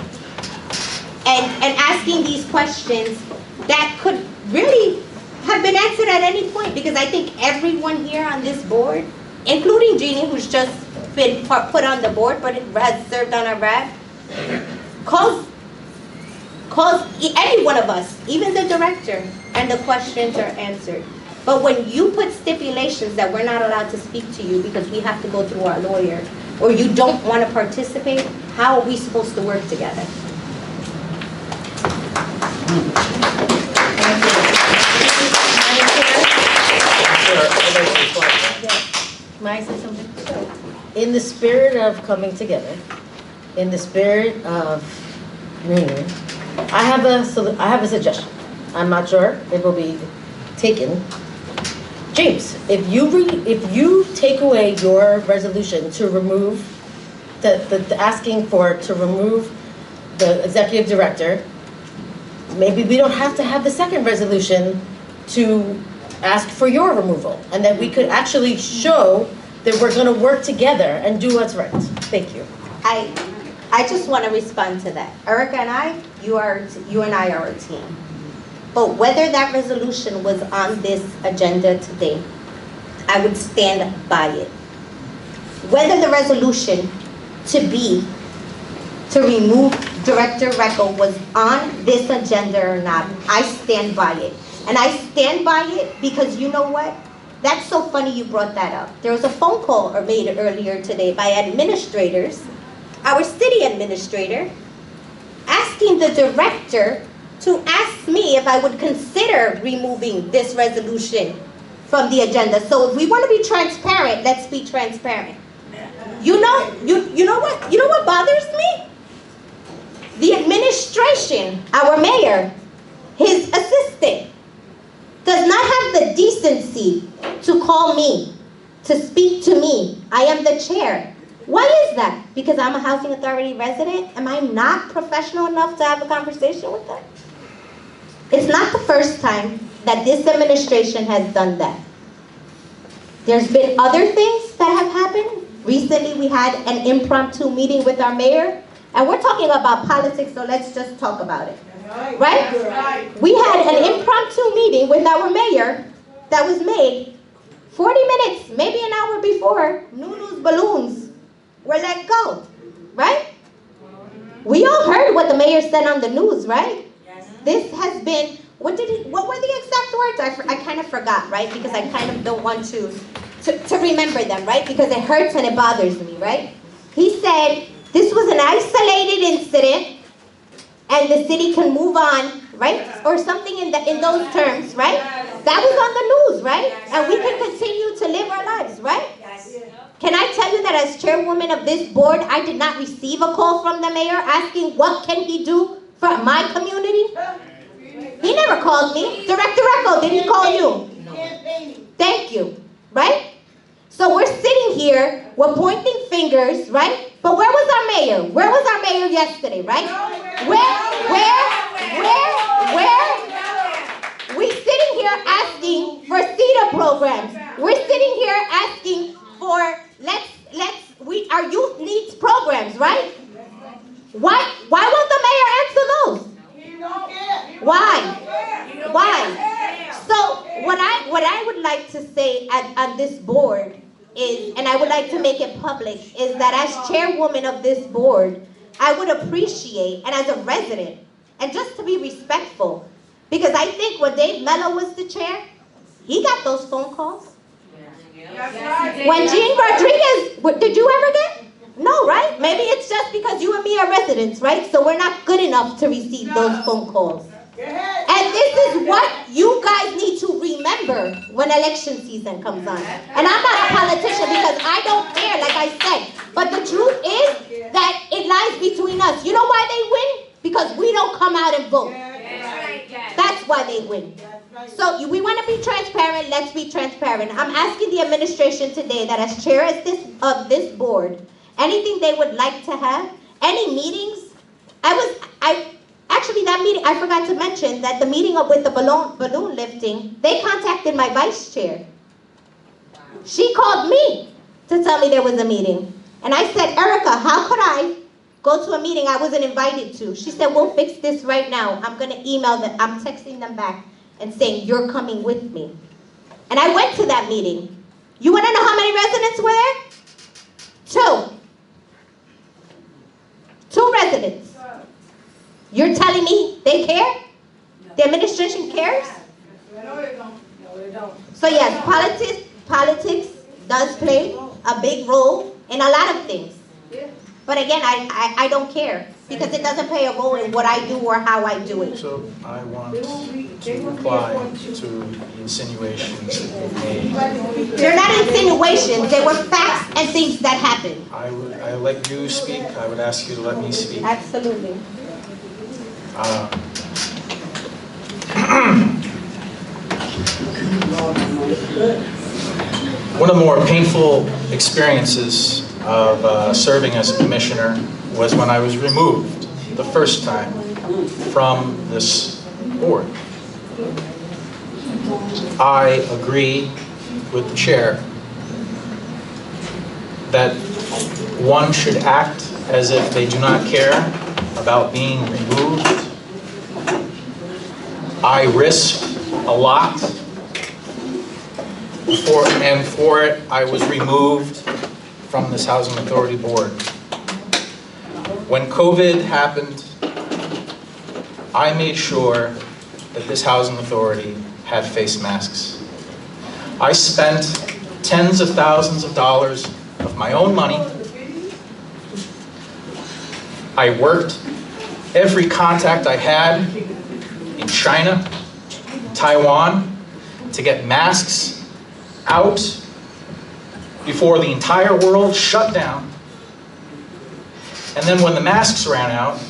And asking these questions that could really have been answered at any point, because I think everyone here on this board, including Jeannie, who's just been put on the board but has served on a RAD, calls any one of us, even the director, and the questions are answered. But when you put stipulations that we're not allowed to speak to you because we have to go through our lawyer, or you don't want to participate, how are we supposed to work together? May I say something? In the spirit of coming together, in the spirit of union, I have a suggestion. I'm not sure if it will be taken. James, if you take away your resolution to remove to remove the executive director, maybe we don't have to have the second resolution to ask for your removal, and that we could actually show that we're going to work together and do what's right. Thank you. I just want to respond to that. Erica and I, you and I are a team. But whether that resolution was on this agenda today, I would stand by it. Whether the resolution to remove Director Recco was on this agenda or not, I stand by it. And I stand by it because you know what? That's so funny you brought that up. There was a phone call made earlier today by administrators, our city administrator, asking the director to ask me if I would consider removing this resolution from the agenda. So if we want to be transparent, let's be transparent. You know what bothers me? The administration, our mayor, his assistant, does not have the decency to call me, to speak to me. I am the chair. Why is that? Because I'm a housing authority resident? Am I not professional enough to have a conversation with them? It's not the first time that this administration has done that. There's been other things that have happened. Recently, we had an impromptu meeting with our mayor, and we're talking about politics, so let's just talk about it. Right? We had an impromptu meeting with our mayor that was made 40 minutes, maybe an hour before Nunu's balloons were let go. Right? We all heard what the mayor said on the news, right? This has been, what were the exact words? I kind of forgot, right? Because I kind of don't want to remember them, right? Because it hurts and it bothers me, right? He said this was an isolated incident and the city can move on, right? Or something in those terms, right? That was on the news, right? And we can continue to live our lives, right? Can I tell you that as chairwoman of this board, I did not receive a call from the mayor asking what can he do for my community? He never called me. Director Recco, did he call you? No. Thank you, right? So we're sitting here, we're pointing fingers, right? But where was our mayor? Where was our mayor yesterday, right? We're sitting here asking for CETA programs. We're sitting here asking for, our youth needs programs, right? Why won't the mayor answer those? Why? So what I would like to say on this board is, and I would like to make it public, is that as chairwoman of this board, I would appreciate, and as a resident, and just to be respectful, because I think when Dave Mello was the chair, he got those phone calls. When Jean Rodriguez, did you ever get? No, right? Maybe it's just because you and me are residents, right? So we're not good enough to receive those phone calls. And this is what you guys need to remember when election season comes on. And I'm not a politician because I don't care, like I said. But the truth is that it lies between us. You know why they win? Because we don't come out and vote. why they win. So we want to be transparent, let's be transparent. I'm asking the administration today that as chair of this board, anything they would like to have, any meetings, actually that meeting, I forgot to mention that the meeting with the balloon lifting, they contacted my vice chair. She called me to tell me there was a meeting. And I said, Erica, how could I go to a meeting I wasn't invited to? She said, we'll fix this right now. I'm going to email them. I'm texting them back and saying, you're coming with me. And I went to that meeting. You want to know how many residents were there? 2. 2 residents. You're telling me they care? The administration cares? No, they don't. No, they don't. So yes, politics does play a big role in a lot of things. But again, I don't care because it doesn't play a role in what I do or how I do it. So I want to reply to the insinuations that you made. They're not insinuations, they were facts and things that happened. I let you speak, I would ask you to let me speak. Absolutely. One of the more painful experiences of serving as a commissioner was when I was removed the first time from this board. I agree with the chair that one should act as if they do not care about being removed. I risked a lot, and for it I was removed from this Housing Authority Board. When COVID happened, I made sure that this Housing Authority had face masks. I spent tens of thousands of dollars of my own money. I worked every contact I had in China, Taiwan, to get masks out before the entire world shut down. And then when the masks ran out,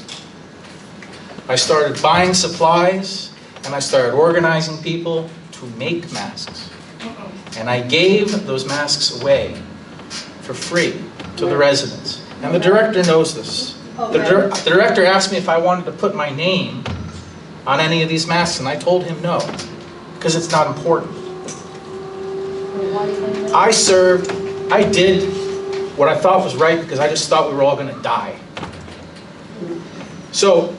I started buying supplies and I started organizing people to make masks. And I gave those masks away for free to the residents. And the director knows this. The director asked me if I wanted to put my name on any of these masks, and I told him no, because it's not important. I served, I did what I thought was right because I just thought we were all going to die. So,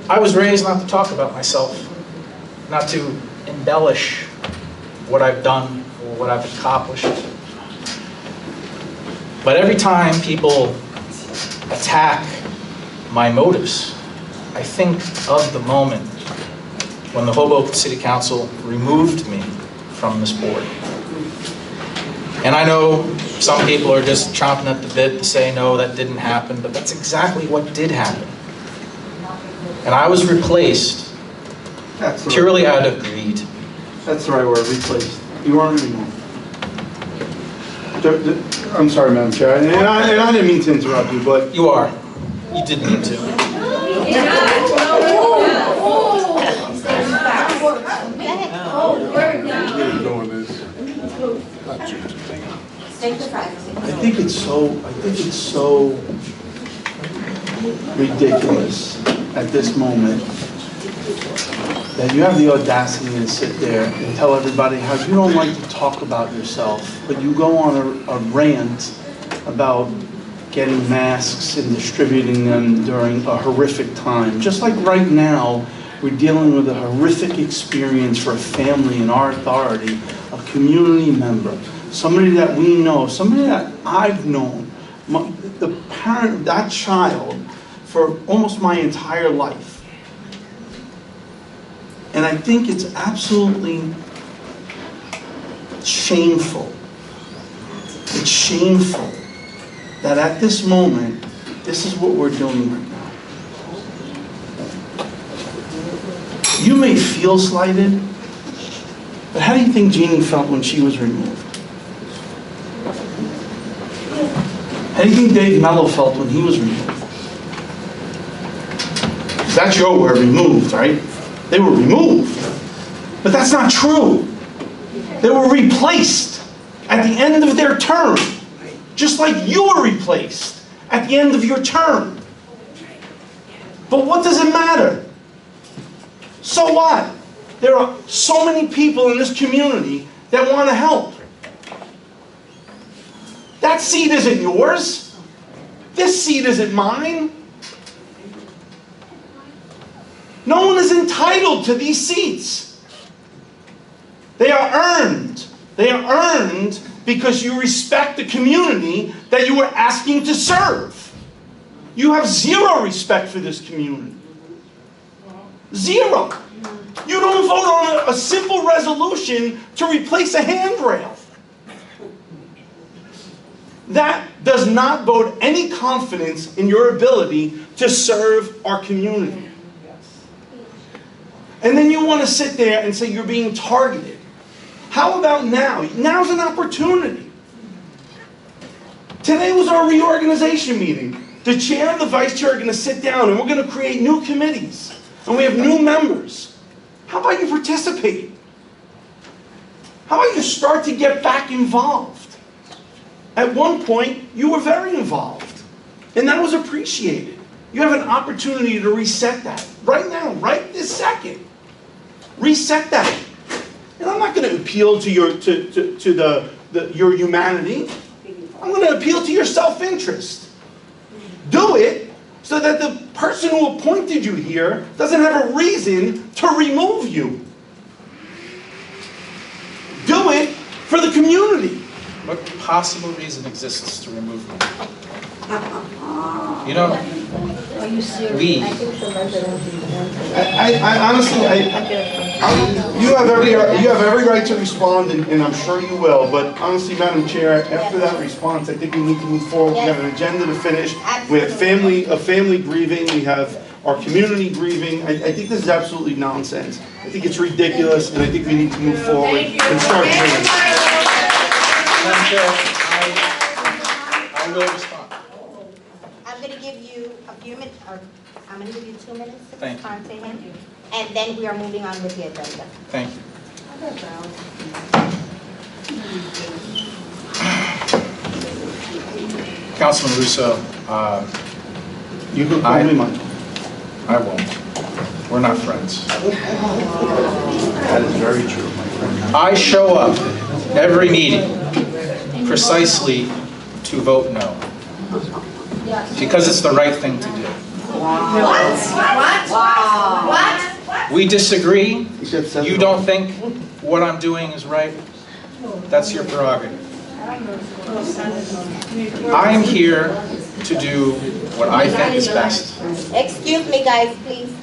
I was raised not to talk about myself, not to embellish what I've done or what I've accomplished. But every time people attack my motives, I think of the moment when the Hoboken City Council removed me from this board. And I know some people are just chomping at the bit to say, no, that didn't happen, but that's exactly what did happen. And I was replaced purely out of greed. That's the right word, replaced. You weren't removed. I'm sorry, Madam Chair, and I didn't mean to interrupt you, but... You are. You didn't mean to. I think it's so ridiculous at this moment that you have the audacity to sit there and tell everybody how you don't like to talk about yourself, but you go on a rant about getting masks and distributing them during a horrific time. Just like right now, we're dealing with a horrific experience for a family in our authority, a community member, somebody that we know, somebody that I've known, the parent of that child for almost my entire life. And I think it's absolutely shameful. It's shameful that at this moment, this is what we're doing right now. You may feel slighted, but how do you think Jeannie felt when she was removed? How do you think Dave Mello felt when he was removed? That's your word, removed, right? They were removed. But that's not true. They were replaced at the end of their term, just like you were replaced at the end of your term. But what does it matter? So what? There are so many people in this community that want to help. That seat isn't yours. This seat isn't mine. No one is entitled to these seats. They are earned. They are earned because you respect the community that you are asking to serve. You have zero respect for this community. Zero. You don't vote on a simple resolution to replace a handrail. That does not bode any confidence in your ability to serve our community. And then you want to sit there and say you're being targeted. How about now? Now's an opportunity. Today was our reorganization meeting. The chair and the vice chair are going to sit down and we're going to create new committees. And we have new members. How about you participate? How about you start to get back involved? At one point, you were very involved. And that was appreciated. You have an opportunity to reset that. Right now, right this second. Reset that. And I'm not going to appeal to your your humanity. I'm going to appeal to your self-interest. Do it so that the person who appointed you here doesn't have a reason to remove you. Do it for the community. What possible reason exists to remove me? You know, Are you serious? we, I think the residents. I honestly, you have every right to respond, and I'm sure you will. But honestly, Madam Chair, after that response, I think we need to move forward. We have an agenda to finish. We have a family grieving. We have our community grieving. I think this is absolutely nonsense. I think it's ridiculous, and I think we need to move forward and start moving. Madam Chair, I will respond. I'm going to give you a few minutes, or I'm going to give you 2 minutes to Thank you. respond to him. And then we are moving on with the agenda. Thank you. Councilman Russo, You can call me Michael. I won't. We're not friends. That is very true, my friend. I show up every meeting precisely to vote no. Because it's the right thing to do. What? We disagree. You don't think what I'm doing is right. That's your prerogative. I am here to do what I think is best. Excuse me, guys, please.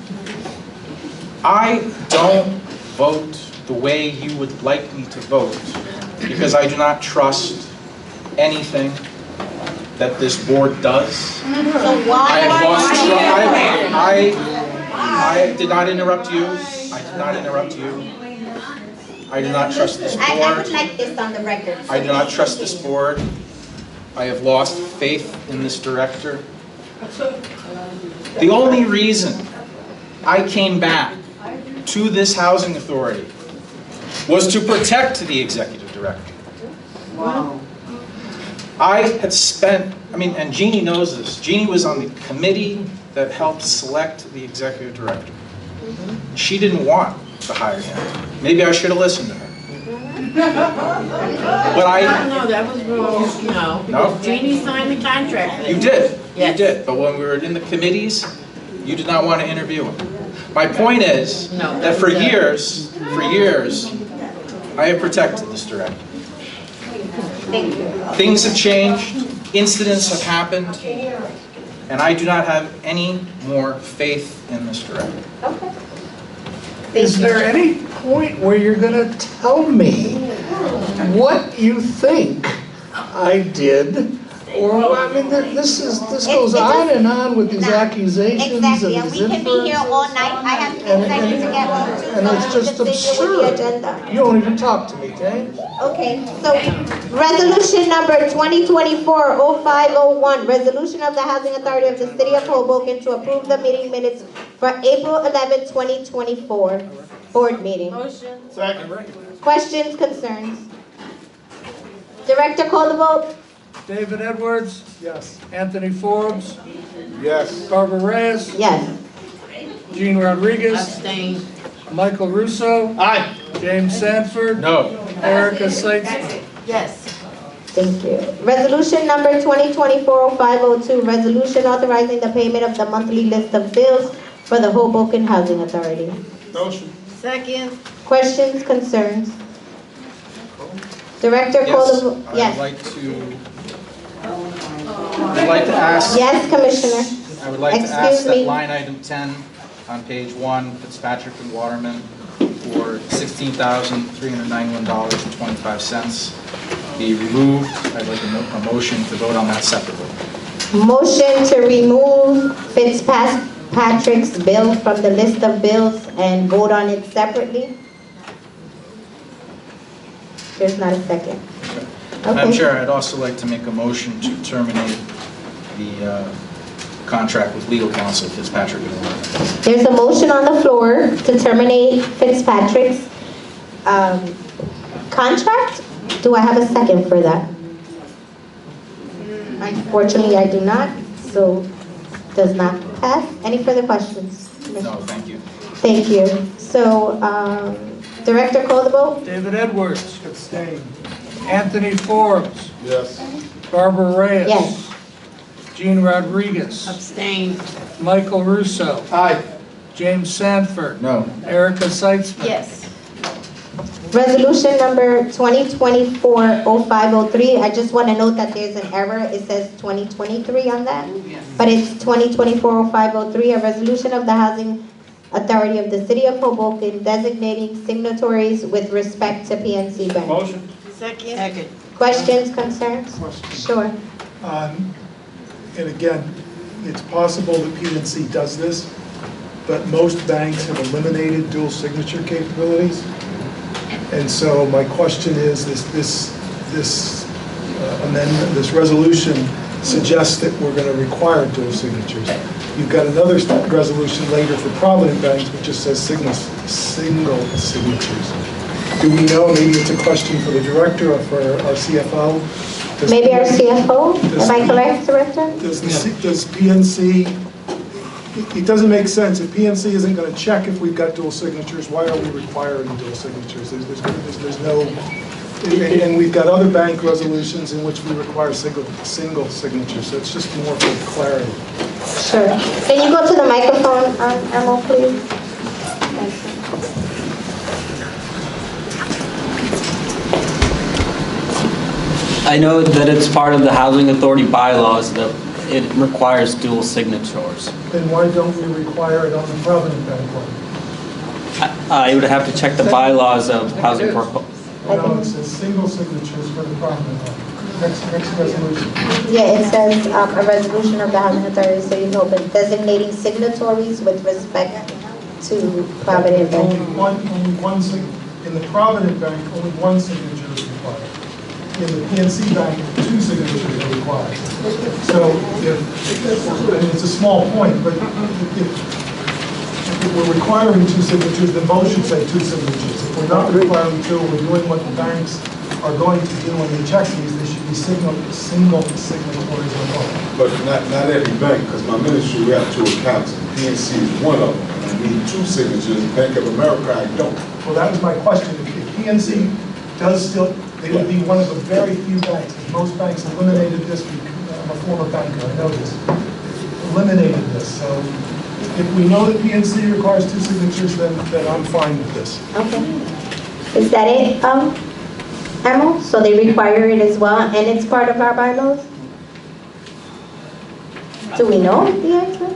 I don't vote the way you would like me to vote because I do not trust anything that this board does. So why I have lost are I did not interrupt you. I did not interrupt you. I do not trust this I would board. like this on the record. I do not trust this board. I have lost faith in this director. The only reason I came back to this housing authority was to protect the executive director. Wow. I had spent, and Jeannie knows this, Jeannie was on the committee that helped select the executive director. She didn't want to hire him. Maybe I should have listened to her. But No, that was wrong. No? Jeannie signed the contract. You did. Yes. You did. But when we were in the committees, you did not want to interview him. My point is that for years, I have protected this director. Thank you. Things have changed, incidents have happened, and I do not have any more faith in this director. Okay. Is there any point where you're going to tell me what you think I did? Or, this goes on and on with these accusations and Exactly, and these we can be here inferences. all night. I have things I need to get home to. And so it's I'm just sticking with the absurd. agenda. You don't even talk to me, okay? Okay, so resolution number 2024-0501, resolution of the Housing Authority of the City of Hoboken to approve the meeting minutes for April 11, 2024 board meeting. Motion. Second. Questions, concerns? Director, call the vote. David Edwards? Yes. Anthony Forbes? Yes. Barbara Reyes? Yes. Gene Rodriguez? Abstain. Michael Russo? Aye. James Sanford? No. Erica Seitzman? Yes. Thank you. Resolution number 2024-0502, resolution authorizing the payment of the monthly list of bills for the Hoboken Housing Authority. Motion. Second. Questions, concerns? Director, call the vote. Yes, I'd like to ask. Yes, Commissioner. I would like to Excuse ask that me. line item 10 on page 1, Fitzpatrick and Waterman, for $16,391.25 be removed. I'd like a motion to vote on that separately. Motion to remove Fitzpatrick's bill from the list of bills and vote on it separately. There's not a second. Madam Okay. Chair, I'd also like to make a motion to terminate the contract with legal counsel Fitzpatrick and Waterman. There's a motion on the floor to terminate Fitzpatrick's contract. Do I have a second for that? Unfortunately, I do not, so does not pass. Any further questions? No, thank you. Thank you. So, Director, call the vote. David Edwards? Abstain. Anthony Forbes? Yes. Barbara Reyes? Yes. Gene Rodriguez? Abstain. Michael Russo? Aye. James Sanford? No. Erica Seitzman? Yes. Resolution number 2024-0503. I just want to note that there's an error. It says 2023 on that, but it's 2024-0503, a resolution of the Housing Authority of the City of Hoboken designating signatories with respect to PNC Bank. Motion. Second. Questions, concerns? Sure. And again, it's possible that PNC does this, but most banks have eliminated dual signature capabilities. And so my question is this amendment, this resolution suggests that we're going to require dual signatures. You've got another resolution later for Provident Banks which just says single signatures. Do we know, maybe it's a question for the director or for our CFO? Maybe our CFO? Am I correct, Director? Does PNC, it doesn't make sense. If PNC isn't going to check if we've got dual signatures, why are we requiring dual signatures? There's no, and we've got other bank resolutions in which we require single signatures, so it's just more for clarity. Sure. Can you go to the microphone, Emma, please? I know that it's part of the Housing Authority bylaws that it requires dual signatures. Then why don't we require it on the Provident Bank one? I would have to check the bylaws of Housing for. No, it says single signatures for the Provident Bank. Next resolution. Yeah, it says a resolution of the Housing Authority, so you know, but designating signatories with respect to Provident Bank. Only one in the Provident Bank, only one signature is required. In the PNC Bank, two signatures are required. So it's a small point, but if we're requiring two signatures, then both should say two signatures. If we're not requiring two, we're doing what the banks are going to do when they check these, they should be single signatories on both. But not every bank, because my ministry, we have two accounts. PNC is one of them. I need two signatures. Bank of America, I don't. Well, that was my question. If PNC does still, they would be one of the very few banks. Most banks eliminated this. I'm a former banker, I know this. Eliminated this. So if we know that PNC requires two signatures, then I'm fine with this. Okay. Is that it, Emma? So they require it as well, and it's part of our bylaws? Do we know the answer?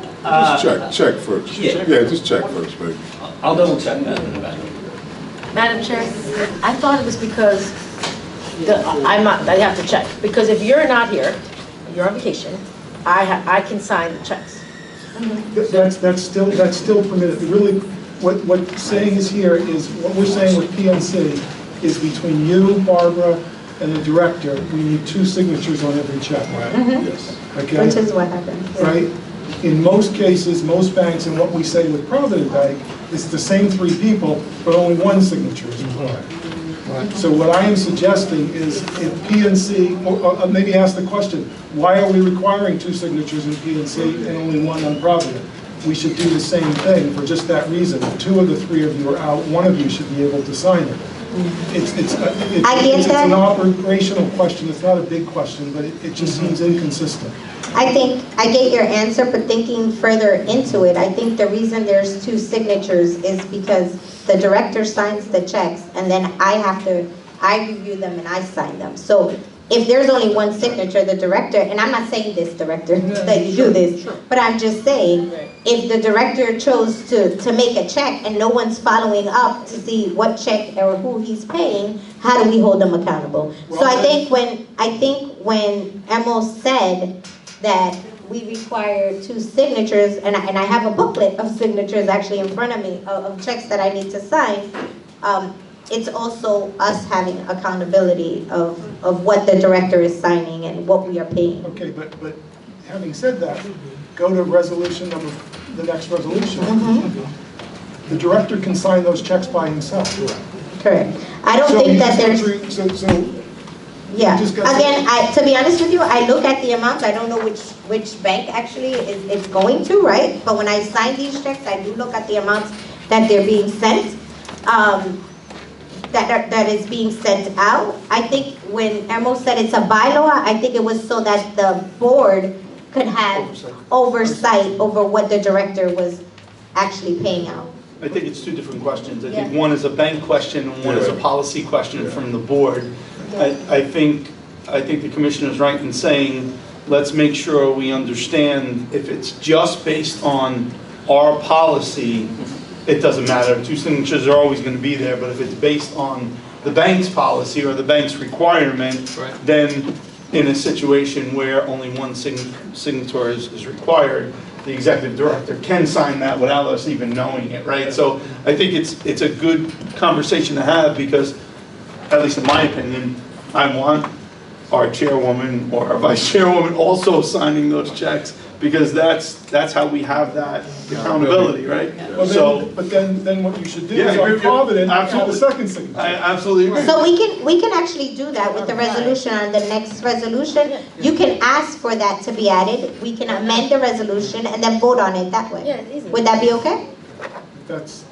Just check first. Yeah. Just check first, baby. I'll double check that in the back. Madam Chair, I thought it was because I have to check, because if you're not here, you're on vacation, I can sign the checks. That's still permitted. Really, what saying is here is, what we're saying with PNC is between you, Barbara, and the director, we need two signatures on every check. Mhm. Yes. Okay? Which is what happened. Right? in most cases, most banks, and what we say with Provident Bank, it's the same three people, but only one signature is required. So what I am suggesting is if PNC, or maybe ask the question, why are we requiring two signatures in PNC and only one on Provident? We should do the same thing for just that reason. If two of the three of you are out, one of you should be able to sign it. It's an operational question, it's not a big question, but it just seems inconsistent. I think, I get your answer, but thinking further into it, I think the reason there's two signatures is because the director signs the checks, and then I review them and I sign them. So if there's only one signature, the director, and I'm not saying this, director, that you do this, but I'm just saying, if the director chose to make a check and no one's following up to see what check or who he's paying, how do we hold them accountable? So I think when Emil said that we require two signatures, and I have a booklet of signatures actually in front of me, of checks that I need to sign, it's also us having accountability of what the director is signing and what we are paying. Okay, but having said that, go to resolution number, the next resolution. The director can sign those checks by himself. Correct. I don't think that there's... Yeah, again, to be honest with you, I look at the amounts, I don't know which bank actually it's going to, right? But when I sign these checks, I do look at the amounts that they're being sent, that is being sent out. I think when Emil said it's a bylaw, I think it was so that the board could have oversight over what the director was actually paying out. I think it's two different questions. I think one is a bank question and one is a policy question from the board. I think the commissioner is right in saying, let's make sure we understand if it's just based on our policy, it doesn't matter. Two signatures are always going to be there, but if it's based on the bank's policy or the bank's requirement, then in a situation where only one signature is required, the executive director can sign that without us even knowing it, right? So I think it's a good conversation to have because, at least in my opinion, I want our chairwoman or our vice chairwoman also signing those checks because that's how we have that accountability, right? Well, but then what you should do is on Provident, add a second signature. I absolutely agree. So we can actually do that with the resolution on the next resolution. You can ask for that to be added. We can amend the resolution and then vote on it that way. Yeah, easy. Would that be okay? That's...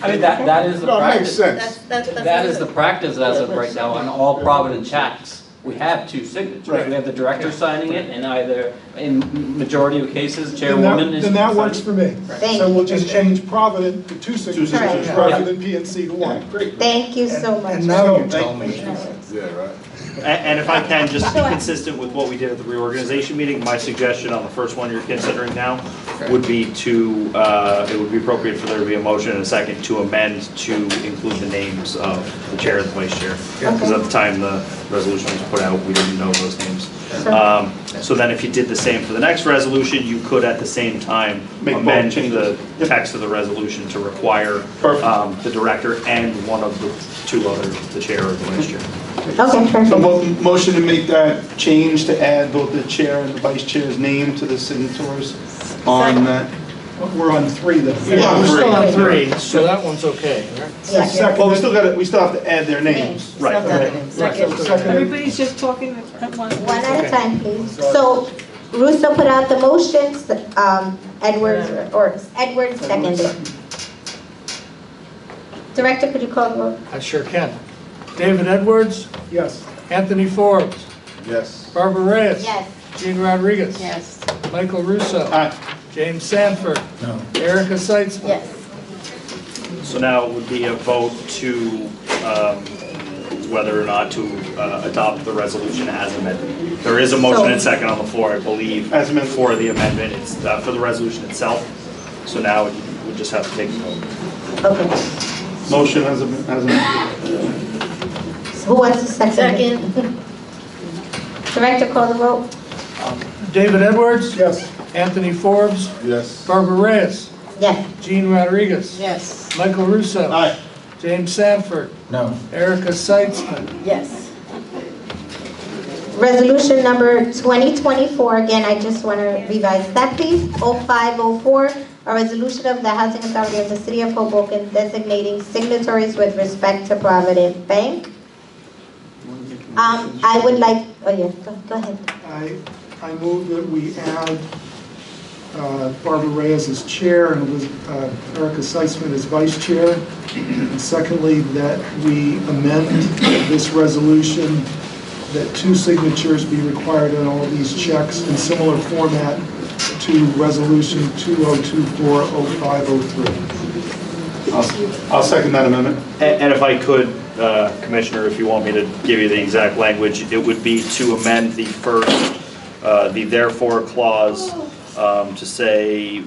I mean, that is the practice. That's That is the practice as of right now on all Provident checks. We have two signatures. We have the director signing it, and either, in majority of cases, chairwoman is. Then that works for me. So we'll just change Provident to two signatures rather than PNC to one. Great. Thank you so much. And now you tell me. Yeah, right. And if I can, just to be consistent with what we did at the reorganization meeting, my suggestion on the first one you're considering now would be to, it would be appropriate for there to be a motion and a second to amend to include the names of the chair and the vice chair. Because at the time the resolution was put out, we didn't know those names. So then if you did the same for the next resolution, you could at the same time amend the text of the resolution to require the director and one of the two others, the chair or the vice chair. Okay, perfect. So motion to make that change to add both the chair and the vice chair's name to the signatures on that. We're on three then. Yeah, we're still on three, so that one's okay, right? Well, we still have to add their names. Right. Everybody's just talking at once. One at a time, please. So Russo put out the motions, Edwards seconded. Director, could you call the roll? I sure can. David Edwards? Yes. Anthony Forbes? Yes. Barbara Reyes? Yes. Jean Rodriguez? Yes. Michael Russo? Aye. James Sanford? No. Erica Seitzman? Yes. So now it would be a vote to whether or not to adopt the resolution as amended. There is a motion and second on the floor, I believe, As amended. for the amendment. It's for the resolution itself. So now we just have to take a vote. Okay. Motion as amended. Who wants to second? Director, call the roll. David Edwards? Yes. Anthony Forbes? Yes. Barbara Reyes? Yes. Jean Rodriguez? Yes. Michael Russo? Aye. James Sanford? No. Erica Seitzman? Yes. Resolution number 2024, again, I just want to revise that, please. 0504, a resolution of the Housing Authority of the City of Hoboken designating signatories with respect to Provident Bank. I would like, oh yeah, go ahead. I move that we add Barbara Reyes as chair and Erica Seitzman as vice chair. And secondly, that we amend this resolution that 2 signatures be required on all these checks in similar format to resolution 2024-0503. I'll second that amendment. And if I could, Commissioner, if you want me to give you the exact language, it would be to amend the first, the therefore clause to say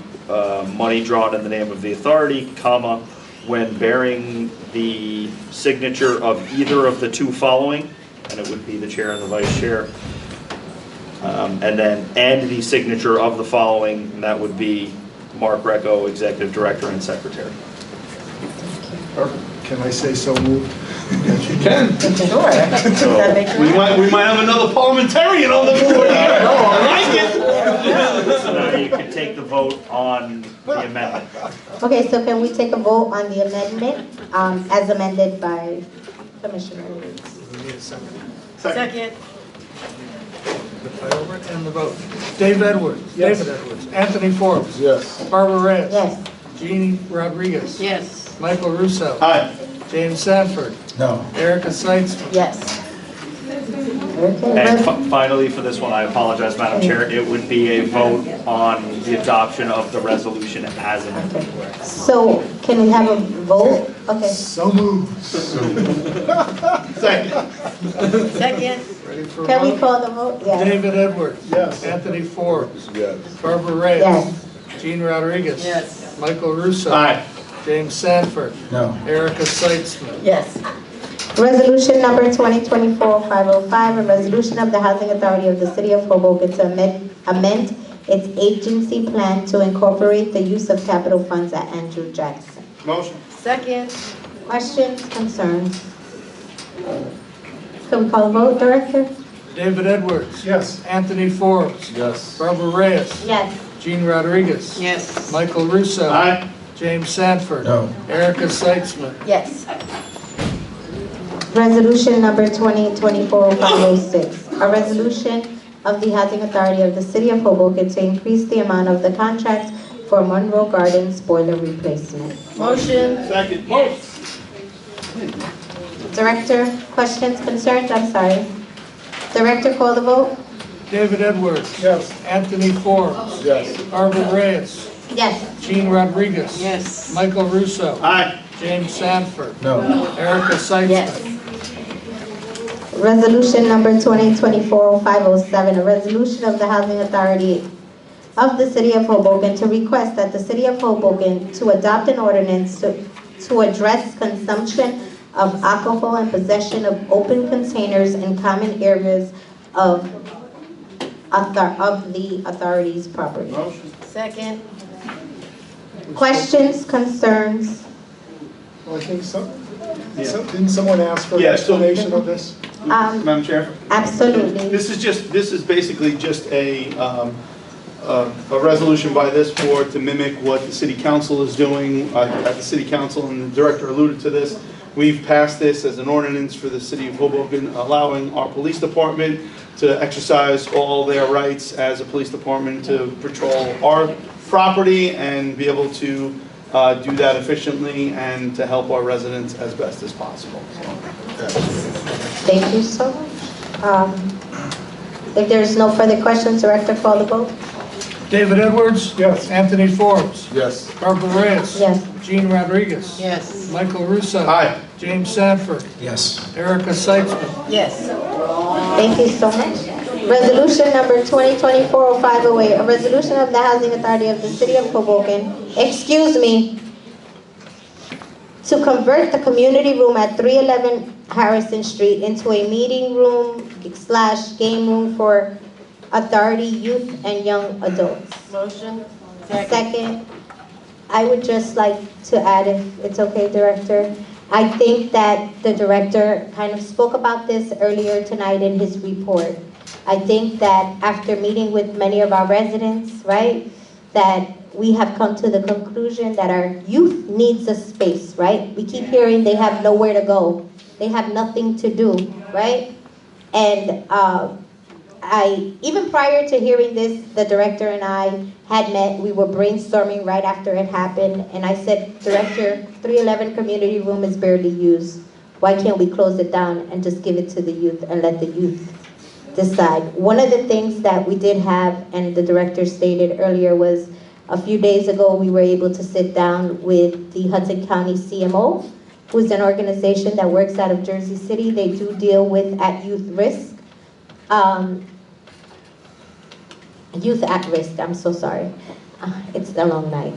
money drawn in the name of the authority, comma, when bearing the signature of either of the 2 following, and it would be the chair and the vice chair, and the signature of the following, and that would be Mark Greco, Executive Director and Secretary. Can I say so moved? Yes, you can. Sure. We might have another parliamentarian on the board here. I like it. So now you can take the vote on the amendment. Okay, so can we take a vote on the amendment as amended by Commissioner Reeves? Second. And the vote. David Edwards. Yes. David Edwards. Anthony Forbes. Yes. Barbara Reyes. Yes. Jeannie Rodriguez. Yes. Michael Russo. Aye. James Sanford. No. Erica Seitzman. Yes. And finally, for this one, I apologize, Madam Chair, it would be a vote on the adoption of the resolution as amended. So can we have a vote? Okay. So moved. Second. Second. Can we call the vote? Yes. David Edwards. Yes. Anthony Forbes. Yes. Barbara Reyes. Yes. Jean Rodriguez. Yes. Michael Russo. Aye. James Sanford. No. Erica Seitzman. Yes. Resolution number 2024-505, a resolution of the Housing Authority of the City of Hoboken to amend its agency plan to incorporate the use of capital funds at Andrew Jackson. Motion. Second. Questions, concerns? Can we call a vote, Director? David Edwards. Yes. Anthony Forbes. Yes. Barbara Reyes. Yes. Jean Rodriguez. Yes. Michael Russo. Aye. James Sanford. No. Erica Seitzman. Yes. Resolution number 2024-506, a resolution of the Housing Authority of the City of Hoboken to increase the amount of the contract for Monroe Gardens boiler replacement. Motion. Second. Director, questions, concerns? I'm sorry. Director, call the vote? David Edwards. Yes. Anthony Forbes. Yes. Barbara Reyes. Yes. Jean Rodriguez. Yes. Michael Russo. Aye. James Sanford. No. Erica Seitzman. Yes. Resolution number 2024-507, a resolution of the Housing Authority of the City of Hoboken to request that the City of Hoboken to adopt an ordinance to address consumption of alcohol and possession of open containers in common areas of the authority's property. Motion. Second. Questions, concerns? Well, I think didn't someone ask for an Yeah, so- explanation of this? Madam Chair? Absolutely. This is basically just a resolution by this board to mimic what the city council is doing at the city council, and the director alluded to this. We've passed this as an ordinance for the city of Hoboken, allowing our police department to exercise all their rights as a police department to patrol our property and be able to do that efficiently and to help our residents as best as possible. Thank you so much. If there's no further questions, Director, call the vote. David Edwards. Yes. Anthony Forbes. Yes. Barbara Reyes. Yes. Jean Rodriguez. Yes. Michael Russo. Aye. James Sanford. Yes. Erica Seitzman. Yes. Thank you so much. Resolution number 2024-508, a resolution of the Housing Authority of the City of Hoboken, to convert the community room at 311 Harrison Street into a meeting room / game room for authority youth and young adults. Motion. Second, I would just like to add, if it's okay, Director, I think that the Director kind of spoke about this earlier tonight in his report. I think that after meeting with many of our residents, right, that we have come to the conclusion that our youth needs a space, right? We keep hearing they have nowhere to go. They have nothing to do, right? And even prior to hearing this, the director and I had met. We were brainstorming right after it happened. And I said, Director, 311 community room is barely used. Why can't we close it down and just give it to the youth and let the youth decide? One of the things that we did have, and the director stated earlier, was a few days ago we were able to sit down with the Hudson County CMO, who's an organization that works out of Jersey City. They do deal with at-youth risk. Youth at risk, I'm so sorry. It's a long night.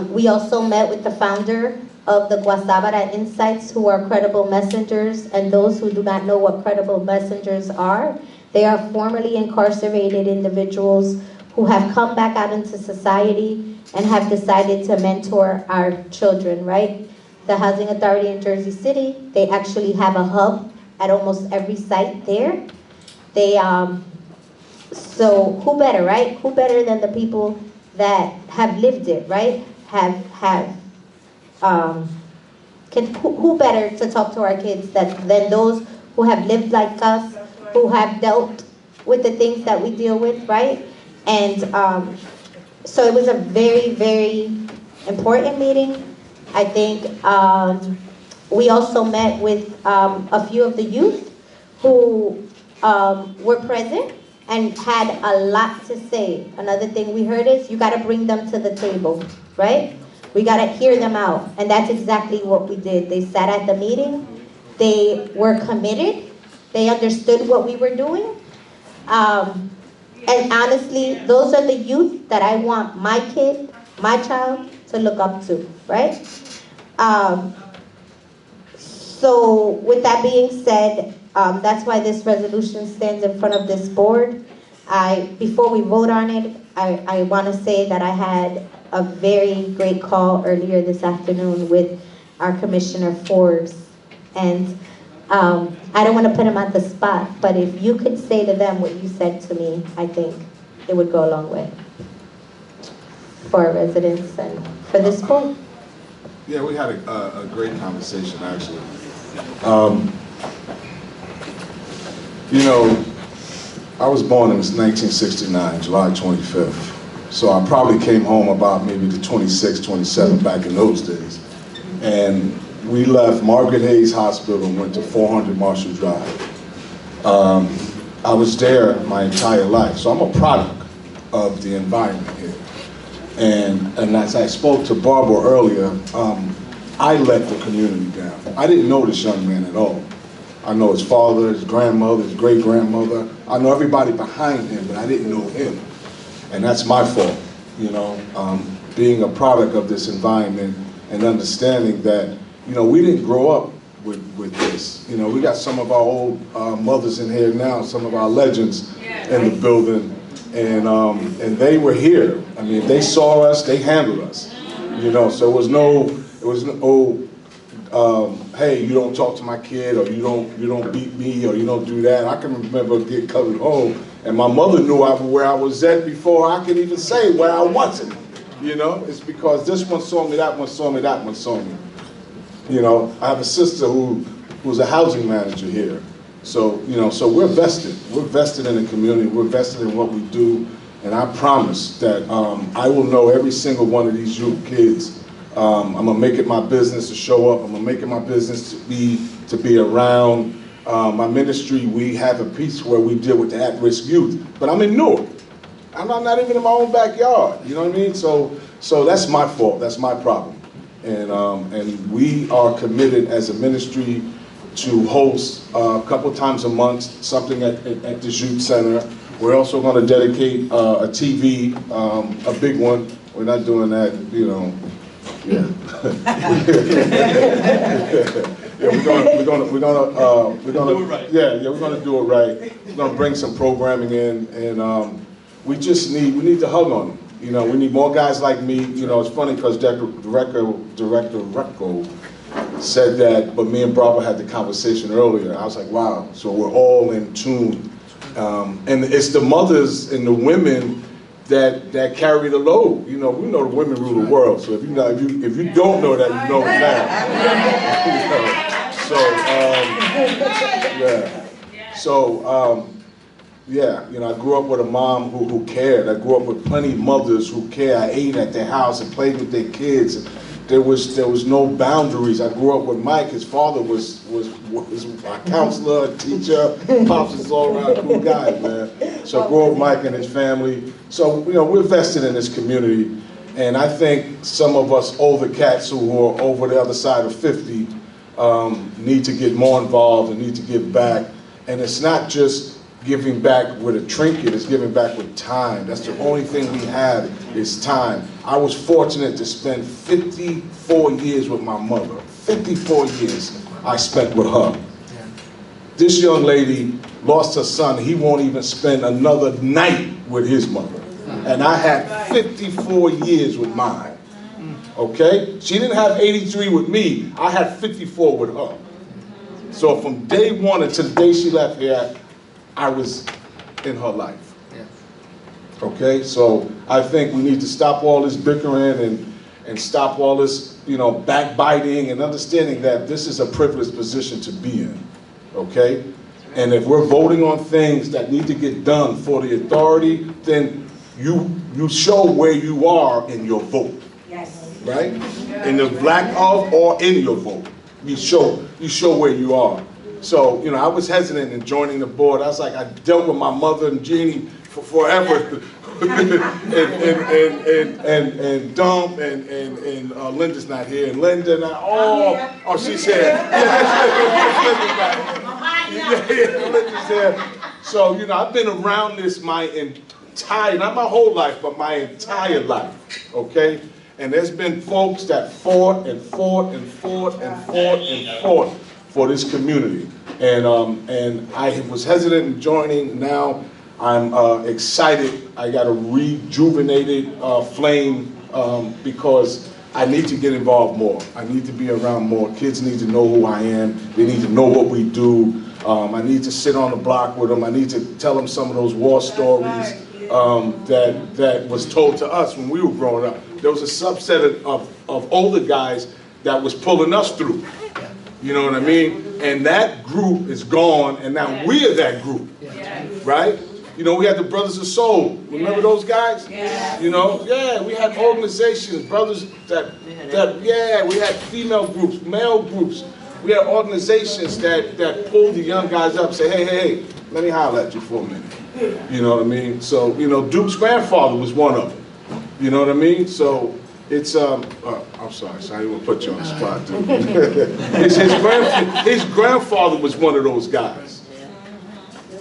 We also met with the founder of the Guasabara Insights, who are credible messengers. And those who do not know what credible messengers are, they are formerly incarcerated individuals who have come back out into society and have decided to mentor our children, right? The Housing Authority in Jersey City, they actually have a hub at almost every site there. So who better, right? Who better than the people that have lived it, right? Who better to talk to our kids than those who have lived like us, who have dealt with the things that we deal with, right? And so it was a very, very important meeting. I think we also met with a few of the youth who were present and had a lot to say. Another thing we heard is you got to bring them to the table, right? We got to hear them out. And that's exactly what we did. They sat at the meeting. They were committed. They understood what we were doing. And honestly, those are the youth that I want my kid, my child, to look up to, right? So with that being said, that's why this resolution stands in front of this board. Before we vote on it, I want to say that I had a very great call earlier this afternoon with our Commissioner Forbes. And I don't want to put him on the spot, but if you could say to them what you said to me, I think it would go a long way for our residents and for this board. Yeah, we had a great conversation, actually. You know, I was born in 1969, July 25th. So I probably came home about maybe the 26th, 27th back in those days. And we left Margaret Hayes Hospital and went to 400 Marshall Drive. I was there my entire life, so I'm a product of the environment here. And as I spoke to Barbara earlier, I let the community down. I didn't know this young man at all. I know his father, his grandmother, his great-grandmother. I know everybody behind him, but I didn't know him. And that's my fault, you know, being a product of this environment and understanding that, you know, we didn't grow up with this. You know, we got some of our old mothers in here now, some of our legends in the building, and they were here. I mean, if they saw us, they handled us, you know, so it was no, hey, you don't talk to my kid, or you don't beat me, or you don't do that. I can remember getting coming home, and my mother knew where I was at before I could even say where I wasn't. You know, it's because this one saw me, that one saw me, that one saw me. You know, I have a sister who's a housing manager here. So, you know, so we're vested. We're vested in the community. We're vested in what we do. And I promise that I will know every single one of these youth kids. I'm gonna make it my business to show up. I'm gonna make it my business to be around. My ministry, we have a piece where we deal with the at-risk youth. But I'm in Newark. I'm not even in my own backyard. You know what I mean? So that's my fault. That's my problem. And we are committed as a ministry to host a couple times a month something at the youth center. We're also going to dedicate a TV, a big one. We're not doing that, you know. Yeah. Yeah, we're gonna do it right. Yeah, we're gonna do it right. We're gonna bring some programming in, and we need to hug on them. You know, we need more guys like me. You know, it's funny because Director Recco said that, but me and Bravo had the conversation earlier. I was like, wow, so we're all in tune. And it's the mothers and the women that carry the load. You know, we know the women rule the world. So if you don't know that, you know it now. So yeah, you know, I grew up with a mom who cared. I grew up with plenty of mothers who care. I ate at their house and played with their kids. There was no boundaries. I grew up with Mike. His father was a counselor, a teacher. Pops is all around cool guy, man. So I grew up with Mike and his family. So, you know, we're vested in this community. And I think some of us older cats who are over the other side of 50 need to get more involved and need to give back. And it's not just giving back with a trinket, it's giving back with time. That's the only thing we have is time. I was fortunate to spend 54 years with my mother. 54 years I spent with her. This young lady lost her son. He won't even spend another night with his mother. And I had 54 years with mine. Okay? She didn't have 83 with me. I had 54 with her. So from day one until the day she left here, I was in her life. Okay, so I think we need to stop all this bickering and stop all this, you know, backbiting and understanding that this is a privileged position to be in. Okay, and if we're voting on things that need to get done for the authority, then you show where you are in your vote. Yes. Right? In the lack of or in your vote, you show where you are. So, you know, I was hesitant in joining the board. I was like, I dealt with my mother and Jeannie for forever. and Dump and Linda's not here. And Linda and she's here. Linda's here. So, you know, I've been around this my entire, not my whole life, but my entire life, okay? And there's been folks that fought and fought and fought and fought and fought for this community. And I was hesitant in joining. Now I'm excited. I got a rejuvenated flame because I need to get involved more. I need to be around more. Kids need to know who I am. They need to know what we do. I need to sit on the block with them. I need to tell them some of those war stories that was told to us when we were growing up. There was a subset of older guys that was pulling us through. You know what I mean? And that group is gone, and now we're that group, right? You know, we had the Brothers of Soul. Remember those guys? You know, we had organizations, brothers we had female groups, male groups. We had organizations that pulled the young guys up and say, hey, let me holler at you for a minute. You know what I mean? So, you know, Duke's grandfather was one of them. You know what I mean? So it's, I'm sorry, so I didn't want to put you on the spot, dude. his grandfather was one of those guys.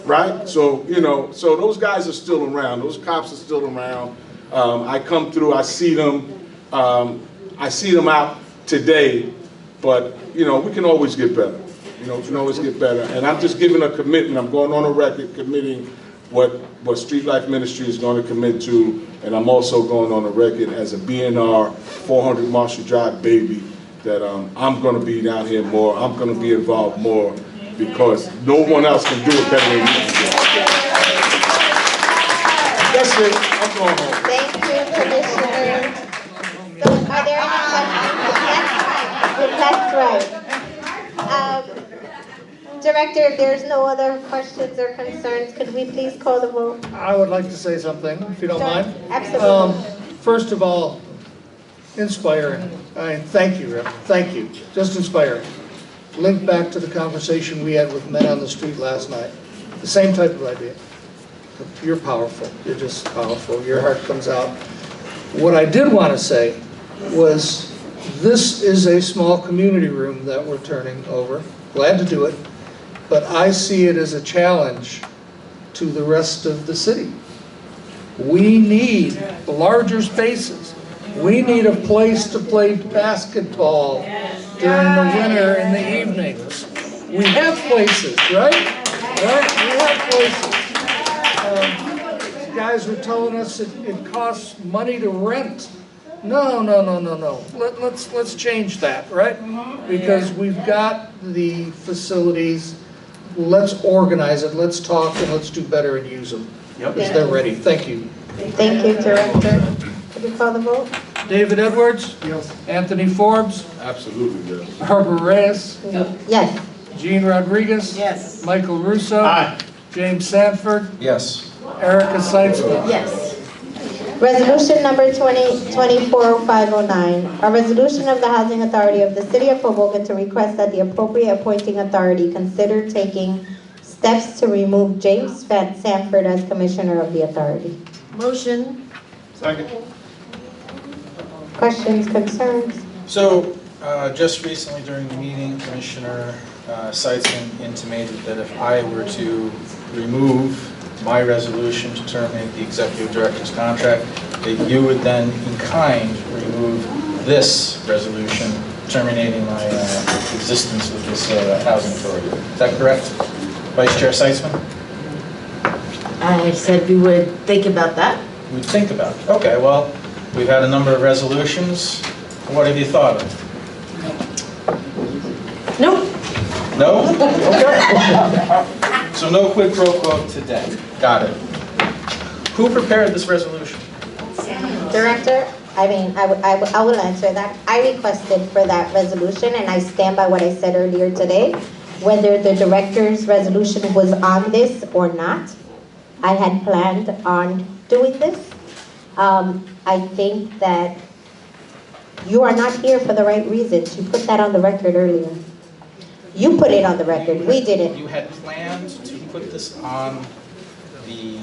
Right? So, you know, so those guys are still around. Those cops are still around. I come through, I see them. I see them out today, but, you know, we can always get better. You know, we can always get better. And I'm just giving a commitment. I'm going on a record committing what Street Life Ministry is going to commit to, and I'm also going on a record as a BNR 400 Marshall Drive baby that I'm going to be down here more. I'm going to be involved more because no one else can do it better than we can do it. That's it. I'm going home. Thank you, Commissioner. So, are there any questions? That's right. Director, if there's no other questions or concerns, could we please call the vote? I would like to say something, if you don't mind. Absolutely. First of all, inspiring. Thank you, Rip. Thank you. Just inspiring. Link back to the conversation we had with men on the street last night. The same type of idea. You're powerful. You're just powerful. Your heart comes out. What I did want to say was this is a small community room that we're turning over. Glad to do it. But I see it as a challenge to the rest of the city. We need larger spaces. We need a place to play basketball during the winter in the evenings. We have places, right? We have places. Guys were telling us it costs money to rent No. Let's change that, right? Because we've got the facilities. Let's organize it, let's talk, and let's do better and use them. Yep. Because they're ready. Thank you. Thank you, Director. Could you call the vote? David Edwards? Yes. Anthony Forbes? Absolutely, yes. Herbert Reyes? Yes. Jean Rodriguez? Yes. Michael Russo? Aye. James Sanford? Yes. Erica Seitzman? Yes. Resolution number 2024-0509, a resolution of the Housing Authority of the City of Hoboken to request that the appropriate appointing authority consider taking steps to remove James Sanford as Commissioner of the Authority. Motion. Second. Questions, concerns? So, just recently during the meeting, Commissioner Seitzman intimated that if I were to remove my resolution to terminate the executive director's contract, that you would then, in kind, remove this resolution terminating my existence with this housing authority. Is that correct, Vice Chair Seitzman? I said we would think about that. We'd think about it. Okay, well, we've had a number of resolutions. What have you thought of? Nope. No? Okay. So no quid pro quo today. Got it. Who prepared this resolution? Director, I will answer that. I requested for that resolution, and I stand by what I said earlier today. Whether the director's resolution was on this or not, I had planned on doing this. I think that you are not here for the right reasons. You put that on the record earlier. You put it on the record. We didn't. You had planned to put this on the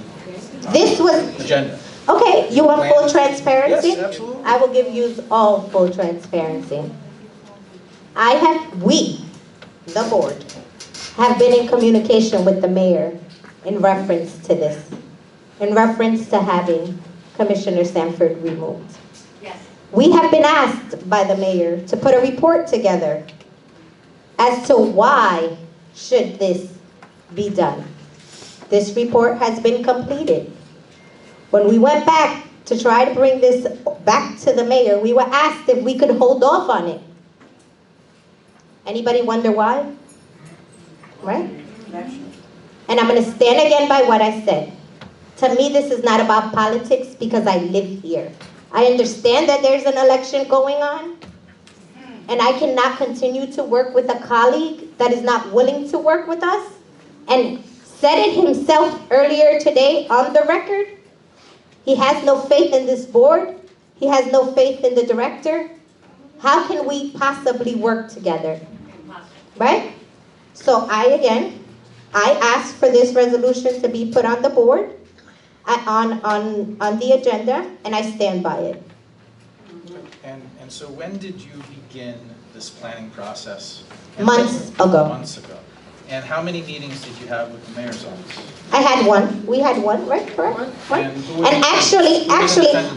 This was agenda. okay. You want full transparency? Yes, absolutely. I will give you all full transparency. We, the board, have been in communication with the mayor in reference to this, in reference to having Commissioner Sanford removed. Yes. We have been asked by the mayor to put a report together as to why should this be done. This report has been completed. When we went back to try to bring this back to the mayor, we were asked if we could hold off on it. Anybody wonder why? Right? And I'm going to stand again by what I said. To me, this is not about politics because I live here. I understand that there's an election going on, and I cannot continue to work with a colleague that is not willing to work with us, and said it himself earlier today on the record. He has no faith in this board. He has no faith in the director. How can we possibly work together? Right? So I asked for this resolution to be put on the board, on the agenda, and I stand by it. And so when did you begin this planning process? Months ago. Months ago. And how many meetings did you have with the mayor's office? I had one. We had one, right? Correct? One. And who was And in- actually,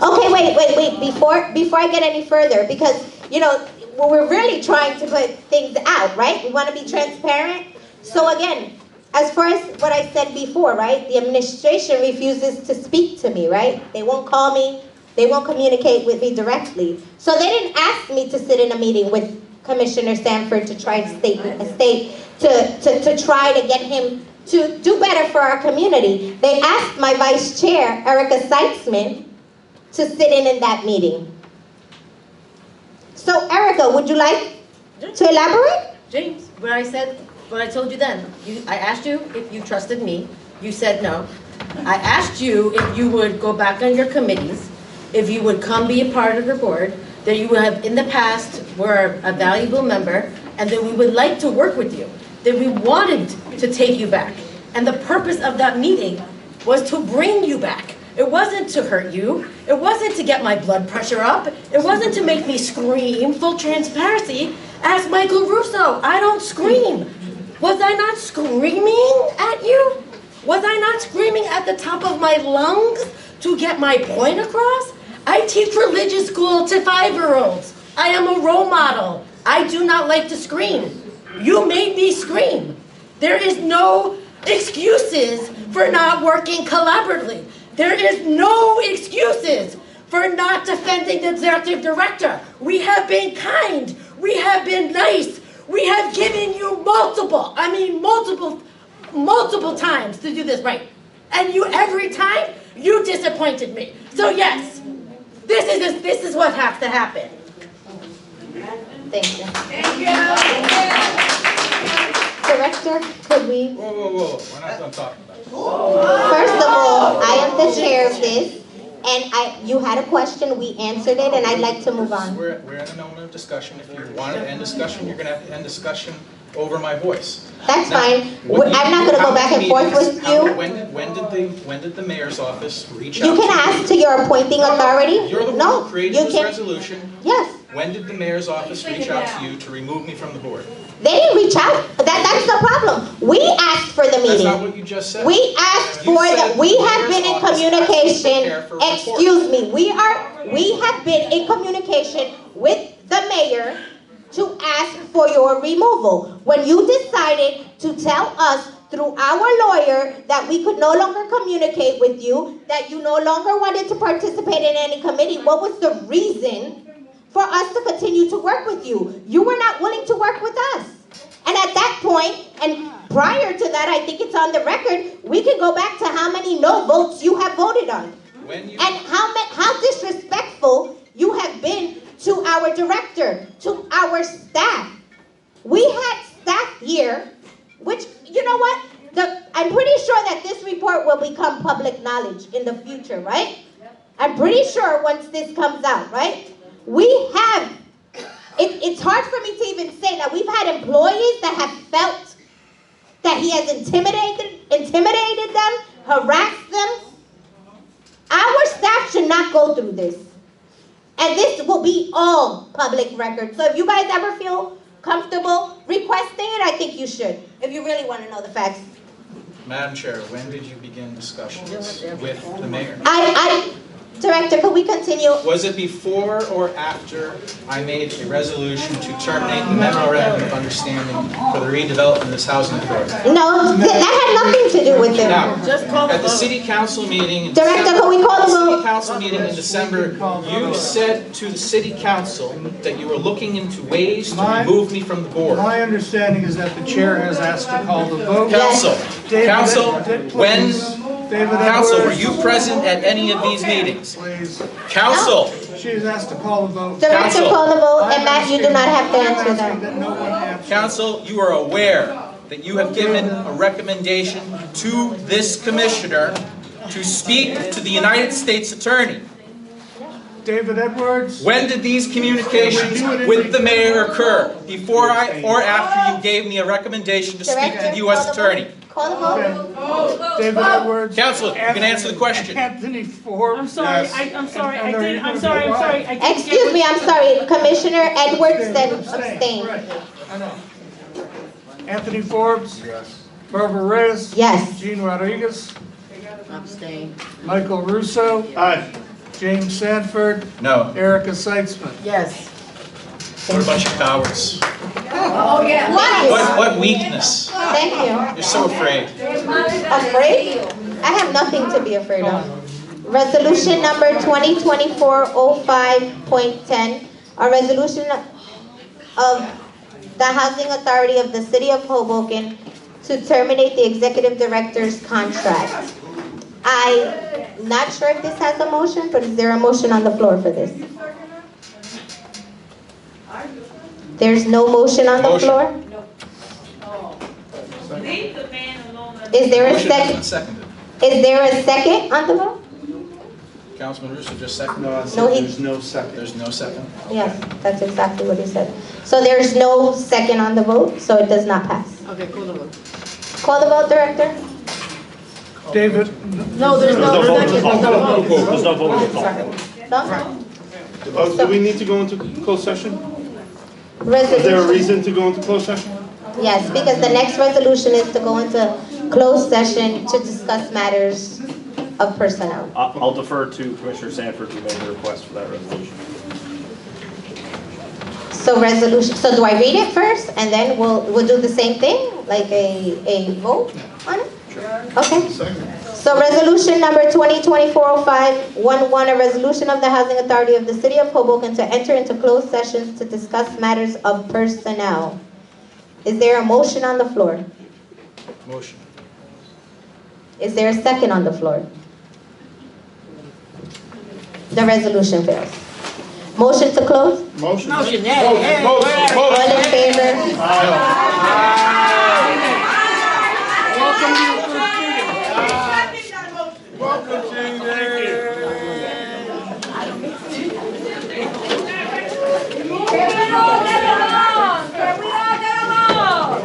okay, wait. Before I get any further, because, we're really trying to put things out, right? We want to be transparent. So again, as far as what I said before, right? The administration refuses to speak to me, right? They won't call me. They won't communicate with me directly. So they didn't ask me to sit in a meeting with Commissioner Sanford to try to to try to get him to do better for our community. They asked my vice chair, Erica Seitzman, to sit in that meeting. So Erica, would you like to elaborate? James, what I told you then, I asked you if you trusted me, you said no. I asked you if you would go back on your committees, if you would come be a part of the board, that you would have in the past were a valuable member, and that we would like to work with you, that we wanted to take you back. And the purpose of that meeting was to bring you back. It wasn't to hurt you. It wasn't to get my blood pressure up. It wasn't to make me scream. Full transparency. Ask Michael Russo. I don't scream. Was I not screaming at you? Was I not screaming at the top of my lungs to get my point across? I teach religious school to 5-year-olds. I am a role model. I do not like to scream. You made me scream. There is no excuses for not working collaboratively. There is no excuses for not defending the executive director. We have been kind. We have been nice. We have given you multiple times to do this right. And you, every time, you disappointed me. So yes, this is what has to happen. Thank you. Thank you. Director, could we? Whoa, we're not done talking about it. First of all, I am the chair of this, and you had a question, we answered it, and I'd like to move on. We're in a moment of discussion. If you want to end discussion, you're going to have to end discussion over my voice. That's fine. I'm not going to go back and forth with you. When did the mayor's office reach out to You can ask to your appointing authority. You're the one who created this resolution. Yes. When did the mayor's office reach out to you to remove me from the board? They didn't reach out. That's the problem. We asked for the meeting. That's not what you just said. We asked for the. We have been in communication. Excuse me. We have been in communication with the mayor to ask for your removal. When you decided to tell us through our lawyer that we could no longer communicate with you, that you no longer wanted to participate in any committee, what was the reason for us to continue to work with you? You were not willing to work with us. And at that point, and prior to that, I think it's on the record, we can go back to how many no votes you have voted on. And how disrespectful you have been to our director, to our staff. We had staff here, which, you know what? I'm pretty sure that this report will become public knowledge in the future, right? I'm pretty sure once this comes out, right? We have, it's hard for me to even say that we've had employees that have felt that he has intimidated them, harassed them. Our staff should not go through this. And this will be all public record. So if you guys ever feel comfortable requesting it, I think you should, if you really want to know the facts. Madam Chair, when did you begin discussions with the mayor? Director, could we continue? Was it before or after I made a resolution to terminate the memorandum of understanding for the redevelopment of this housing authority? No, that had nothing to do with it. Now, at the city council meeting in Director, can we call the vote? City council meeting in December, you said to the city council that you were looking into ways to remove me from the board. My understanding is that the chair has asked to call the vote. Council, were you present at any of these meetings? Please. Council. She has asked to call the vote. Director, call the vote, and Matt, you do not have to answer that. Council, you are aware that you have given a recommendation to this commissioner to speak to the United States Attorney. David Edwards. When did these communications with the mayor occur? Before or after you gave me a recommendation to speak to the U.S. Attorney? Call the vote. David Edwards. Council, you can answer the question. Anthony Forbes. I'm sorry, I'm sorry. Excuse me, I'm sorry. Commissioner Edwards said abstain. Anthony Forbes. Yes. Barbara Reyes. Yes. Gene Rodriguez. Abstain. Michael Russo. Aye. James Sanford. No. Erica Seitzman. Yes. What a bunch of cowards. Oh, yeah. What weakness. Thank you. You're so afraid. Afraid? I have nothing to be afraid of. Resolution number 2024-05.10, a resolution of the Housing Authority of the City of Hoboken to terminate the executive director's contract. I'm not sure if this has a motion, but is there a motion on the floor for this? There's no motion on the floor? Is there a second? Is there a second on the vote? Councilman Russo just seconded. There's no second. There's no second? Yes, that's exactly what he said. So there's no second on the vote, so it does not pass. Okay, call the vote. Call the vote, Director. David. No, there's no Do we need to go into closed session? Resolution. Is there a reason to go into closed session? Yes, because the next resolution is to go into closed session to discuss matters of personnel. I'll defer to Commissioner Sanford who made the request for that resolution. So do I read it first and then we'll do the same thing, like a vote on it? Sure. Okay. So resolution number 2024-0511, a resolution of the Housing Authority of the City of Hoboken to enter into closed sessions to discuss matters of personnel. Is there a motion on the floor? Motion. Is there a second on the floor? The resolution fails. Motion to close? Motion. Motion, All in favor? Welcome, James. Can we all get along? Can we all get along?